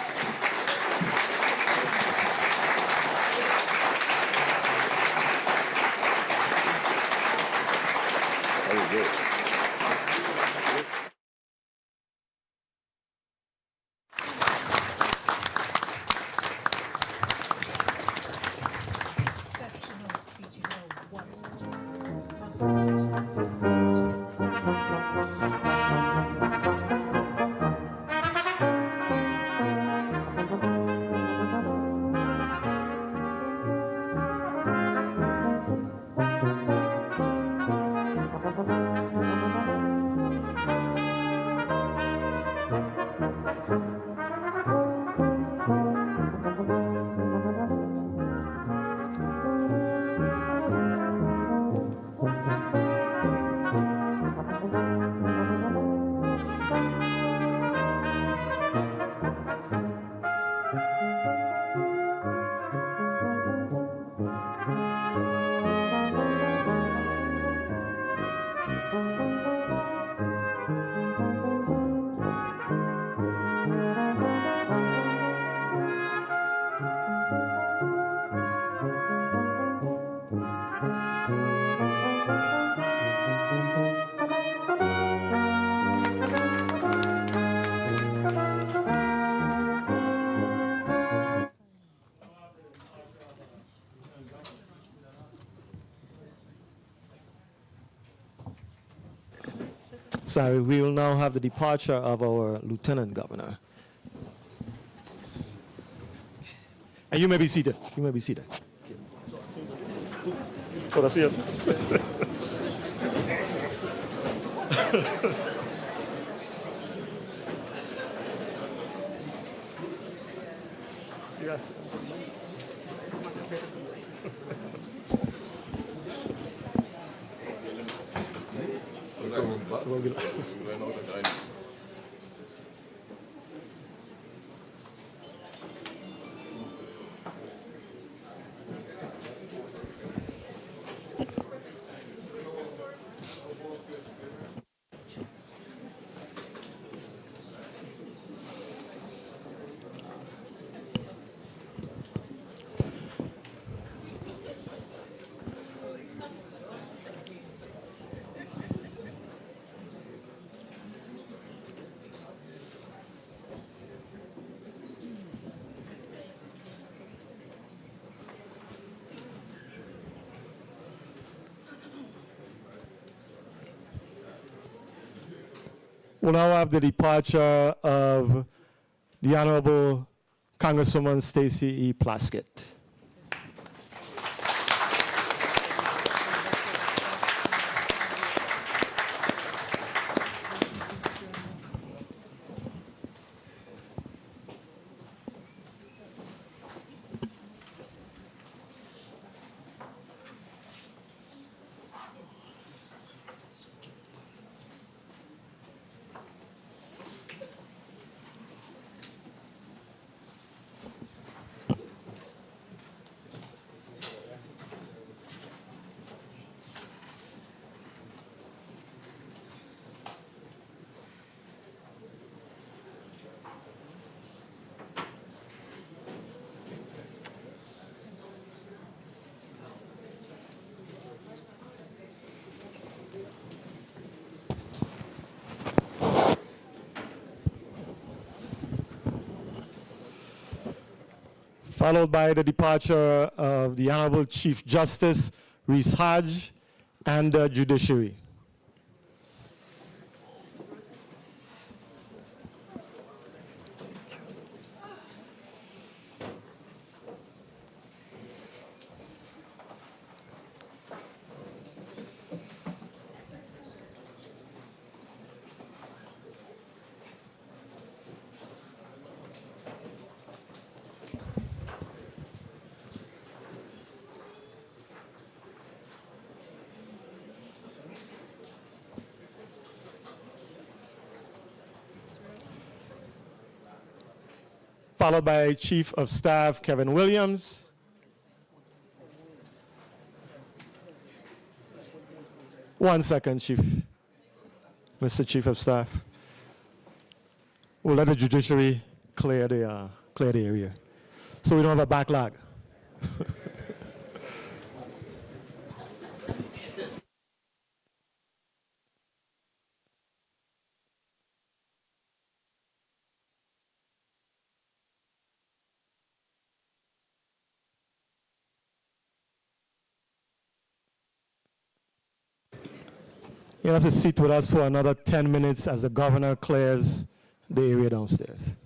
Speaker 4: Sorry, we will now have the departure of our Lieutenant Governor. And you may be seated. You may be seated. Oh, that's yes. Yes. We'll now have the departure of the Honorable Congresswoman Stacey E. Plaskett. Followed by the departure of the Honorable Chief Justice Reese Hodge and the Judiciary. Followed by Chief of Staff Kevin Williams. One second, Chief. Mr. Chief of Staff. We'll let the judiciary clear the area so we don't have a backlog. You'll have to sit with us for another 10 minutes as the governor clears the area downstairs.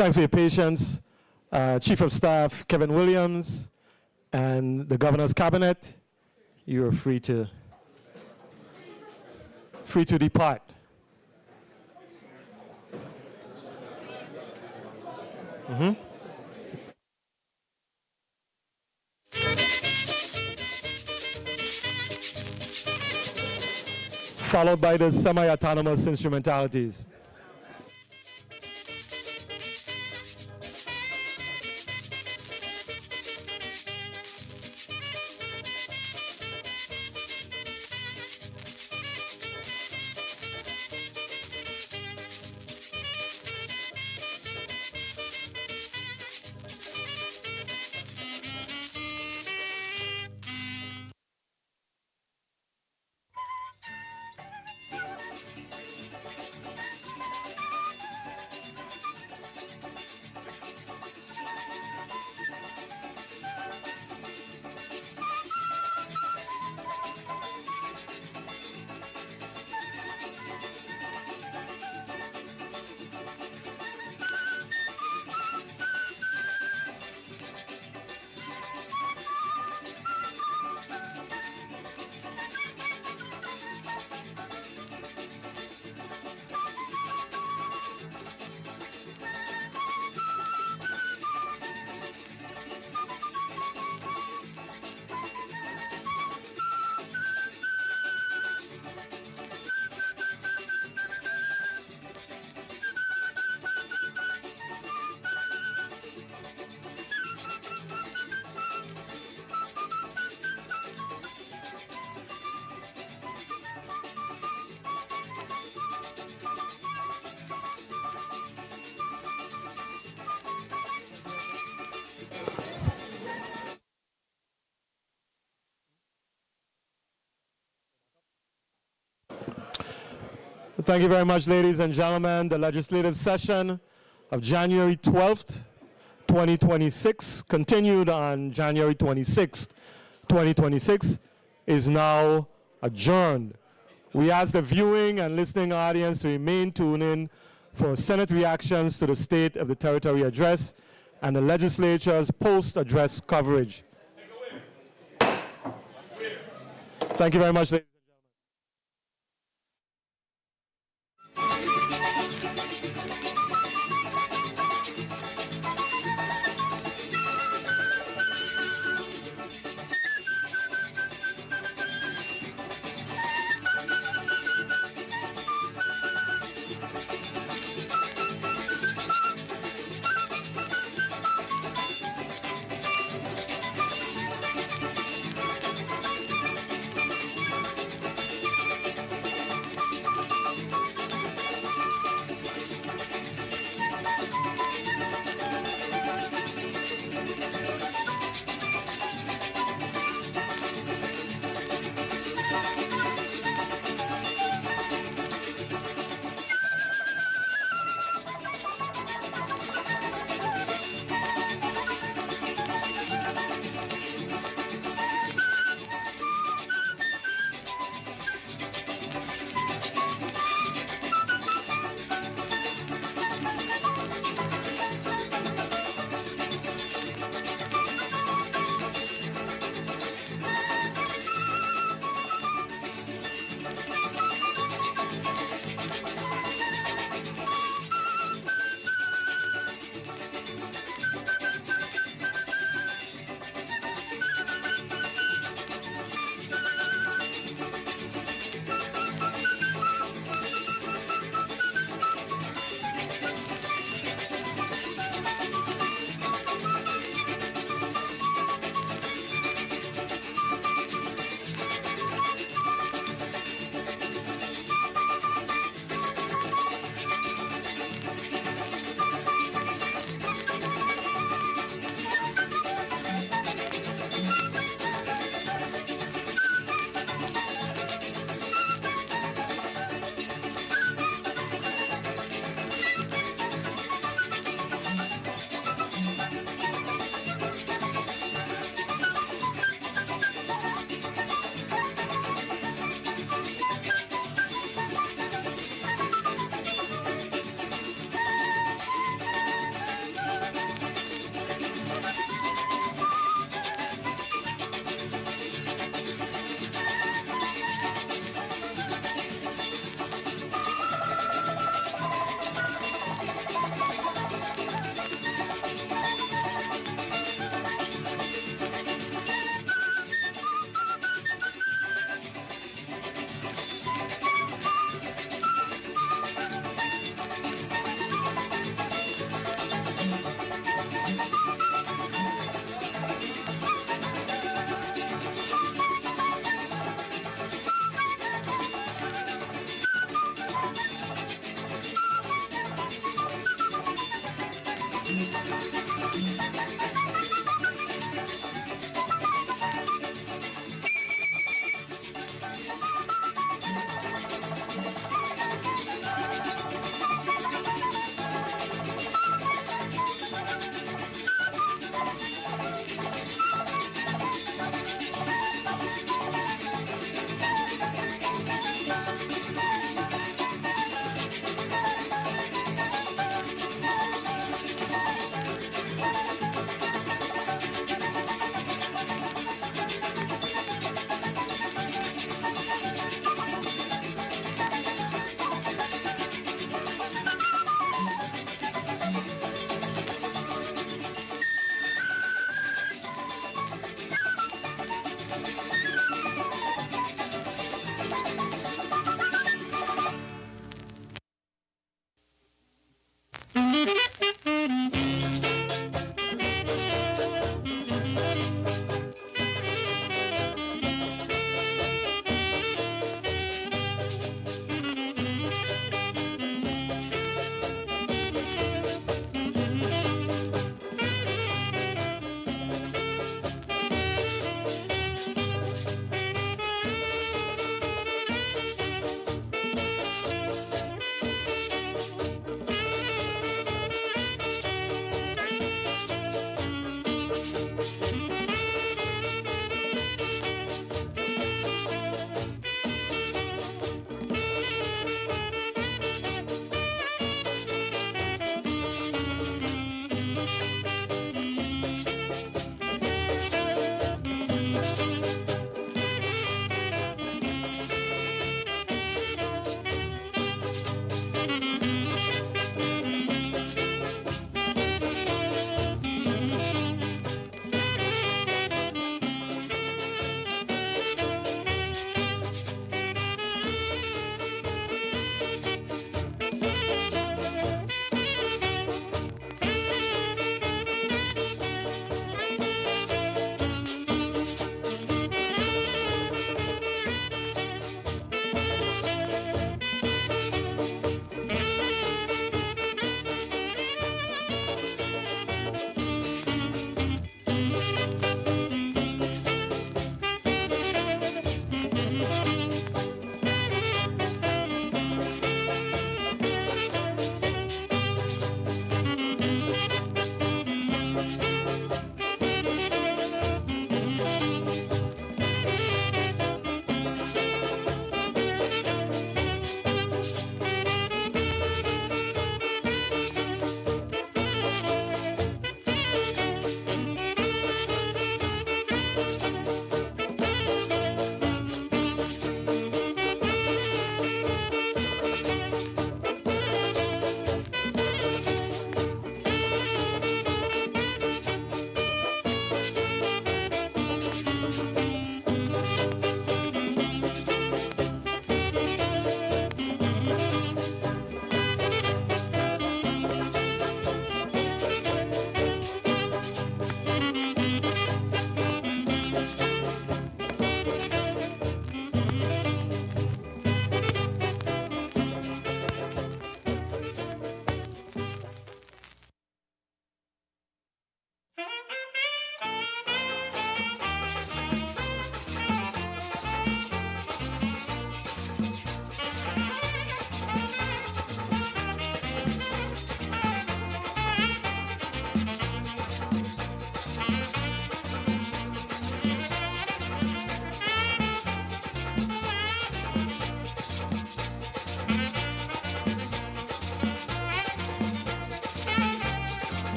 Speaker 4: Thanks for your patience. Chief of Staff Kevin Williams and the Governor's Cabinet, you are free to depart. Followed by the semi-autonomous instrumentalities. Thank you very much, ladies and gentlemen. The legislative session of January 12th, 2026, continued on January 26th, 2026, is now adjourned. We ask the viewing and listening audience to remain tuned in for Senate reactions to the State of the Territory Address and the legislature's post-address coverage. Thank you very much, ladies.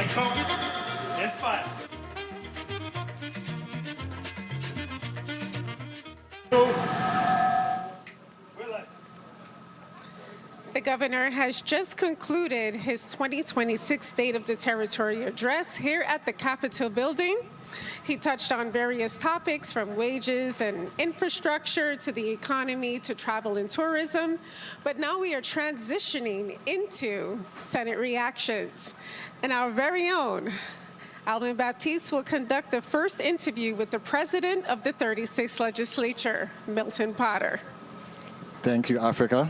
Speaker 4: I count in 5.
Speaker 1: The governor has just concluded his 2026 State of the Territory address here at the Capitol building. He touched on various topics from wages and infrastructure to the economy to travel and tourism. But now we are transitioning into Senate reactions. And our very own Alvin Baptiste will conduct the first interview with the president of the 36th Legislature, Milton Potter.
Speaker 2: Thank you, Africa.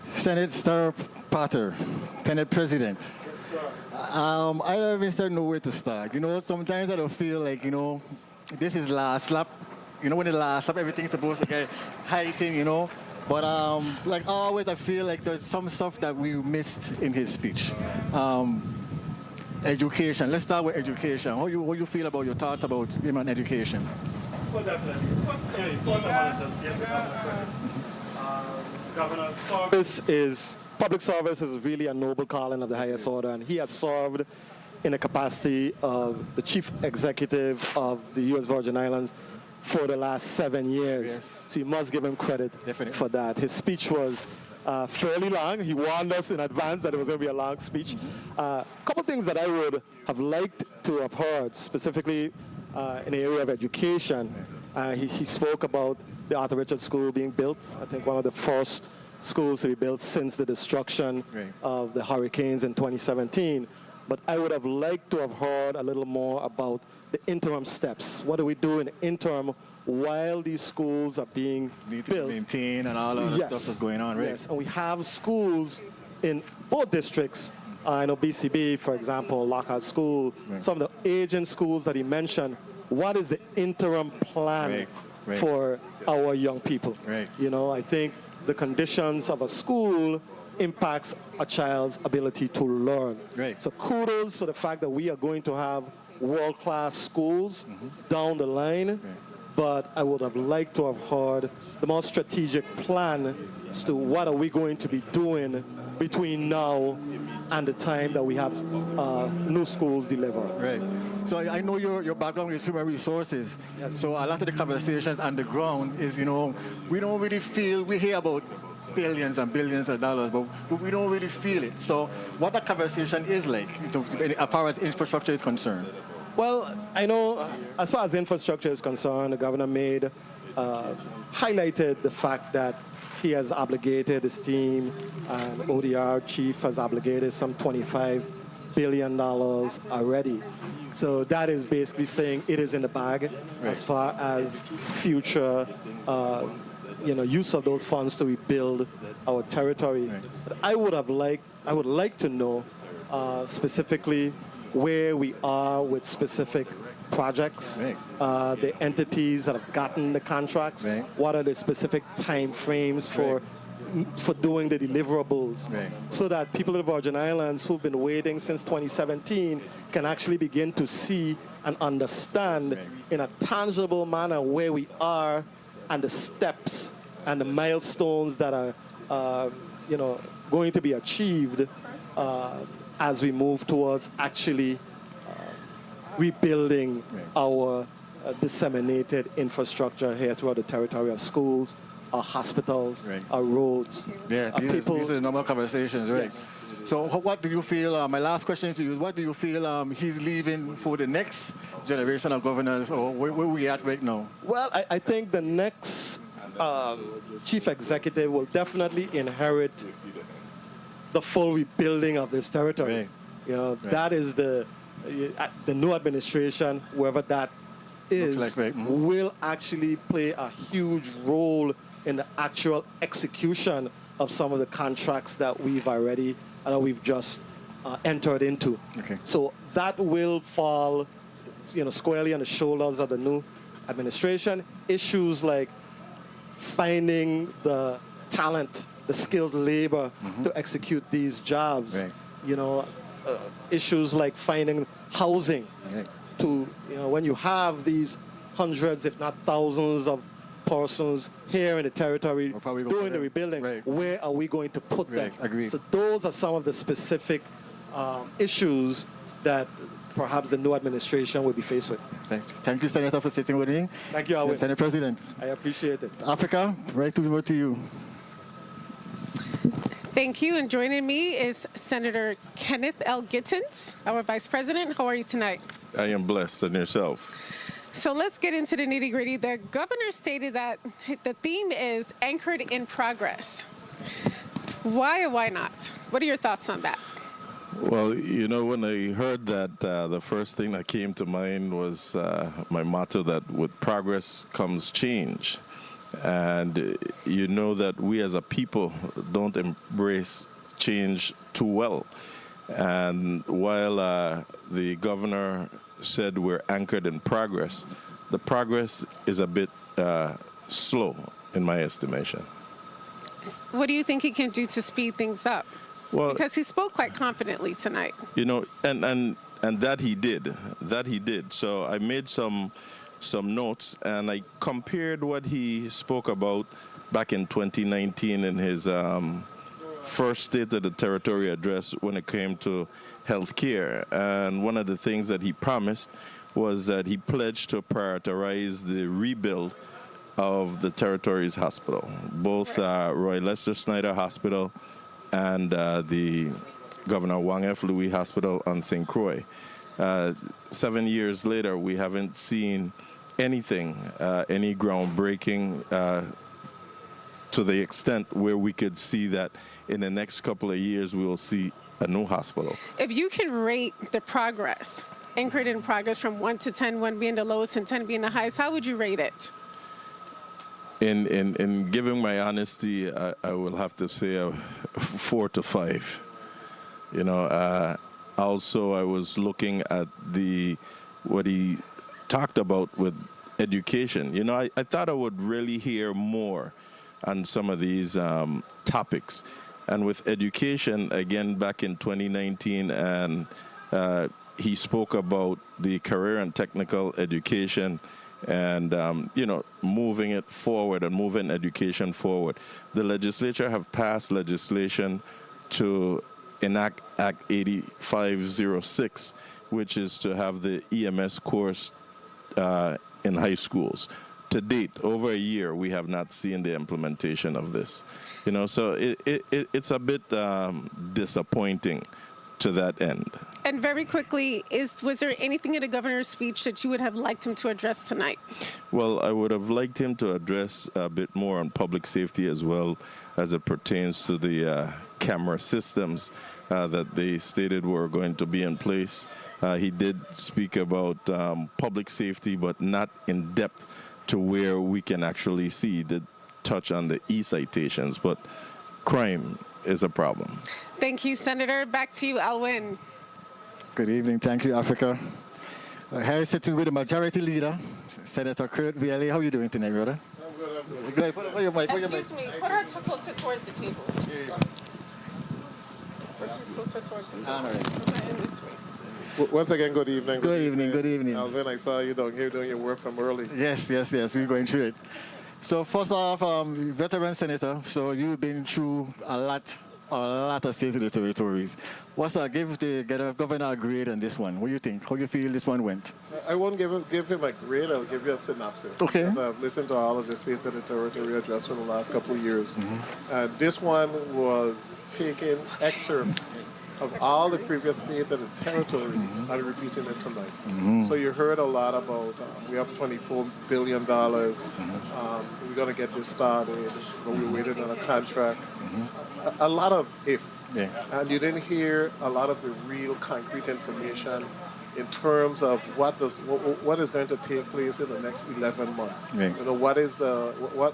Speaker 2: Senator Potter, Senate President. I don't even know where to start. You know, sometimes I don't feel like, you know, this is last lap. You know, when the last lap, everything's supposed to get heightened, you know. But like always, I feel like there's some stuff that we missed in his speech. Education. Let's start with education. How you feel about your thoughts about him and education?
Speaker 4: Well, definitely. First, I want to just give the governor credit. Governor, public service is really a noble calling of the highest order, and he has served in the capacity of the chief executive of the U.S. Virgin Islands for the last 7 years.
Speaker 2: Yes.
Speaker 4: So you must give him credit for that. His speech was fairly long. He warned us in advance that it was going to be a long speech. A couple things that I would have liked to have heard, specifically in the area of education. He spoke about the Arthur Richards School being built. I think one of the first schools to be built since the destruction of the hurricanes in 2017. But I would have liked to have heard a little more about the interim steps. What do we do in the interim while these schools are being
Speaker 2: Need to
Speaker 4: built?
Speaker 2: maintain and all of the stuff that's going on, right?
Speaker 4: Yes, and we have schools in both districts. I know BCB, for example, Lockhart School, some of the aging schools that he mentioned. What is the interim plan for our young people? You know, I think the conditions of a school impacts a child's ability to learn. So kudos for the fact that we are going to have world-class schools down the line, but I would have liked to have heard the more strategic plan as to what are we going to be doing between now and the time that we have new schools delivered.
Speaker 2: So I know your background is human resources. So a lot of the conversations on the ground is, you know, we don't really feel, we hear about billions and billions of dollars, but we don't really feel it. So what that conversation is like, as far as infrastructure is concerned?
Speaker 4: Well, I know as far as infrastructure is concerned, the governor highlighted the fact that he has obligated his team, and ODR chief has obligated some $25 billion already. So that is basically saying it is in the bag as far as future use of those funds to rebuild our territory. But I would like to know specifically where we are with specific projects, the entities that have gotten the contracts, what are the specific time frames for doing the deliverables, so that people in the Virgin Islands who've been waiting since 2017 can actually begin to see and understand in a tangible manner where we are and the steps and the milestones that are going to be achieved as we move towards actually rebuilding our disseminated infrastructure here throughout the territory of schools, our hospitals, our roads.
Speaker 2: These are the normal conversations, right? Yes. So what do you feel, my last question to you is, what do you feel he's leaving for the next generation of governors, or where we at right now? Well,
Speaker 4: I think the next chief executive will definitely inherit the full rebuilding of this territory. That is the new administration, whoever that is, will actually play a huge role in the actual execution of some of the contracts that we've just entered into. So that will fall, squarely on the shoulders of the new administration. Issues like finding the talent, the skilled labor to execute these jobs. Issues like finding housing to, when you have these hundreds, if not thousands of persons here in the territory doing the rebuilding, where are we going to put them? So those are some of the specific issues that perhaps the new administration will be faced with.
Speaker 2: Thank you, Senator, for sitting with me.
Speaker 4: Thank you, Alwyn.
Speaker 2: Senate President.
Speaker 4: I appreciate it.
Speaker 2: Africa, right to you.
Speaker 1: Thank you. And joining me is Senator Kenneth L. Gittens, our Vice President. How are you tonight?
Speaker 8: I am blessed, and yourself?
Speaker 1: So let's get into the nitty-gritty. The governor stated that the theme is anchored in progress. Why or why not? What are your thoughts on that?
Speaker 8: Well, you know, when I heard that, the first thing that came to mind was my motto that with progress comes change. And you know that we as a people don't embrace change too well. And while the governor said we're anchored in progress, the progress is a bit slow in my estimation.
Speaker 1: What do you think he can do to speed things up?
Speaker 8: Well,
Speaker 1: because he spoke quite confidently tonight.
Speaker 8: You know, and that he did. So I made some notes, and I compared what he spoke about back in 2019 in his first State of the Territory address when it came to health care. And one of the things that he promised was that he pledged to prioritize the rebuild of the Territory's hospital, both Roy Lester Snyder Hospital and the Governor Wang F. Louis Hospital on St. Croix. 7 years later, we haven't seen anything, any groundbreaking to the extent where we could see that in the next couple of years we will see a new hospital.
Speaker 1: If you can rate the progress, anchored in progress from 1 to 10, 1 being the lowest and 10 being the highest, how would you rate it?
Speaker 8: In giving my honesty, I will have to say a 4 to 5. You know, also I was looking at what he talked about with education. You know, I thought I would really hear more on some of these topics. And with education, again, back in 2019, and he spoke about the career and technical education and, you know, moving it forward and moving education forward. The legislature have passed legislation to enact Act 8506, which is to have the EMS course in high schools. To date, over a year, we have not seen the implementation of this. You know, so it's a bit disappointing to that end.
Speaker 1: And very quickly, was there anything in the governor's speech that you would have liked him to address tonight?
Speaker 8: Well, I would have liked him to address a bit more on public safety as well as it pertains to the camera systems that they stated were going to be in place. He did speak about public safety, but not in depth to where we can actually see. He did touch on the e-citations, but crime is a problem.
Speaker 1: Thank you, Senator. Back to you, Alwyn.
Speaker 2: Good evening. Thank you, Africa. Here sitting with the majority leader, Senator Kurt Bialy. How are you doing tonight, brother?
Speaker 7: I'm good.
Speaker 2: Good. Put your mic.
Speaker 1: Excuse me. Put her closer towards the table. Closer towards the table.
Speaker 2: All right.
Speaker 1: In this way.
Speaker 7: Once again, good evening.
Speaker 2: Good evening.
Speaker 7: Alvin, I saw you down here doing your work from early.
Speaker 2: Yes. We're going through it. So first off, veteran senator. So you've been through a lot of State of the Territories. Give the governor a grade on this one? What do you think? How do you feel this one went?
Speaker 7: I won't give him a grade. I'll give you a synopsis.
Speaker 2: Okay.
Speaker 7: Because I've listened to all of the State of the Territory address for the last couple of years. This one was taking excerpts of all the previous State of the Territory and repeating it tonight. So you heard a lot about we have $24 billion. We're going to get this started. We're waiting on a contract. A lot of if.
Speaker 2: Yeah.
Speaker 7: And you didn't hear a lot of the real concrete information in terms of what is going to take place in the next 11 months.
Speaker 2: Yeah.
Speaker 7: You know, what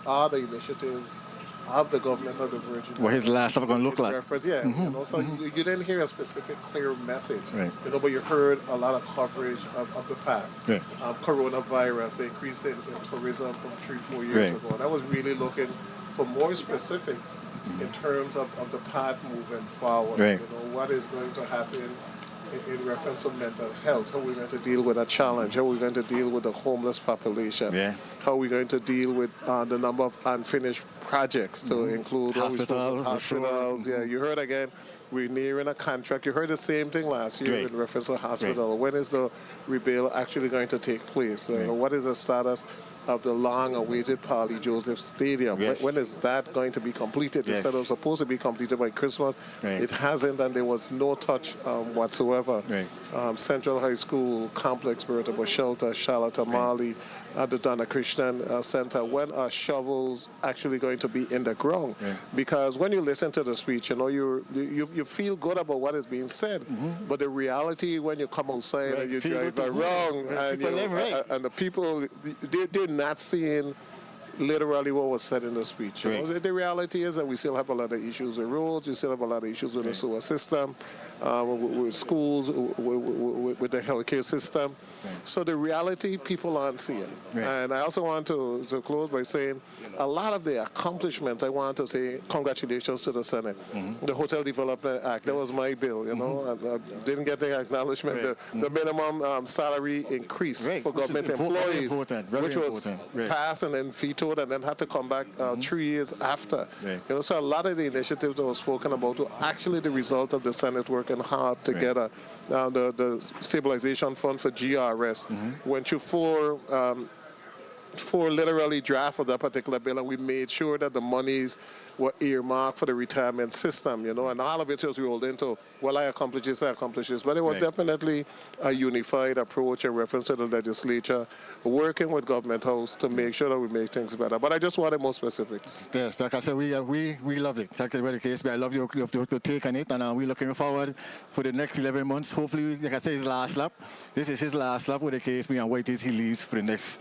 Speaker 7: are the initiatives of the government of the Virgin Islands?
Speaker 2: What his last stuff going to look like?
Speaker 7: Reference, yeah. You know, so you didn't hear a specific clear message.
Speaker 2: Right.
Speaker 7: You know, but you heard a lot of coverage of the past.
Speaker 2: Yeah.
Speaker 7: Coronavirus, the increase in tourism from 3-4 years
Speaker 2: Right.
Speaker 7: ago. And I was really looking for more specifics in terms of the path moving forward.
Speaker 2: Right.
Speaker 7: You know, what is going to happen in reference to mental health? How are we going to deal with that challenge? How are we going to deal with the homeless population?
Speaker 2: Yeah.
Speaker 7: How are we going to deal with the number of unfinished projects to include
Speaker 2: Hospitals,
Speaker 7: hospitals? Yeah, you heard again
Speaker 9: We're nearing a contract. You heard the same thing last year
Speaker 2: Right.
Speaker 9: in reference to the hospital. When is the rebuild actually going to take place? What is the status of the long-awaited Paulie Joseph Stadium?
Speaker 2: Yes.
Speaker 9: When is that going to be completed? They
Speaker 2: Yes.
Speaker 9: said it was supposed to be completed by Christmas.
Speaker 2: Right.
Speaker 9: It hasn't, and there was no touch whatsoever.
Speaker 2: Right.
Speaker 9: Central High School complex, veritable shelter, Charlotte Mali, at the Donna Krishnan Center. When are shovels actually going to be in the ground?
Speaker 2: Right.
Speaker 9: Because when you listen to the speech, you feel good about what is being said, but the reality when you come outside
Speaker 2: Right.
Speaker 9: and you
Speaker 2: Feel
Speaker 9: drive
Speaker 2: good to
Speaker 9: around
Speaker 2: who?
Speaker 9: and,
Speaker 2: People them, right.
Speaker 9: and the people, they're not seeing literally what was said in the speech.
Speaker 2: Right.
Speaker 9: The reality is that we still have a lot of issues with roads, we still have a lot of issues with the sewer system, with schools, with the healthcare system. So the reality people aren't seeing.
Speaker 2: Right.
Speaker 9: And I also want to close by saying a lot of the accomplishments, I want to say congratulations to the Senate. The Hotel Development Act, that was my bill, I didn't get the acknowledgement.
Speaker 2: Right.
Speaker 9: The minimum salary increase
Speaker 2: Right.
Speaker 9: for
Speaker 2: Which is
Speaker 9: government
Speaker 2: very
Speaker 9: employees,
Speaker 2: important, very
Speaker 9: which was
Speaker 2: important. Right.
Speaker 9: passed and then vetoed and then had to come back 3 years after.
Speaker 2: Right.
Speaker 9: So a lot of the initiatives that were spoken about were actually the result of the Senate working hard together. The Stabilization Fund for GRS went through four literally draft of that particular bill, and we made sure that the monies were earmarked for the retirement system, and all of it was rolled into, well, I accomplished this, but it was
Speaker 2: Right.
Speaker 9: definitely a unified approach in reference to the legislature, working with Government House to make sure that we make things better. But I just wanted more specifics.
Speaker 2: Yes, like I said, we love it. Exactly the case. But I love your take on it, and we're looking forward for the next 11 months. Hopefully, like I said, his last lap. This is his last lap with the case. And wait till he leaves for the next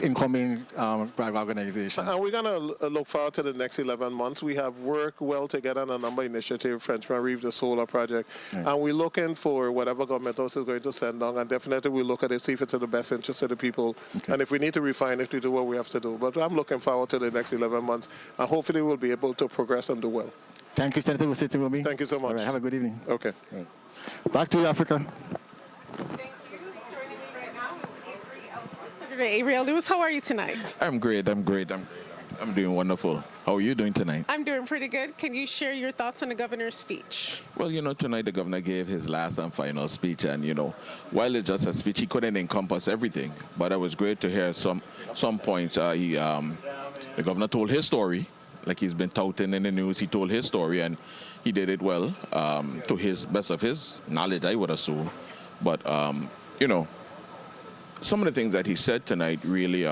Speaker 2: incoming organization.
Speaker 9: And we're going to look forward to the next 11 months. We have worked well together on a number of initiatives, Frenchman Reef, the solar project, and we're looking for whatever Government House is going to send down, and definitely we'll look at it, see if it's in the best interest of the people, and if we need to refine it, to do what we have to do. But I'm looking forward to the next 11 months, and hopefully we'll be able to progress and do well.
Speaker 2: Thank you, Senator, for sitting with me.
Speaker 9: Thank you so much.
Speaker 2: All right, have a good evening.
Speaker 9: Okay.
Speaker 2: Back to you, Africa.
Speaker 1: Thank you. Joining me right now is Senator Ariel Lewis. How are you tonight?
Speaker 8: I'm great. I'm doing wonderful. How are you doing tonight?
Speaker 1: I'm doing pretty good. Can you share your thoughts on the governor's speech?
Speaker 8: Well, tonight the governor gave his last and final speech, and while it's just a speech, he couldn't encompass everything. But it was great to hear some points. The governor told his story, like he's been touting in the news. He told his story, and he did it well, to his best of his knowledge, I would assume. But some of the things that he said tonight really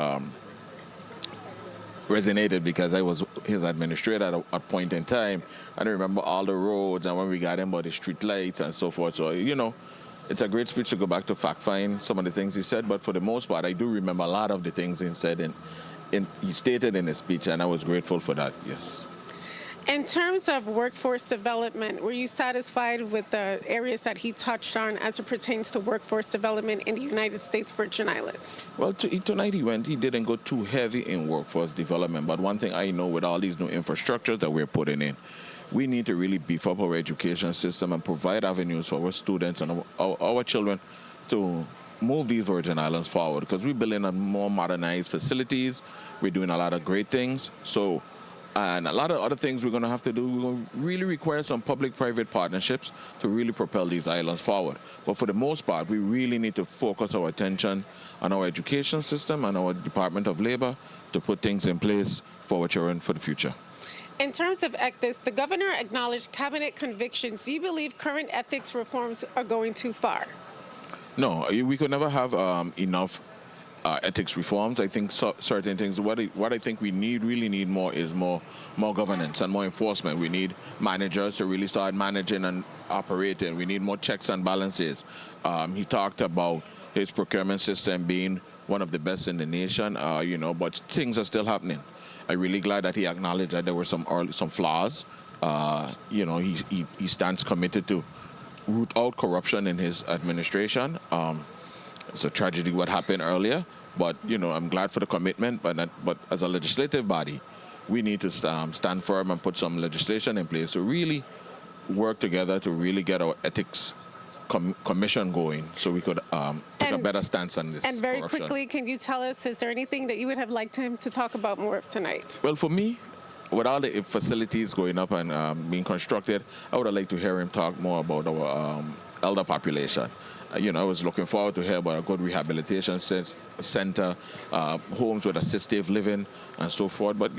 Speaker 8: resonated, because I was his administrator at a point in time, and I remember all the roads and when we got him about the street lights and so forth. So, it's a great speech to go back to fact find some of the things he said, but for the most part, I do remember a lot of the things he said and he stated in his speech, and I was grateful for that, yes.
Speaker 1: In terms of workforce development, were you satisfied with the areas that he touched on as it pertains to workforce development in the United States Virgin Islands?
Speaker 8: Well, tonight he didn't go too heavy in workforce development, but one thing I know with all these new infrastructures that we're putting in, we need to really beef up our education system and provide avenues for our students and our children to move these Virgin Islands forward, because we're building on more modernized facilities. We're doing a lot of great things. And a lot of other things we're going to have to do. We're going to really require some public-private partnerships to really propel these islands forward. But for the most part, we really need to focus our attention on our education system and our Department of Labor to put things in place for our children for the future.
Speaker 1: In terms of ethics, the governor acknowledged cabinet convictions. Do you believe current ethics reforms are going too far?
Speaker 8: No, we could never have enough ethics reforms. I think certain things, what I think we really need more is more governance and more enforcement. We need managers to really start managing and operating. We need more checks and balances. He talked about his procurement system being one of the best in the nation, but things are still happening. I'm really glad that he acknowledged that there were some flaws. He stands committed to root out corruption in his administration. It's a tragedy what happened earlier, but I'm glad for the commitment. But as a legislative body, we need to stand firm and put some legislation in place to really work together to really get our ethics commission going, so we could take a better stance on this.
Speaker 1: And very
Speaker 8: corruption.
Speaker 1: quickly, can you tell us, is there anything that you would have liked him to talk about more of tonight?
Speaker 8: Well, for me,
Speaker 10: with all the facilities going up and being constructed, I would have liked to hear him talk more about our elder population. I was looking forward to hear about a good rehabilitation center, homes with assistive living, and so forth. But,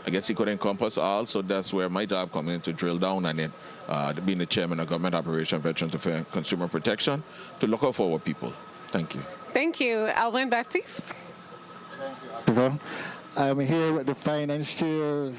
Speaker 10: I guess he could encompass all, so that's where my job comes in, to drill down on it, being the chairman of Government Operation Veterans Affairs Consumer Protection, to look out for our people. Thank you.
Speaker 1: Thank you. Alvin Baptiste.
Speaker 2: I'm here with the finance chair,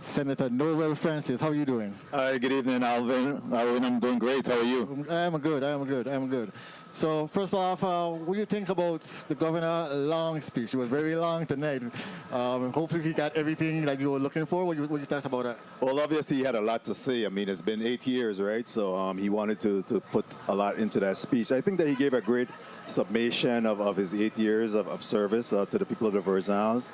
Speaker 2: Senator Noel Francis. How are you doing?
Speaker 11: Hi, good evening, Alvin. I'm doing great. How are you?
Speaker 2: I'm good. So first off, what do you think about the governor long speech? It was very long tonight. Hopefully he got everything that you were looking for. What you thought about that?
Speaker 11: Well, obviously he had a lot to say. I mean, it's been 8 years, right? So he wanted to put a lot into that speech. I think that he gave a great summation of his 8 years of service to the people of the Virgin Islands.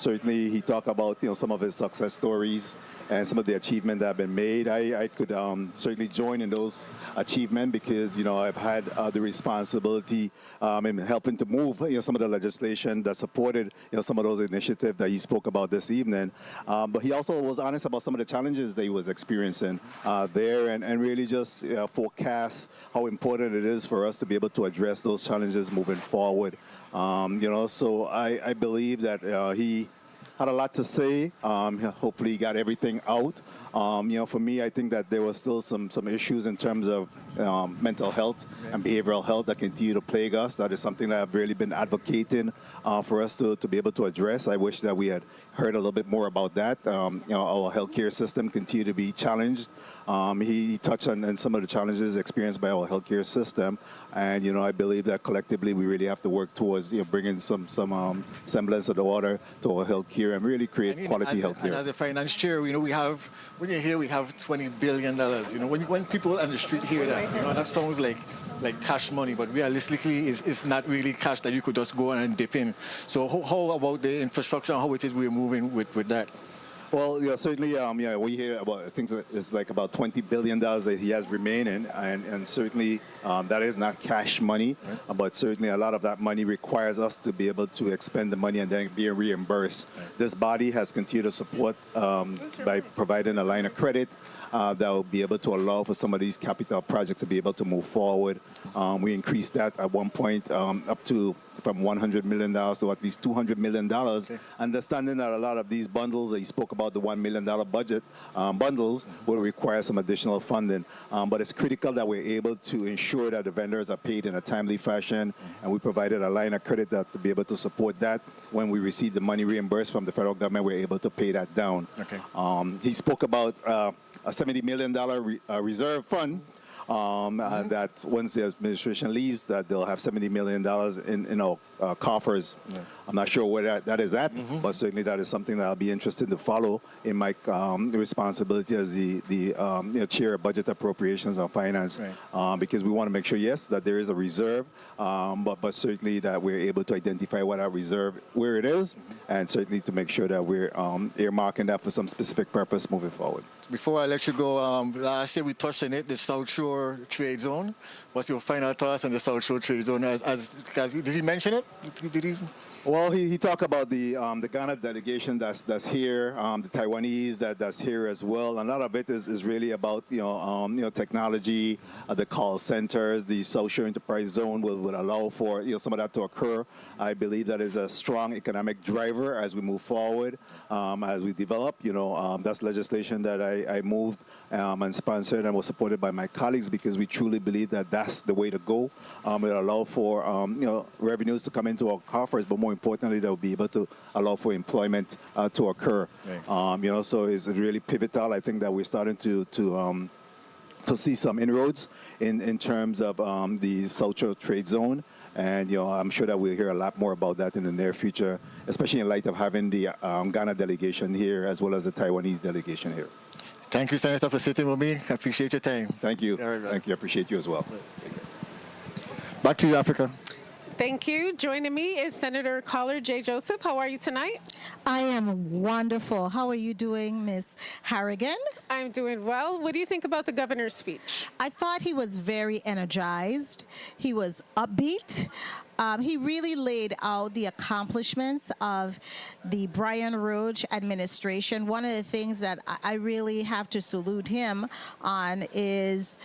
Speaker 11: Certainly he talked about some of his success stories and some of the achievements that have been made. I could certainly join in those achievements because I've had the responsibility in helping to move some of the legislation that supported some of those initiatives that he spoke about this evening. But he also was honest about some of the challenges that he was experiencing there, and really just forecast how important it is for us to be able to address those challenges moving forward. So I believe that he had a lot to say. Hopefully he got everything out. For me, I think that there was still some issues in terms of mental health and behavioral health that continue to plague us. That is something that I've really been advocating for us to be able to address. I wish that we had heard a little bit more about that. Our healthcare system continue to be challenged. He touched on some of the challenges experienced by our healthcare system, and I believe that collectively we really have to work towards bringing some semblance of order to our healthcare and really create quality healthcare.
Speaker 2: And as a finance chair, we have, when you're here, we have $20 billion. When people on the street hear that, that sounds like cash money, but realistically, it's not really cash that you could just go and dip in. So how about the infrastructure and how it is we're moving with that?
Speaker 11: Well, certainly, we hear about, I think it's like about $20 billion that he has remaining, and certainly that is not cash money, right. But certainly a lot of that money requires us to be able to expend the money and then be reimbursed. Right. This body has continued to support by providing a line of credit that will be able to allow for some of these capital projects to be able to move forward. We increased that at one point up to from $100 million to at least $200 million, okay. Understanding that a lot of these bundles that you spoke about, the $1 million budget bundles, will require some additional funding. But it's critical that we're able to ensure that the vendors are paid in a timely fashion, and we provided a line of credit that to be able to support that. When we receive the money reimbursed from the federal government, we're able to pay that down. Okay. He spoke about a $70 million reserve fund. That once the administration leaves, that they'll have $70 million in our coffers. Yeah. I'm not sure where that is at, but certainly that is something that I'll be interested to follow in my responsibility as the chair of budget appropriations and finance, right. Because we want to make sure, yes, that there is a reserve, but certainly that we're able to identify what our reserve, where it is, and certainly to make sure that we're earmarking that for some specific purpose moving forward.
Speaker 2: Before I let you go, last year we touched on it, the South Shore Trade Zone. What's your final thoughts on the South Shore Trade Zone? Did he mention it? Did he?
Speaker 11: Well, he talked about the Ghana delegation that's here, the Taiwanese that's here as well. And a lot of it is really about technology, the call centers, the social enterprise zone will allow for some of that to occur. I believe that is a strong economic driver as we move forward, as we develop. That's legislation that I moved and sponsored and was supported by my colleagues because we truly believe that that's the way to go. It will allow for revenues to come into our coffers, but more importantly, that will be able to allow for employment to occur. Right. So it's really pivotal. I think that we're starting to see some inroads in terms of the South Shore Trade Zone. And I'm sure that we'll hear a lot more about that in the near future, especially in light of having the Ghana delegation here as well as the Taiwanese delegation here.
Speaker 2: Thank you, Senator, for sitting with me. I appreciate your time.
Speaker 11: Thank you. Thank you. I appreciate you as well.
Speaker 2: Back to you, Africa.
Speaker 1: Thank you. Joining me is Senator Collar J. Joseph. How are you tonight?
Speaker 12: I am wonderful. How are you doing, Miss Harrigan?
Speaker 1: I'm doing well. What do you think about the governor's speech?
Speaker 12: I thought he was very energized. He was upbeat. He really laid out the accomplishments of the Brian Roach administration. One of the things that I really have to salute him on is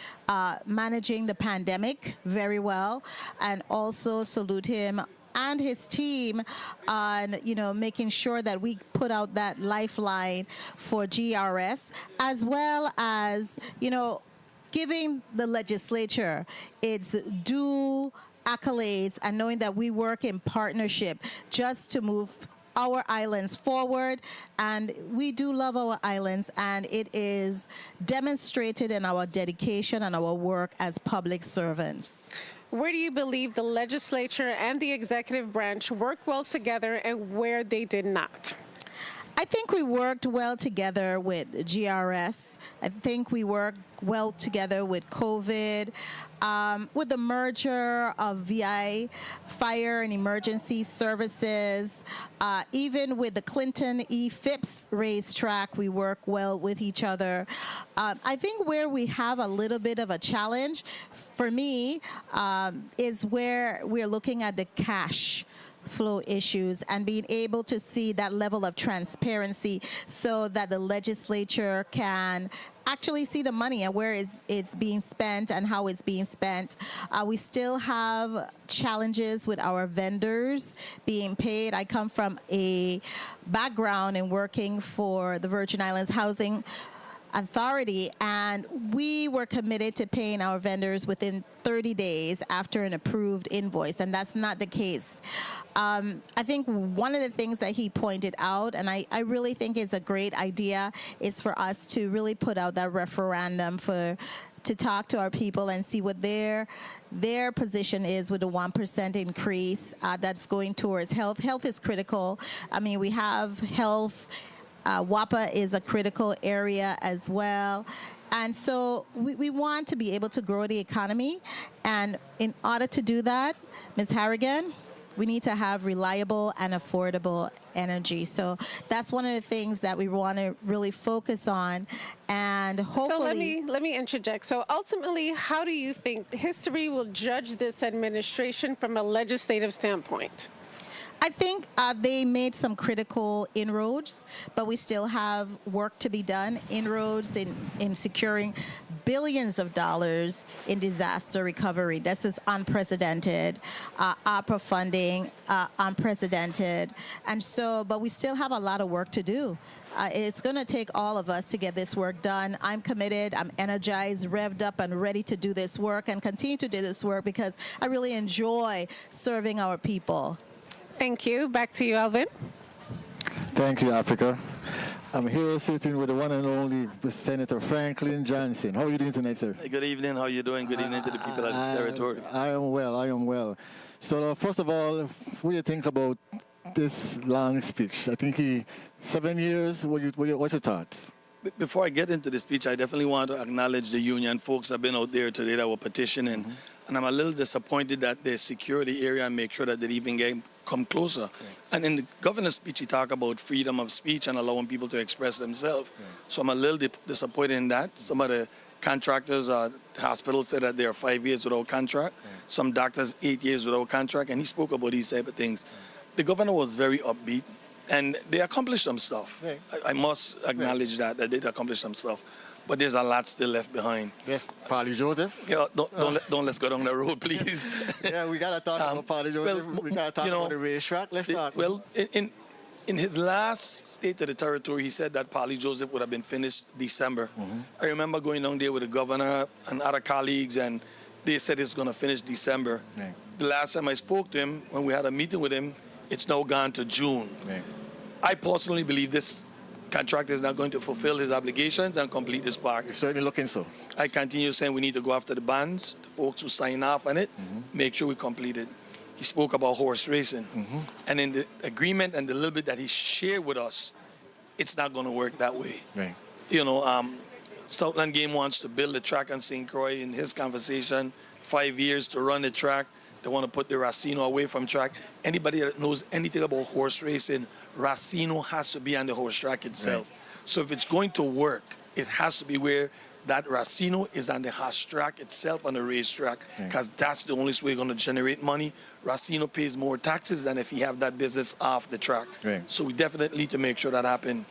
Speaker 12: managing the pandemic very well, and also salute him and his team on, making sure that we put out that lifeline for GRS, as well as, giving the legislature its due accolades and knowing that we work in partnership just to move our islands forward. And we do love our islands, and it is demonstrated in our dedication and our work as public servants.
Speaker 1: Where do you believe the legislature and the executive branch work well together, and where they did not?
Speaker 12: I think we worked well together with GRS. I think we worked well together with COVID, with the merger of VI, Fire and Emergency Services, even with the Clinton E-Phipps racetrack, we work well with each other. I think where we have a little bit of a challenge, for me, is where we're looking at the cash flow issues and being able to see that level of transparency so that the legislature can actually see the money and where it's being spent and how it's being spent. We still have challenges with our vendors being paid. I come from a background in working for the Virgin Islands Housing Authority, and we were committed to paying our vendors within 30 days after an approved invoice, and that's not the case. I think one of the things that he pointed out, and I really think is a great idea, is for us to really put out that referendum to talk to our people and see what their position is with the 1% increase that's going towards health. Health is critical. I mean, we have health. WAPA is a critical area as well. And so we want to be able to grow the economy. And in order to do that, Ms. Harrigan, we need to have reliable and affordable energy. So that's one of the things that we want to really focus on. And hopefully...
Speaker 1: So let me interject. So ultimately, how do you think history will judge this administration from a legislative standpoint?
Speaker 12: I think they made some critical inroads, but we still have work to be done. Inroads in securing billions of dollars in disaster recovery. This is unprecedented. ARPA funding, unprecedented. And so, but we still have a lot of work to do. It's going to take all of us to get this work done. I'm committed, I'm energized, revved up, and ready to do this work and continue to do this work because I really enjoy serving our people.
Speaker 1: Thank you. Back to you, Alvin.
Speaker 2: Thank you, Africa. I'm here sitting with the one and only Senator Franklin Johnson. How are you doing tonight, sir?
Speaker 13: Good evening. How are you doing? Good evening to the people of this territory.
Speaker 2: I am well. So first of all, what do you think about this long speech? I think 7 years. What's your thoughts?
Speaker 13: Before I get into the speech, I definitely want to acknowledge the union folks that have been out there today that were petitioning. Mm-hmm. And I'm a little disappointed that they secure the area and make sure that they even come closer. Right. And in the governor's speech, he talked about freedom of speech and allowing people to express themselves. Right. So I'm a little disappointed in that. Some of the contractors, hospitals said that they are 5 years without contract. Right. Some doctors 8 years without contract. And he spoke about these type of things. Right. The governor was very upbeat. And they accomplished some stuff. Right. I must acknowledge that they did accomplish some stuff. But there's a lot still left behind.
Speaker 2: Yes, Paulie Joseph.
Speaker 13: Yeah, don't let's go down the road, please.
Speaker 2: Yeah, we gotta talk about Paulie Joseph. We gotta talk about the racetrack. Let's talk.
Speaker 13: Well, in his last State of the Territory, he said that Paulie Joseph would have been finished December. Mm-hmm. I remember going down there with the governor and other colleagues, and they said it's going to finish December. Right. The last time I spoke to him, when we had a meeting with him, it's now gone to June. Right. I personally believe this contractor is not going to fulfill his obligations and complete this park.
Speaker 2: It's certainly looking so.
Speaker 13: I continue saying we need to go after the bands, the folks who sign off on it, make sure we complete it. He spoke about horse racing. And in the agreement and the little bit that he shared with us, it's not going to work that way. Right. Southland Game wants to build the track on St. Croix. In his conversation, 5 years to run the track. They want to put the Racino away from track. Anybody that knows anything about horse racing, Racino has to be on the horse track itself. So if it's going to work, it has to be where that Racino is on the horse track itself, on the racetrack, because that's the only way we're going to generate money. Racino pays more taxes than if he have that business off the track. So we definitely need to make sure that happen.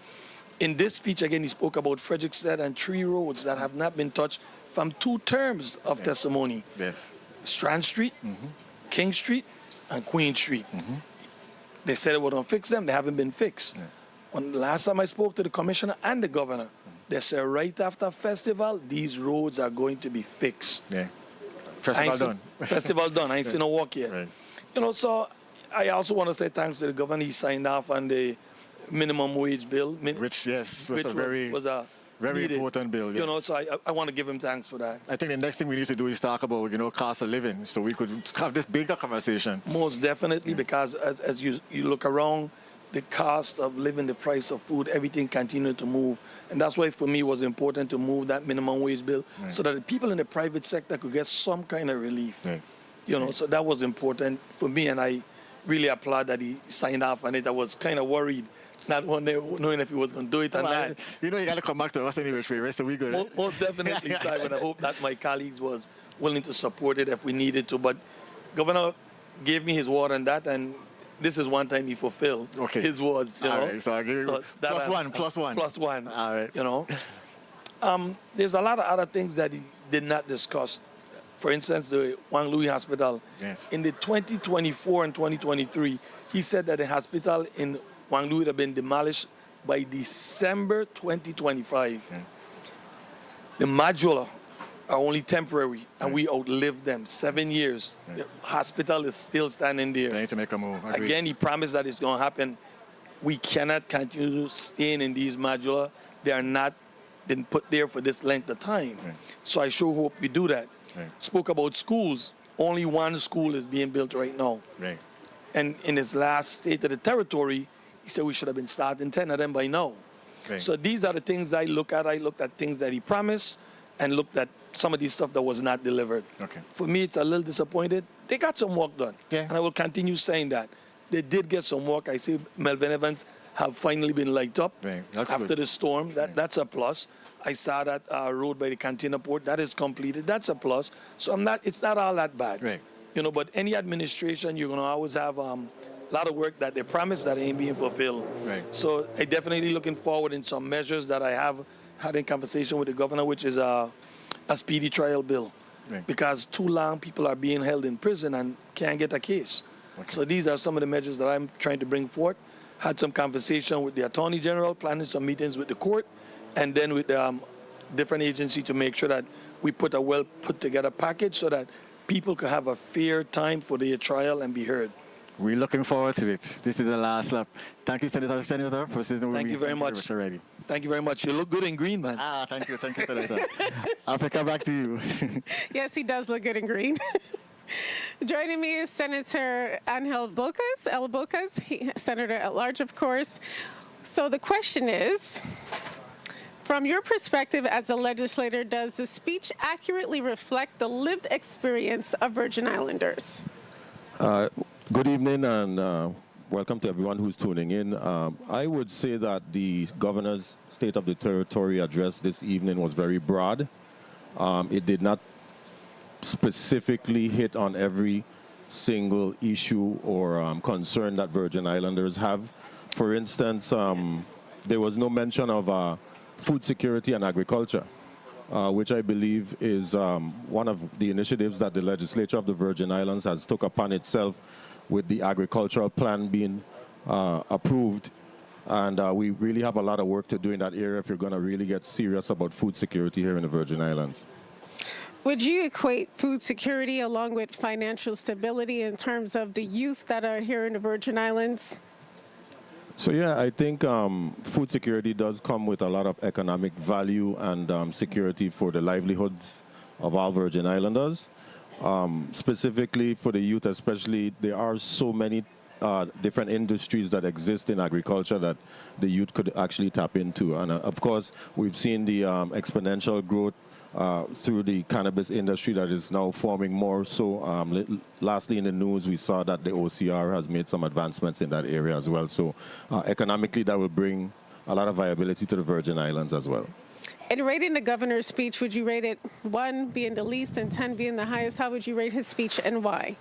Speaker 13: In this speech, again, he spoke about Frederickstead and 3 roads that have not been touched from 2 terms of testimony. Strand Street, King Street, and Queen Street. They said they were going to fix them. They haven't been fixed. When the last time I spoke to the commissioner and the governor, they said right after festival, these roads are going to be fixed.
Speaker 2: Festival done.
Speaker 13: Festival done. I ain't seen no work yet. You know, so I also want to say thanks to the governor. He signed off on the minimum wage bill.
Speaker 2: Which was
Speaker 13: which
Speaker 2: a very
Speaker 13: needed.
Speaker 2: important bill.
Speaker 13: You know, so I want to give him thanks for that.
Speaker 2: I think the next thing we need to do is talk about, cost of living, so we could have this bigger conversation.
Speaker 13: Most definitely, because as you look around, the cost of living, the price of food, everything continued to move. And that's why for me it was important to move that minimum wage bill so that the people in the private sector could get some kind of relief. You know, so that was important for me, and I really applaud that he signed off on it. I was kind of worried, not knowing if he was going to do it or not.
Speaker 2: You know, you got to come back to us anyway, Trey, so we good.
Speaker 13: Most definitely, Si, but I hope that my colleagues was willing to support it if we needed to. But Governor gave me his word on that, and this is one time he fulfilled his words. You know?
Speaker 2: Right, so I'll give you plus one.
Speaker 13: Plus one.
Speaker 2: All right.
Speaker 13: You know, there's a lot of other things that he did not discuss. For instance, the Juan Louis Hospital. In the 2024 and 2023, he said that the hospital in Juan Louis had been demolished by December 2025. The modular are only temporary, and we outlived them. 7 years. The hospital is still standing there.
Speaker 2: They need to make a move.
Speaker 13: Again, he promised that it's going to happen. We cannot continue staying in these modular. They are not been put there for this length of time. So I sure hope we do that. Spoke about schools. Only 1 school is being built right now. And in his last State of the Territory, he said we should have been starting 10 of them by now. So these are the things I look at. I looked at things that he promised and looked at some of these stuff that was not delivered. For me, it's a little disappointed. They got some work done. And I will continue saying that. They did get some work. I see Melvin Evans have finally been lighted up after the storm. That's a plus. I saw that road by the container port. That is completed. That's a plus. So it's not all that bad. You know, but any administration, you're going to always have a lot of work that they promised that ain't being fulfilled. So I definitely looking forward in some measures that I have had in conversation with the governor, which is a speedy trial bill. Because too long people are being held in prison and can't get a case. So these are some of the measures that I'm trying to bring forth. Had some conversation with the Attorney General, planning some meetings with the court, and then with different agencies to make sure that we put a well put together package so that people could have a fair time for their trial and be heard.
Speaker 2: We're looking forward to it. This is the last lap. Thank you, Senator.
Speaker 13: Thank you very much. Thank you very much. You look good in green, man.
Speaker 2: Thank you, Senator. I'll pick back to you.
Speaker 1: Yes, he does look good in green. Joining me is Senator Angel Bocas, Senator at large, of course. So the question is, from your perspective as a legislator, does the speech accurately reflect the lived experience of Virgin Islanders?
Speaker 14: Good evening and welcome to everyone who's tuning in. I would say that the governor's State of the Territory address this evening was very broad. It did not specifically hit on every single issue or concern that Virgin Islanders have. For instance, there was no mention of food security and agriculture, which I believe is one of the initiatives that the legislature of the Virgin Islands has took upon itself with the agricultural plan being approved. And we really have a lot of work to do in that area if you're going to really get serious about food security here in the Virgin Islands.
Speaker 1: Would you equate food security along with financial stability in terms of the youth that are here in the Virgin Islands?
Speaker 14: So yeah, I think food security does come with a lot of economic value and security for the livelihoods of all Virgin Islanders. Specifically for the youth especially, there are so many different industries that exist in agriculture that the youth could actually tap into. And of course, we've seen the exponential growth through the cannabis industry that is now forming more. So lastly in the news, we saw that the OCR has made some advancements in that area as well. So economically, that will bring a lot of viability to the Virgin Islands as well.
Speaker 1: In rating the governor's speech, would you rate it 1 being the least and 10 being the highest? How would you rate his speech and why?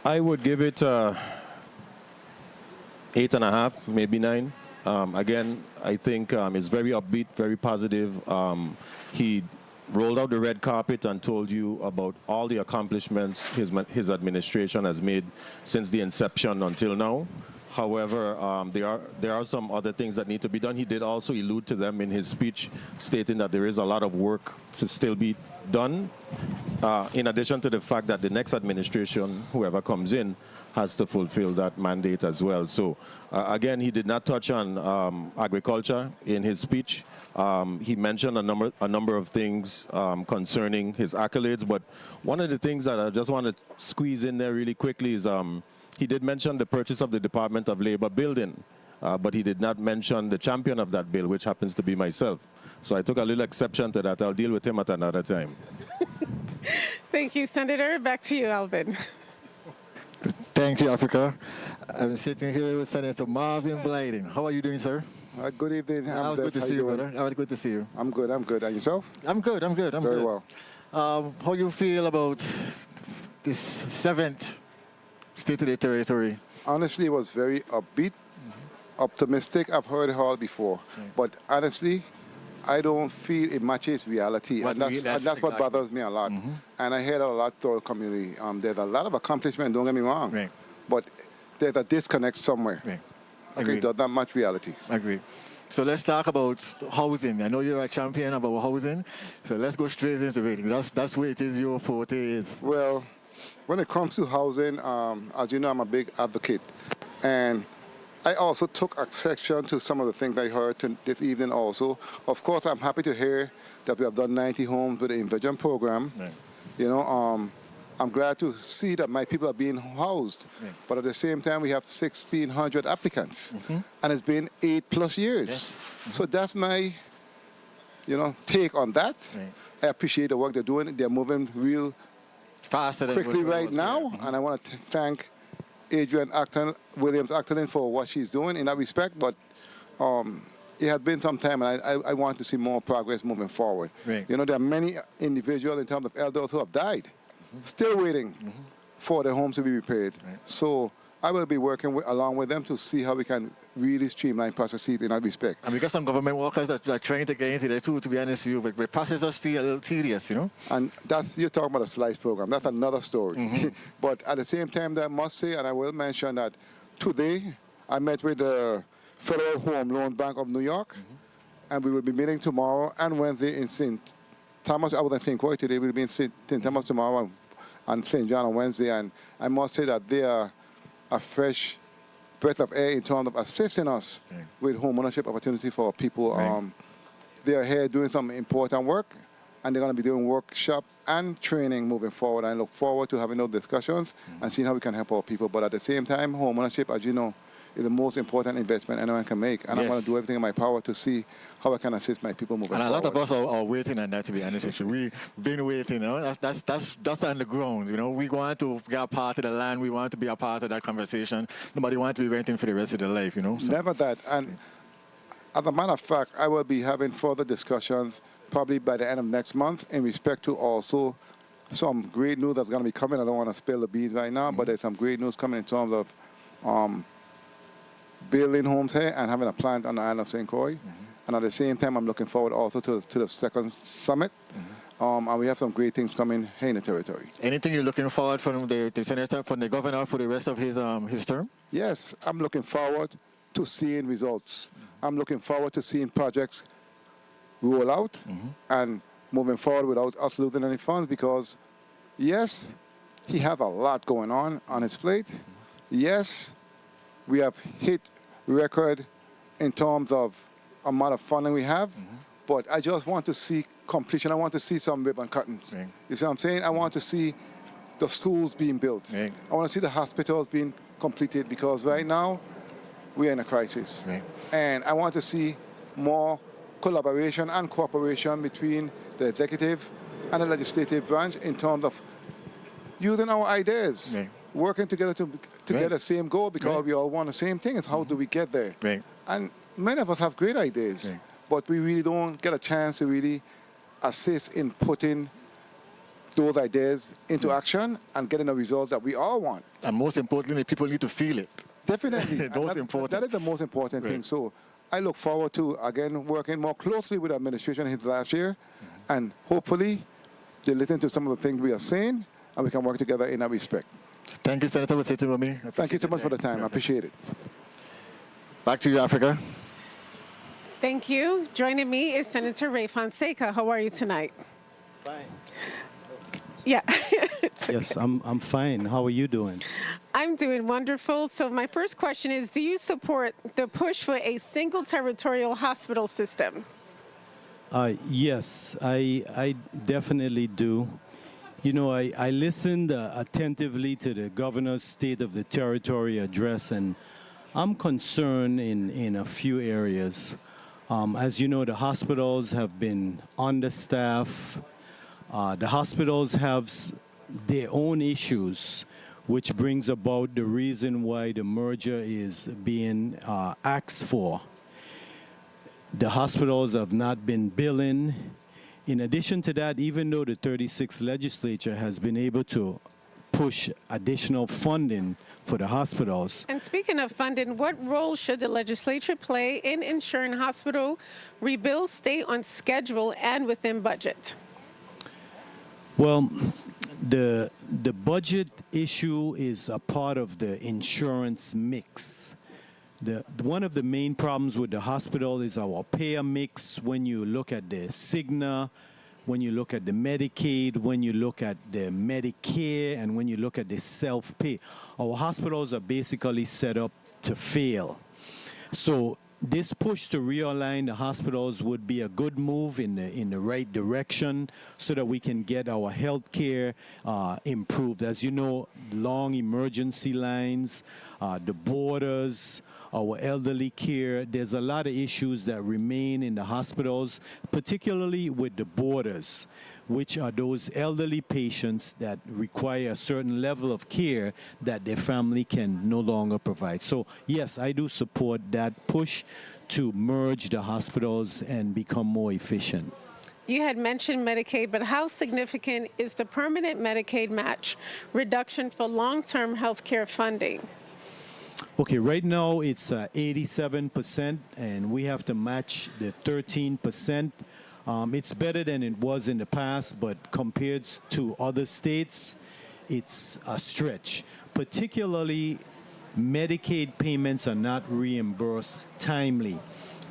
Speaker 14: I would give it 8.5, maybe 9. Again, I think it's very upbeat, very positive. He rolled out the red carpet and told you about all the accomplishments his administration has made since the inception until now. However, there are some other things that need to be done. He did also allude to them in his speech, stating that there is a lot of work to still be done, in addition to the fact that the next administration, whoever comes in, has to fulfill that mandate as well. So, again, he did not touch on agriculture in his speech. He mentioned a number of things concerning his accolades, but one of the things that I just want to squeeze in there really quickly is he did mention the purchase of the Department of Labor building, but he did not mention the champion of that bill, which happens to be myself. So I took a little exception to that. I'll deal with him at another time.
Speaker 1: Thank you, Senator. Back to you, Alvin.
Speaker 2: Thank you, Africa. I'm sitting here with Senator Marvin Blyden. How are you doing, sir?
Speaker 15: Good evening.
Speaker 2: I'm good to see you, brother. Good to see you.
Speaker 15: I'm good. And yourself?
Speaker 2: I'm good.
Speaker 15: Very well.
Speaker 2: How you feel about this 7th State of the Territory?
Speaker 15: Honestly, it was very upbeat, optimistic. I've heard it all before. But honestly, I don't feel it matches reality. And that's what bothers me a lot. And I hear that a lot through the community. There's a lot of accomplishment, don't get me wrong.
Speaker 2: Right.
Speaker 15: But there's a disconnect somewhere.
Speaker 2: Right.
Speaker 15: Okay, does not match reality.
Speaker 2: Agree. So let's talk about housing. I know you're a champion about housing, so let's go straight into it. That's where it is, your forte is.
Speaker 15: Well, when it comes to housing, as you know, I'm a big advocate. And I also took exception to some of the things I heard this evening also. Of course, I'm happy to hear that we have done 90 homes with the Invocation program. Right. You know, I'm glad to see that my people are being housed. Right. But at the same time, we have 1,600 applicants. And it's been 8+ years. Yes. So that's my, take on that. Right. I appreciate the work they're doing. They're moving real faster quickly right now. And I want to thank Adrian Williams Acton for what she's doing in that respect. But it has been some time, and I want to see more progress moving forward. Right. There are many individuals in terms of elders who have died, still waiting for their homes to be repaired. Right. So I will be working along with them to see how we can really streamline processes in that respect.
Speaker 2: And we got some government workers that are trying to get into there too, to be honest with you, but the processes feel a little tedious,
Speaker 15: And you're talking about a slice program. That's another story. But at the same time, I must say, and I will mention that today I met with the Federal Home Loan Bank of New York, and we will be meeting tomorrow and Wednesday in St. Thomas. I was in St. Croix today. We'll be in St. Thomas tomorrow and St. John on Wednesday. And I must say that they are a fresh breath of air in terms of assisting us with home ownership opportunity for people. Right. They are here doing some important work, and they're going to be doing workshop and training moving forward. I look forward to having those discussions and seeing how we can help our people. But at the same time, home ownership, as you know, is the most important investment anyone can make. And I'm going to do everything in my power to see how I can assist my people moving forward.
Speaker 2: And a lot of us are waiting on that, to be honest with you. We've been waiting, That's on the ground, We want to be a part of the land. We want to be a part of that conversation. Nobody wants to be renting for the rest of their life, So.
Speaker 15: Never that. And as a matter of fact, I will be having further discussions probably by the end of next month in respect to also some great news that's going to be coming. I don't want to spill the beans right now, but there's some great news coming in terms of building homes here and having a plant on the island of St. Croix. And at the same time, I'm looking forward also to the second summit. And we have some great things coming here in the territory.
Speaker 2: Anything you're looking forward from the senator, from the governor for the rest of his term?
Speaker 15: Yes, I'm looking forward to seeing results. I'm looking forward to seeing projects roll out and moving forward without us losing any funds, because, yes, he has a lot going on his plate. Yes, we have hit record in terms of amount of funding we have, but I just want to see completion. I want to see some ribbon cuttings. Right. You see what I'm saying? I want to see the schools being built. Right. I want to see the hospitals being completed, because right now we're in a crisis. Right. And I want to see more collaboration and cooperation between the executive and the legislative branch in terms of using our ideas, working together to get the same goal, because we all want the same thing. It's how do we get there? And many of us have great ideas, but we really don't get a chance to really assist in putting those ideas into action and getting the results that we all want.
Speaker 2: And most importantly, people need to feel it.
Speaker 15: Definitely.
Speaker 2: Most important.
Speaker 15: That is the most important thing. So I look forward to, again, working more closely with the administration his last year, and hopefully they listen to some of the things we are saying, and we can work together in that respect.
Speaker 2: Thank you, Senator, for sitting with me.
Speaker 15: Thank you so much for the time. I appreciate it.
Speaker 2: Back to you, Africa.
Speaker 1: Thank you. Joining me is Senator Ray Fonseca. How are you tonight?
Speaker 16: Fine.
Speaker 1: Yeah.
Speaker 16: Yes, I'm fine. How are you doing?
Speaker 1: I'm doing wonderful. So my first question is, do you support the push for a single territorial hospital system?
Speaker 16: Yes, I definitely do. You know, I listened attentively to the governor's State of the Territory address, and I'm concerned in a few areas. As you know, the hospitals have been understaffed. The hospitals have their own issues, which brings about the reason why the merger is being asked for. The hospitals have not been billing. In addition to that, even though the 36th legislature has been able to push additional funding for the hospitals.
Speaker 1: And speaking of funding, what role should the legislature play in ensuring hospital rebuilds stay on schedule and within budget?
Speaker 16: Well, the budget issue is a part of the insurance mix. One of the main problems with the hospital is our payer mix. When you look at the Cigna, when you look at the Medicaid, when you look at the Medicare, and when you look at the self-pay, our hospitals are basically set up to fail. So this push to realign the hospitals would be a good move in the right direction so that we can get our health care improved. As you know, long emergency lines, the borders, our elderly care, there's a lot of issues that remain in the hospitals, particularly with the borders, which are those elderly patients that require a certain level of care that their family can no longer provide. So yes, I do support that push to merge the hospitals and become more efficient.
Speaker 1: You had mentioned Medicaid, but how significant is the permanent Medicaid match reduction for long-term health care funding?
Speaker 16: Okay, right now it's 87%, and we have to match the 13%. It's better than it was in the past, but compared to other states, it's a stretch. Particularly, Medicaid payments are not reimbursed timely.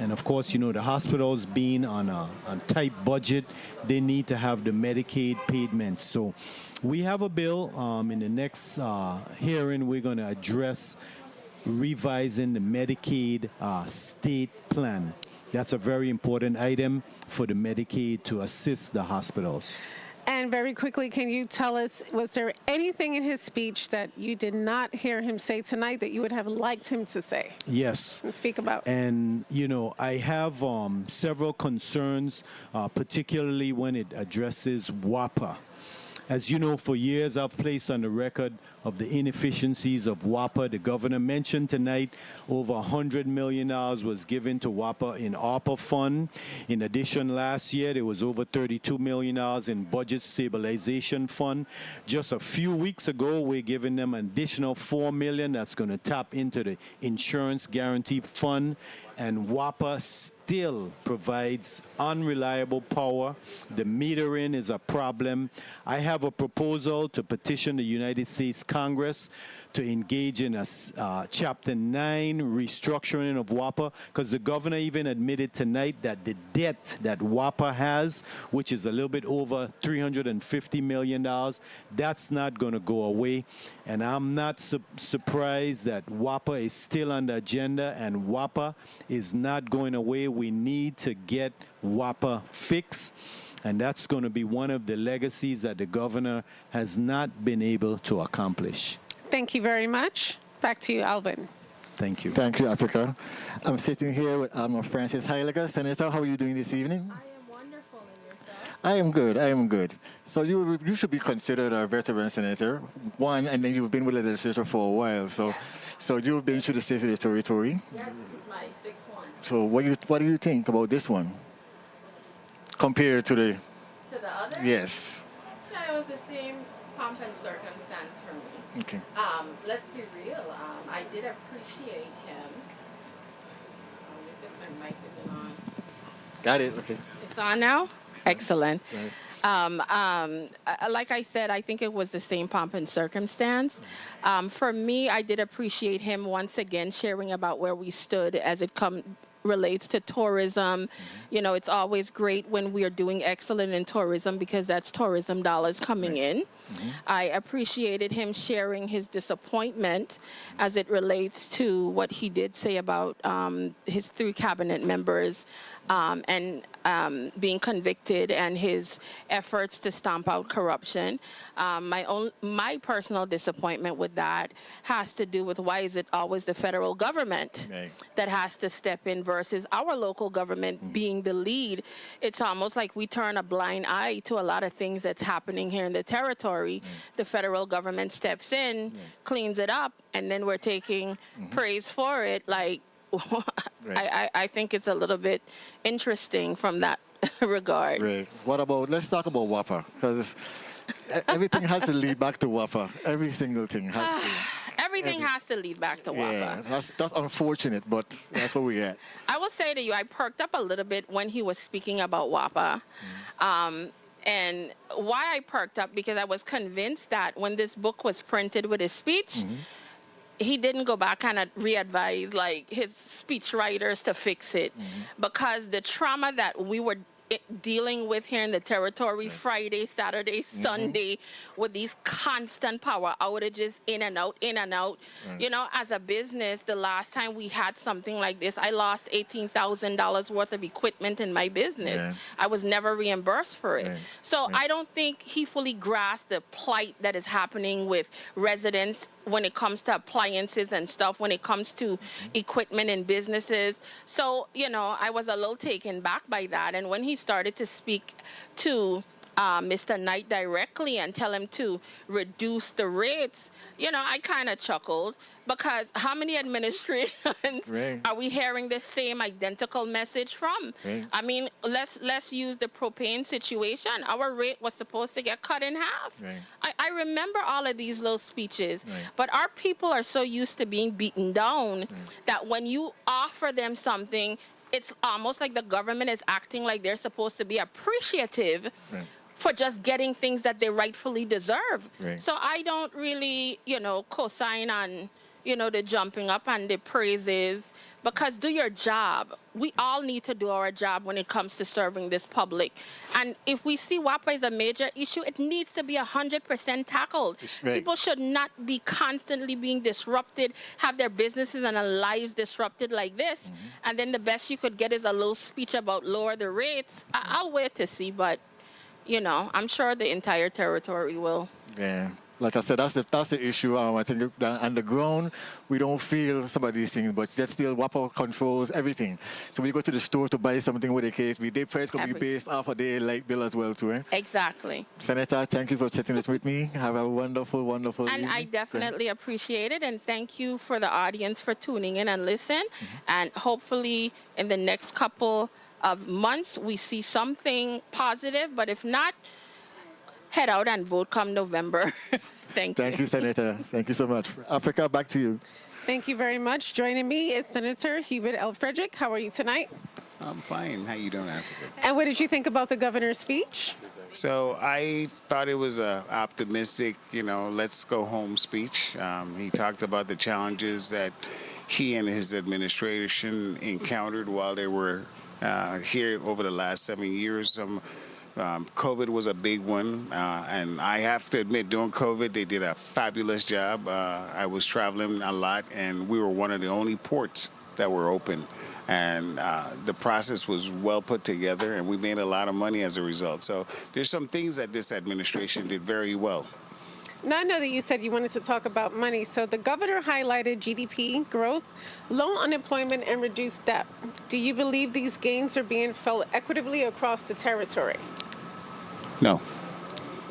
Speaker 16: And of course, you know, the hospitals being on a tight budget, they need to have the Medicaid payments. So we have a bill in the next hearing, we're going to address revising the Medicaid state plan. That's a very important item for the Medicaid to assist the hospitals.
Speaker 1: And very quickly, can you tell us, was there anything in his speech that you did not hear him say tonight that you would have liked him to say?
Speaker 16: Yes.
Speaker 1: And speak about.
Speaker 16: And, you know, I have several concerns, particularly when it addresses WAPA. As you know, for years I've placed on the record of the inefficiencies of WAPA. The governor mentioned tonight over $100 million was given to WAPA in ARPA fund. In addition, last year there was over $32 million in budget stabilization fund. Just a few weeks ago, we're giving them an additional $4 million that's going to tap into the insurance guarantee fund. And WAPA still provides unreliable power. The metering is a problem. I have a proposal to petition the United States Congress to engage in a Chapter 9 restructuring of WAPA, because the governor even admitted tonight that the debt that WAPA has, which is a little bit over $350 million, that's not going to go away. And I'm not surprised that WAPA is still on the agenda, and WAPA is not going away. We need to get WAPA fixed. And that's going to be one of the legacies that the governor has not been able to accomplish.
Speaker 1: Thank you very much. Back to you, Alvin.
Speaker 16: Thank you.
Speaker 2: Thank you, Africa. I'm sitting here with Francis Heiliger. Senator, how are you doing this evening?
Speaker 17: I am wonderful, and yourself?
Speaker 2: I am good. I am good. So you should be considered a veteran senator, one, and then you've been with the legislature for a while. So you've been through the state of the territory.
Speaker 17: Yes, this is my sixth one.
Speaker 2: So what do you think about this one compared to the?
Speaker 17: To the other?
Speaker 2: Yes.
Speaker 17: No, it was the same pomp and circumstance for me.
Speaker 2: Okay.
Speaker 17: Let's be real. I did appreciate him. Let me see if my mic isn't on.
Speaker 2: Got it. Okay.
Speaker 17: It's on now? Excellent.
Speaker 2: Right.
Speaker 17: Like I said, I think it was the same pomp and circumstance. For me, I did appreciate him once again sharing about where we stood as it relates to tourism. You know, it's always great when we are doing excellent in tourism because that's tourism dollars coming in. I appreciated him sharing his disappointment as it relates to what he did say about his 3 cabinet members and being convicted and his efforts to stomp out corruption. My personal disappointment with that has to do with why is it always the federal government that has to step in versus our local government being the lead. It's almost like we turn a blind eye to a lot of things that's happening here in the territory. The federal government steps in, cleans it up, and then we're taking praise for it. Like, I think it's a little bit interesting from that regard.
Speaker 2: Right. What about, let's talk about WAPA, because everything has to lead back to WAPA. Every single thing has to.
Speaker 17: Everything has to lead back to WAPA.
Speaker 2: Yeah, that's unfortunate, but that's what we get.
Speaker 17: I will say to you, I perked up a little bit when he was speaking about WAPA. And why I perked up, because I was convinced that when this book was printed with his speech, he didn't go back and re-advise like his speech writers to fix it, because the trauma that we were dealing with here in the territory, Friday, Saturday, Sunday, with these constant power outages in and out. You know, as a business, the last time we had something like this, I lost $18,000 worth of equipment in my business. I was never reimbursed for it. So I don't think he fully grasped the plight that is happening with residents when it comes to appliances and stuff, when it comes to equipment in businesses. So, you know, I was a little taken back by that. And when he started to speak to Mr. Knight directly and tell him to reduce the rates, you know, I kind of chuckled, because how many administrations are we hearing the same identical message from? I mean, let's use the propane situation. Our rate was supposed to get cut in half. I remember all of these little speeches, but our people are so used to being beaten down that when you offer them something, it's almost like the government is acting like they're supposed to be appreciative for just getting things that they rightfully deserve. So I don't really, you know, co-sign on, you know, the jumping up and the praises, because do your job. We all need to do our job when it comes to serving this public. And if we see WAPA is a major issue, it needs to be 100% tackled. People should not be constantly being disrupted, have their businesses and their lives disrupted like this. And then the best you could get is a little speech about lower the rates. I'll wait to see, but you know, I'm sure the entire territory will.
Speaker 2: Yeah. Like I said, that's the issue. I think on the ground, we don't feel some of these things, but yet still WAPA controls everything. So when you go to the store to buy something with a case, their price could be based off of their light bill as well, too.
Speaker 17: Exactly.
Speaker 2: Senator, thank you for sitting with me. Have a wonderful, wonderful evening.
Speaker 17: And I definitely appreciate it. And thank you for the audience for tuning in and listen. And hopefully in the next couple of months, we see something positive, but if not, head out and vote come November. Thank you.
Speaker 2: Thank you, Senator. Thank you so much. Africa, back to you.
Speaker 1: Thank you very much. Joining me is Senator Hubert L. Frederick. How are you tonight?
Speaker 18: I'm fine. How you doing, Africa?
Speaker 1: And what did you think about the governor's speech?
Speaker 18: So I thought it was a optimistic, you know, let's go home speech. He talked about the challenges that he and his administration encountered while they were here over the last 7 years. COVID was a big one, and I have to admit, during COVID, they did a fabulous job. I was traveling a lot, and we were one of the only ports that were open. And the process was well put together, and we made a lot of money as a result. So there's some things that this administration did very well.
Speaker 1: Now, I know that you said you wanted to talk about money. So the governor highlighted GDP growth, low unemployment, and reduced debt. Do you believe these gains are being felt equitably across the territory?
Speaker 18: No.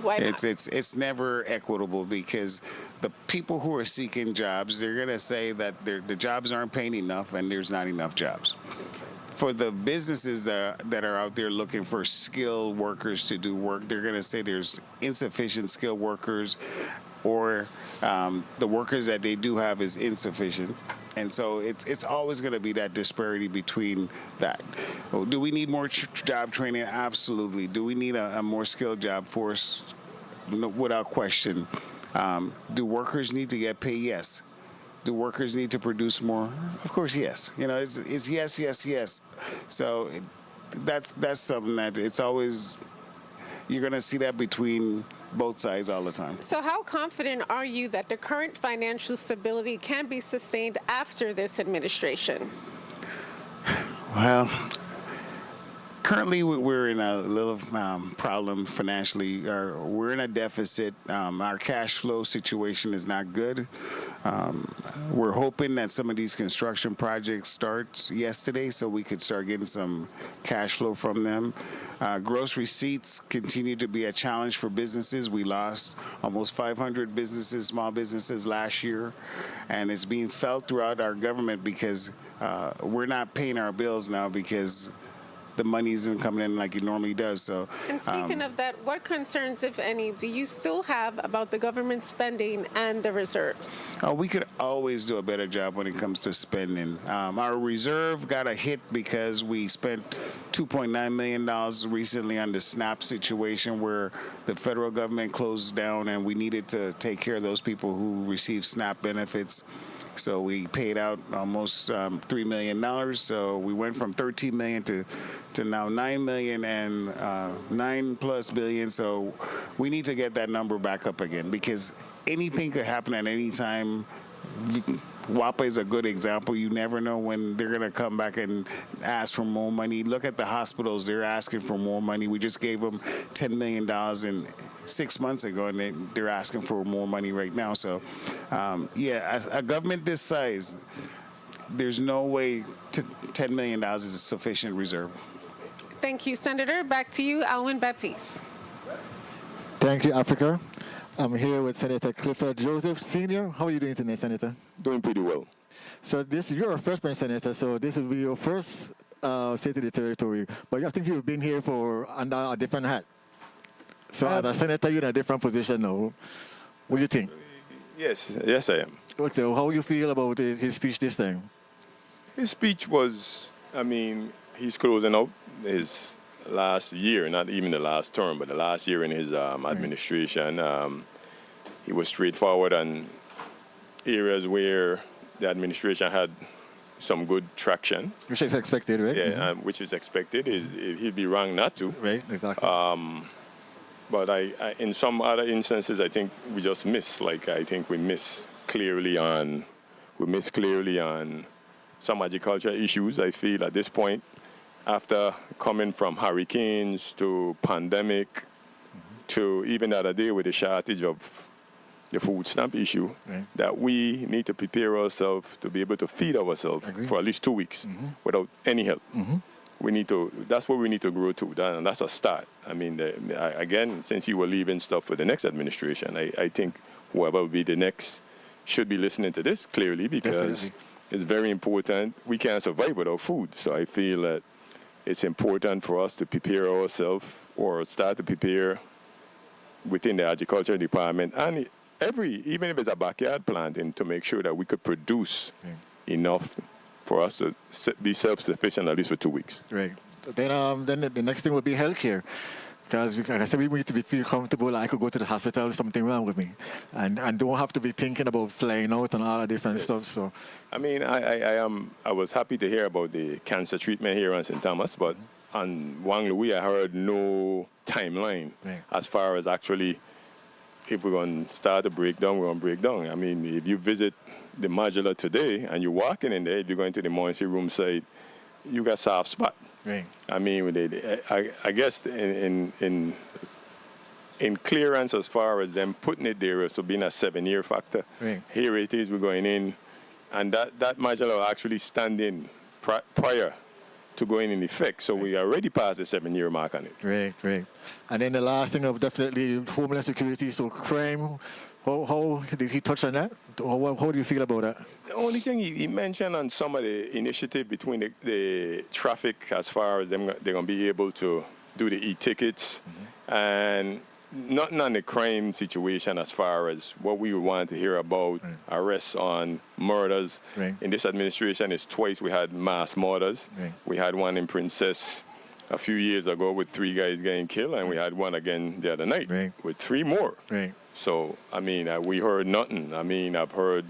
Speaker 17: Why not?
Speaker 18: It's never equitable because the people who are seeking jobs, they're going to say that the jobs aren't paying enough and there's not enough jobs. For the businesses that are out there looking for skilled workers to do work, they're going to say there's insufficient skilled workers, or the workers that they do have is insufficient. And so it's always going to be that disparity between that. Do we need more job training? Absolutely. Do we need a more skilled job force? No, without question. Do workers need to get paid? Yes. Do workers need to produce more? Of course, yes. You know, it's yes, yes, yes. So that's something that it's always, you're going to see that between both sides all the time.
Speaker 1: So how confident are you that the current financial stability can be sustained after this administration?
Speaker 18: Well, currently we're in a little problem financially. We're in a deficit. Our cash flow situation is not good. We're hoping that some of these construction projects starts yesterday so we could start getting some cash flow from them. Gross receipts continue to be a challenge for businesses. We lost almost 500 businesses, small businesses last year, and it's being felt throughout our government because we're not paying our bills now because the money isn't coming in like it normally does. So,
Speaker 1: and speaking of that, what concerns, if any, do you still have about the government spending and the reserves?
Speaker 18: We could always do a better job when it comes to spending. Our reserve got a hit because we spent $2.9 million recently on the SNAP situation where the federal government closed down and we needed to take care of those people who receive SNAP benefits. So we paid out almost $3 million. So we went from $13 million to now $9 million and $9+ billion. So we need to get that number back up again because anything could happen at any time. WAPA is a good example. You never know when they're going to come back and ask for more money. Look at the hospitals. They're asking for more money. We just gave them $10 million in 6 months ago, and they're asking for more money right now. So, as a government this size, there's no way $10 million is a sufficient reserve.
Speaker 1: Thank you, Senator. Back to you, Alwyn Baptiste.
Speaker 2: Thank you, Africa. I'm here with Senator Clifford Joseph Sr. How are you doing today, Senator?
Speaker 19: Doing pretty well.
Speaker 2: So you're a freshman senator, so this will be your first State of the Territory. But I think you've been here under a different hat. So as a senator, you're in a different position now. What do you think?
Speaker 19: Yes, I am.
Speaker 2: Okay, how do you feel about his speech this time?
Speaker 19: His speech was, he's closing out his last year, not even the last term, but the last year in his administration. He was straightforward on areas where the administration had some good traction.
Speaker 2: Which is expected, right?
Speaker 19: Yeah, which is expected. He'd be wrong not to.
Speaker 2: Right, exactly.
Speaker 19: But in some other instances, I think we just miss. I think we miss clearly on some agriculture issues. I feel at this point, after coming from hurricanes to pandemic to even the other day with the shortage of the food stamp issue, that we need to prepare ourselves to be able to feed ourselves for at least 2 weeks without any help. That's what we need to grow to, and that's a start. Again, since you were leaving stuff for the next administration, I think whoever will be the next should be listening to this clearly because it's very important. We can't survive without food, so I feel that it's important for us to prepare ourselves or start to prepare within the agriculture department and even if it's a backyard planting, to make sure that we could produce enough for us to be self-sufficient at least for 2 weeks.
Speaker 2: Right. Then the next thing would be healthcare. Because, like I said, we need to feel comfortable. I could go to the hospital, there's something wrong with me. And don't have to be thinking about flying out and all that different stuff. So,
Speaker 19: I was happy to hear about the cancer treatment here on St. Thomas, but on Wang Louis, I heard no timeline as far as actually if we're going to start to break down, we're going to break down. If you visit the modular today and you're walking in there, if you're going to the emergency room side, you got soft spot.
Speaker 2: Right.
Speaker 19: I guess in clearance as far as them putting it there, so being a 7-year factor.
Speaker 2: Right.
Speaker 19: Here it is, we're going in, and that modular will actually stand in prior to going in effect. So we already passed the 7-year mark on it.
Speaker 2: Great, great. And then the last thing of definitely homeland security, so crime. How did he touch on that? How do you feel about that?
Speaker 19: The only thing he mentioned on some of the initiative between the traffic as far as they're going to be able to do the e-tickets and nothing on the crime situation as far as what we want to hear about arrests on murders. In this administration, it's twice we had mass murders. We had one in Princess a few years ago with 3 guys getting killed, and we had one again the other night with 3 more. So, I mean, we heard nothing. I mean, I've heard,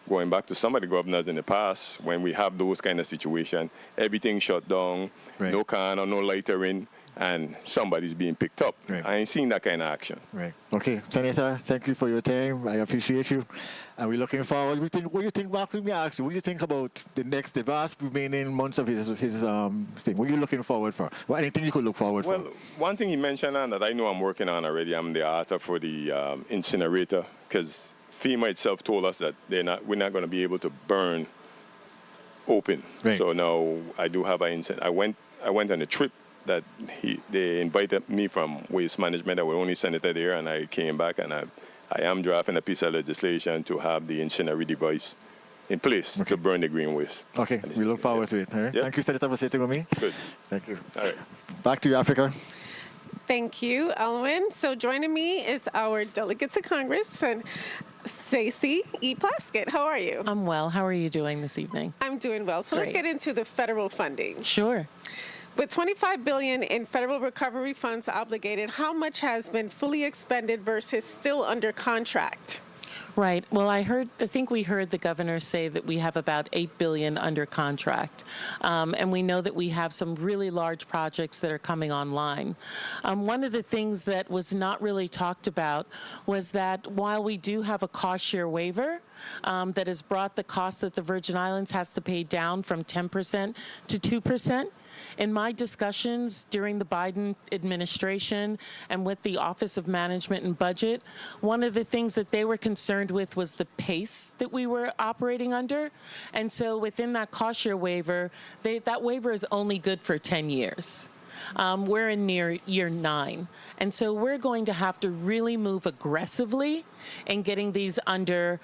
Speaker 19: going back to some of the governors in the past, when we have those kind of situations, everything shut down, no can or no lightering, and somebody's being picked up. I ain't seen that kind of action.
Speaker 2: Okay, Senator, thank you for your time. I appreciate you. And we're looking forward. What do you think, Mark, let me ask you, what do you think about the vast remaining months of his thing? What are you looking forward for? Well, anything you could look forward for?
Speaker 19: Well, one thing he mentioned on that I know I'm working on already, I'm the author for the incinerator, because FEMA itself told us that we're not going to be able to burn open. So now I do have I went on a trip that they invited me from Waste Management. I was only senator there, and I came back, and I am drafting a piece of legislation to have the incinerator device in place to burn the green waste.
Speaker 2: Okay, we look forward to it. All right? Thank you, Senator, for sitting with me.
Speaker 19: Good.
Speaker 2: Thank you.
Speaker 19: All right.
Speaker 2: Back to you, Africa.
Speaker 1: Thank you, Elwin. So joining me is our delegate to Congress, and Stacey E. Plaskett. How are you?
Speaker 20: I'm well. How are you doing this evening?
Speaker 1: I'm doing well. So let's get into the federal funding.
Speaker 20: Sure.
Speaker 1: With $25 billion in federal recovery funds obligated, how much has been fully expended versus still under contract?
Speaker 20: Right. Well, I think we heard the governor say that we have about $8 billion under contract. And we know that we have some really large projects that are coming online. One of the things that was not really talked about was that while we do have a cost share waiver that has brought the cost that the Virgin Islands has to pay down from 10% to 2%, in my discussions during the Biden administration and with the Office of Management and Budget, one of the things that they were concerned with was the pace that we were operating under. And so within that cost share waiver, that waiver is only good for 10 years. We're in near year 9. And so we're going to have to really move aggressively in getting these under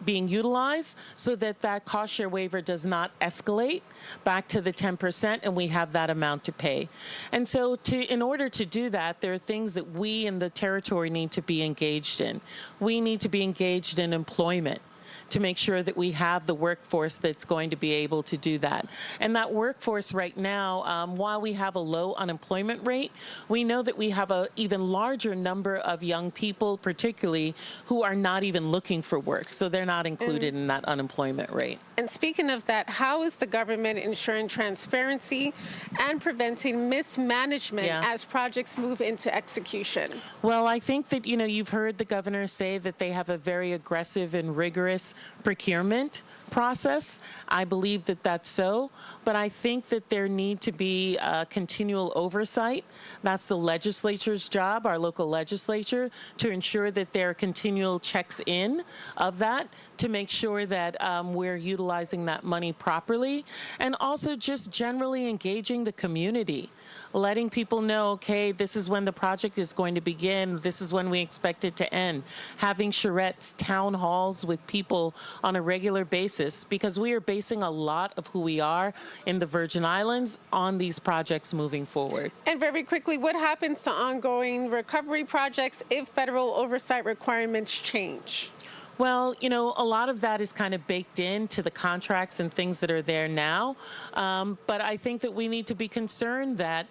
Speaker 20: being utilized so that that cost share waiver does not escalate back to the 10% and we have that amount to pay. And so in order to do that, there are things that we in the territory need to be engaged in. We need to be engaged in employment to make sure that we have the workforce that's going to be able to do that. And that workforce right now, while we have a low unemployment rate, we know that we have an even larger number of young people, particularly, who are not even looking for work. So they're not included in that unemployment rate.
Speaker 1: And speaking of that, how is the government ensuring transparency and preventing mismanagement as projects move into execution?
Speaker 20: Well, I think that, you've heard the governor say that they have a very aggressive and rigorous procurement process. I believe that that's so, but I think that there need to be continual oversight. That's the legislature's job, our local legislature, to ensure that there are continual checks in of that to make sure that we're utilizing that money properly, and also just generally engaging the community, letting people know, okay, this is when the project is going to begin, this is when we expect it to end, having charrettes, town halls with people on a regular basis, because we are basing a lot of who we are in the Virgin Islands on these projects moving forward.
Speaker 1: And very quickly, what happens to ongoing recovery projects if federal oversight requirements change?
Speaker 20: Well, a lot of that is kind of baked into the contracts and things that are there now. But I think that we need to be concerned that,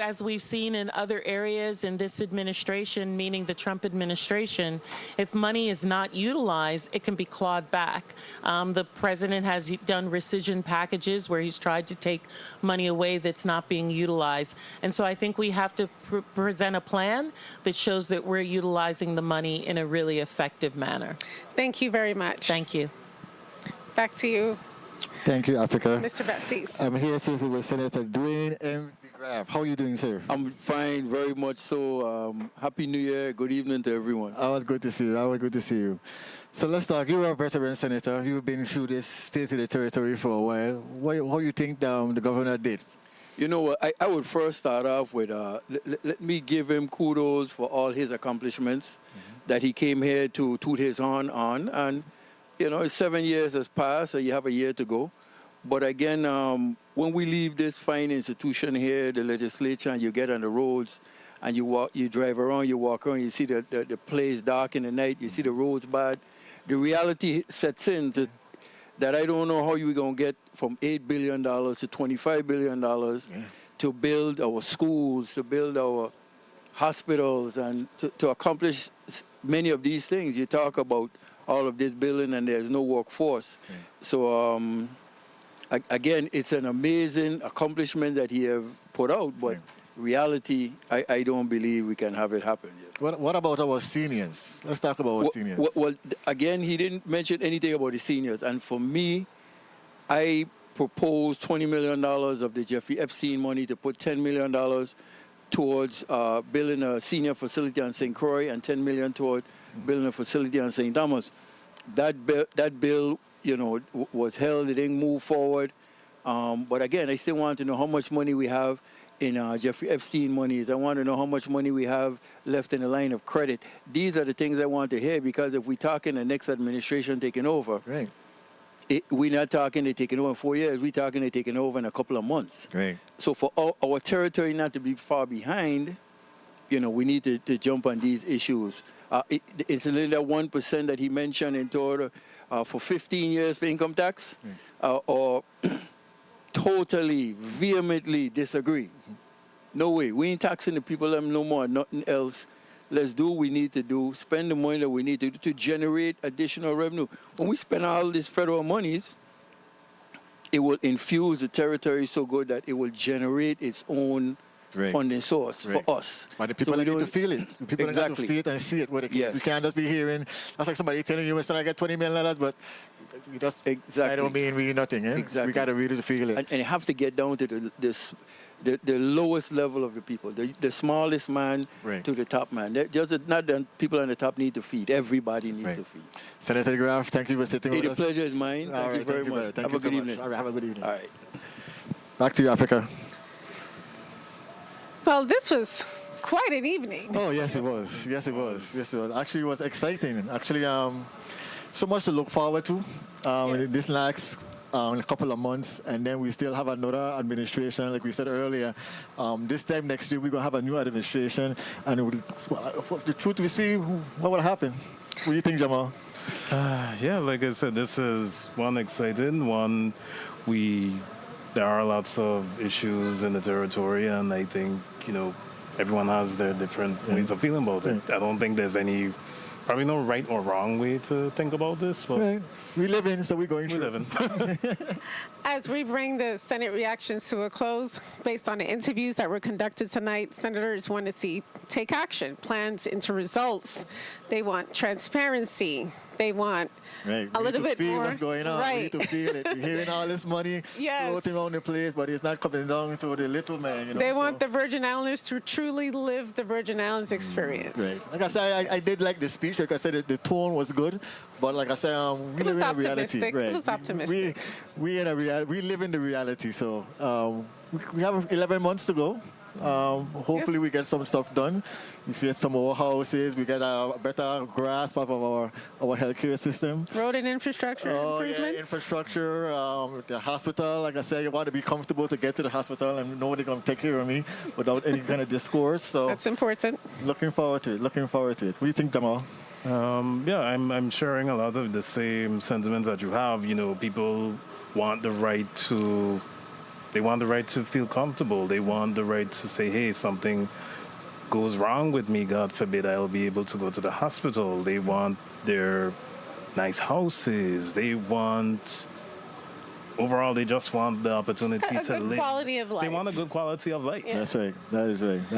Speaker 20: as we've seen in other areas in this administration, meaning the Trump administration, if money is not utilized, it can be clawed back. The president has done rescission packages where he's tried to take money away that's not being utilized. And so I think we have to present a plan that shows that we're utilizing the money in a really effective manner.
Speaker 1: Thank you very much.
Speaker 20: Thank you.
Speaker 1: Back to you.
Speaker 2: Thank you, Africa.
Speaker 1: Mr. Baptiste.
Speaker 2: I'm here with Senator Dwayne M. How are you doing, sir?
Speaker 21: I'm fine, very much so. Happy New Year. Good evening to everyone.
Speaker 2: I was good to see you. I was good to see you. So let's talk. You're a veteran senator. You've been through this state of the territory for a while. How you think the governor did?
Speaker 21: You know what? I would first start off with let me give him kudos for all his accomplishments that he came here to toot his horn on. And, 7 years has passed, so you have a year to go. But again, when we leave this fine institution here, the legislature, and you get on the roads and you drive around, you walk around, you see the place dark in the night, you see the roads bad, the reality sets in that I don't know how you're going to get from $8 billion to $25 billion to build our schools, to build our hospitals, and to accomplish many of these things. You talk about all of this building and there's no workforce. So, again, it's an amazing accomplishment that he have put out, but reality, I don't believe we can have it happen yet.
Speaker 2: What about our seniors? Let's talk about our seniors.
Speaker 21: Well, again, he didn't mention anything about the seniors. And for me, I proposed $20 million of the Jeffrey Epstein money to put $10 million towards building a senior facility on St. Croix and $10 million toward building a facility on St. Thomas. That bill, was held. It didn't move forward. But again, I still want to know how much money we have in Jeffrey Epstein monies. I want to know how much money we have left in the line of credit. These are the things I want to hear, because if we talk in the next administration taking over, we're not talking they taking over in 4 years. We're talking they taking over in a couple of months. So for our territory not to be far behind, we need to jump on these issues. It's a little 1% that he mentioned in total for 15 years for income tax, or totally, vehemently disagree. No way. We ain't taxing the people them no more, nothing else. Let's do what we need to do, spend the money that we need to do to generate additional revenue. When we spend all these federal monies, it will infuse the territory so good that it will generate its own funding source for us.
Speaker 2: But the people need to feel it. The people need to feel it and see it. We can't just be hearing, that's like somebody telling you, I get $20 million, but you just, I don't mean really nothing.
Speaker 21: Exactly.
Speaker 2: We got to really feel it.
Speaker 21: And you have to get down to the lowest level of the people, the smallest man to the top man. Just not the people on the top need to feed. Everybody needs to feed.
Speaker 2: Senator Graf, thank you for sitting with us.
Speaker 21: The pleasure is mine. Thank you very much. Have a good evening.
Speaker 2: All right, have a good evening.
Speaker 21: All right.
Speaker 2: Back to you, Africa.
Speaker 1: Well, this was quite an evening.
Speaker 2: Oh, yes, it was. Yes, it was. Yes, it was. Actually, it was exciting. Actually, so much to look forward to in this next a couple of months, and then we still have another administration, like we said earlier. This time next year, we're going to have a new administration, and the truth we see, what will happen? What do you think, Jamal?
Speaker 3: Yeah, like I said, this is one exciting one. There are lots of issues in the territory, and I think, everyone has their different ways of feeling about it. I don't think there's probably no right or wrong way to think about this. But
Speaker 2: we live in, so we're going through.
Speaker 3: We live in.
Speaker 1: As we bring the Senate reactions to a close, based on the interviews that were conducted tonight, senators want to see take action, plans into results. They want transparency. They want a little bit
Speaker 2: feel
Speaker 1: more.
Speaker 2: What's going on. We need to feel it. We're hearing all this money floating around the place, but it's not coming down to the little man.
Speaker 1: They want the Virgin Islanders to truly live the Virgin Islands experience.
Speaker 2: Like I said, I did like the speech. Like I said, the tone was good, but like I said, we live in a reality.
Speaker 1: It was optimistic.
Speaker 2: We live in the reality. So we have 11 months to go. Hopefully we get some stuff done. We get some more houses. We get a better grasp of our healthcare system.
Speaker 1: Road and infrastructure improvements.
Speaker 2: Infrastructure. The hospital. Like I said, you want to be comfortable to get to the hospital and know they're going to take care of me without any kind of discourse. So
Speaker 1: that's important.
Speaker 2: Looking forward to it. What do you think, Jamal?
Speaker 3: I'm sharing a lot of the same sentiments that you have. People want the right to. They want the right to feel comfortable. They want the right to say, hey, something goes wrong with me, God forbid, I'll be able to go to the hospital. They want their nice houses. Overall, they just want the opportunity to live.
Speaker 1: Quality of life.
Speaker 3: They want a good quality of life.
Speaker 1: Yeah.
Speaker 2: That's right. That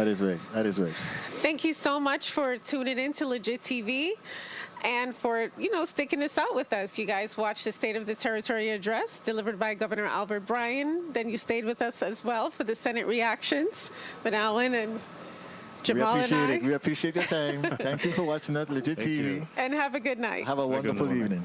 Speaker 2: is right.
Speaker 1: Thank you so much for tuning in to Legit TV. and for, sticking this out with us. You guys watched the State of the Territory address delivered by Governor Albert Bryan. Then you stayed with us as well for the Senate reactions with Alan and Jamal and I.
Speaker 2: We appreciate your time. Thank you for watching that Legit TV.
Speaker 1: And have a good night.
Speaker 2: Have a wonderful evening.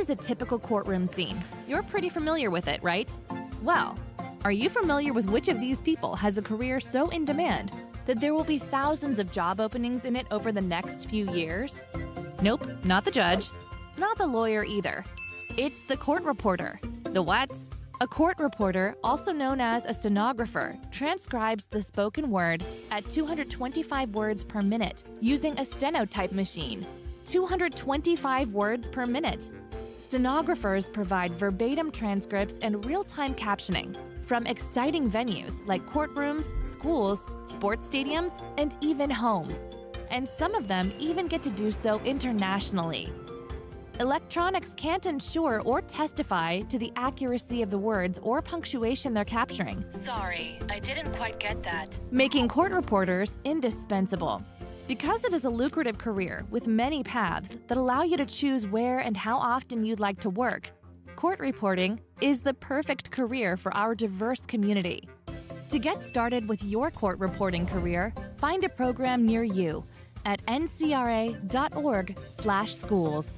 Speaker 5: is a typical courtroom scene. You're pretty familiar with it, right? Well, are you familiar with which of these people has a career so in demand that there will be thousands of job openings in it over the next few years? Nope, not the judge, not the lawyer either. It's the court reporter. The what? A court reporter, also known as a stenographer, transcribes the spoken word at 225 words per minute using a stenotype machine. 225 words per minute. Stenographers provide verbatim transcripts and real-time captioning from exciting venues like courtrooms, schools, sports stadiums, and even home. And some of them even get to do so internationally. Electronics can't ensure or testify to the accuracy of the words or punctuation they're capturing.
Speaker 22: Sorry, I didn't quite get that.
Speaker 5: Making court reporters indispensable. Because it is a lucrative career with many paths that allow you to choose where and how often you'd like to work, court reporting is the perfect career for our diverse community. To get started with your court reporting career, find a program near you at ncra.org/schools.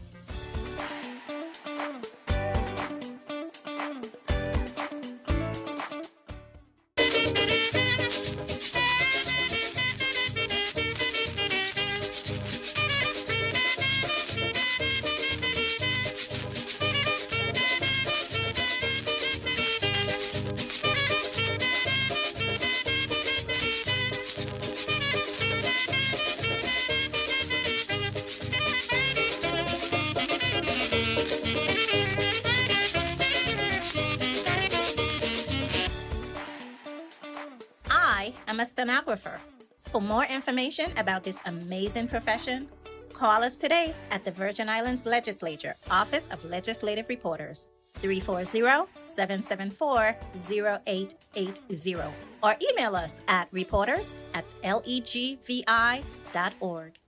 Speaker 23: I'm a stenographer. For more information about this amazing profession, call us today at the Virgin Islands Legislature Office of Legislative Reporters, 340-774-0880, or email us at reporters@legvi.org.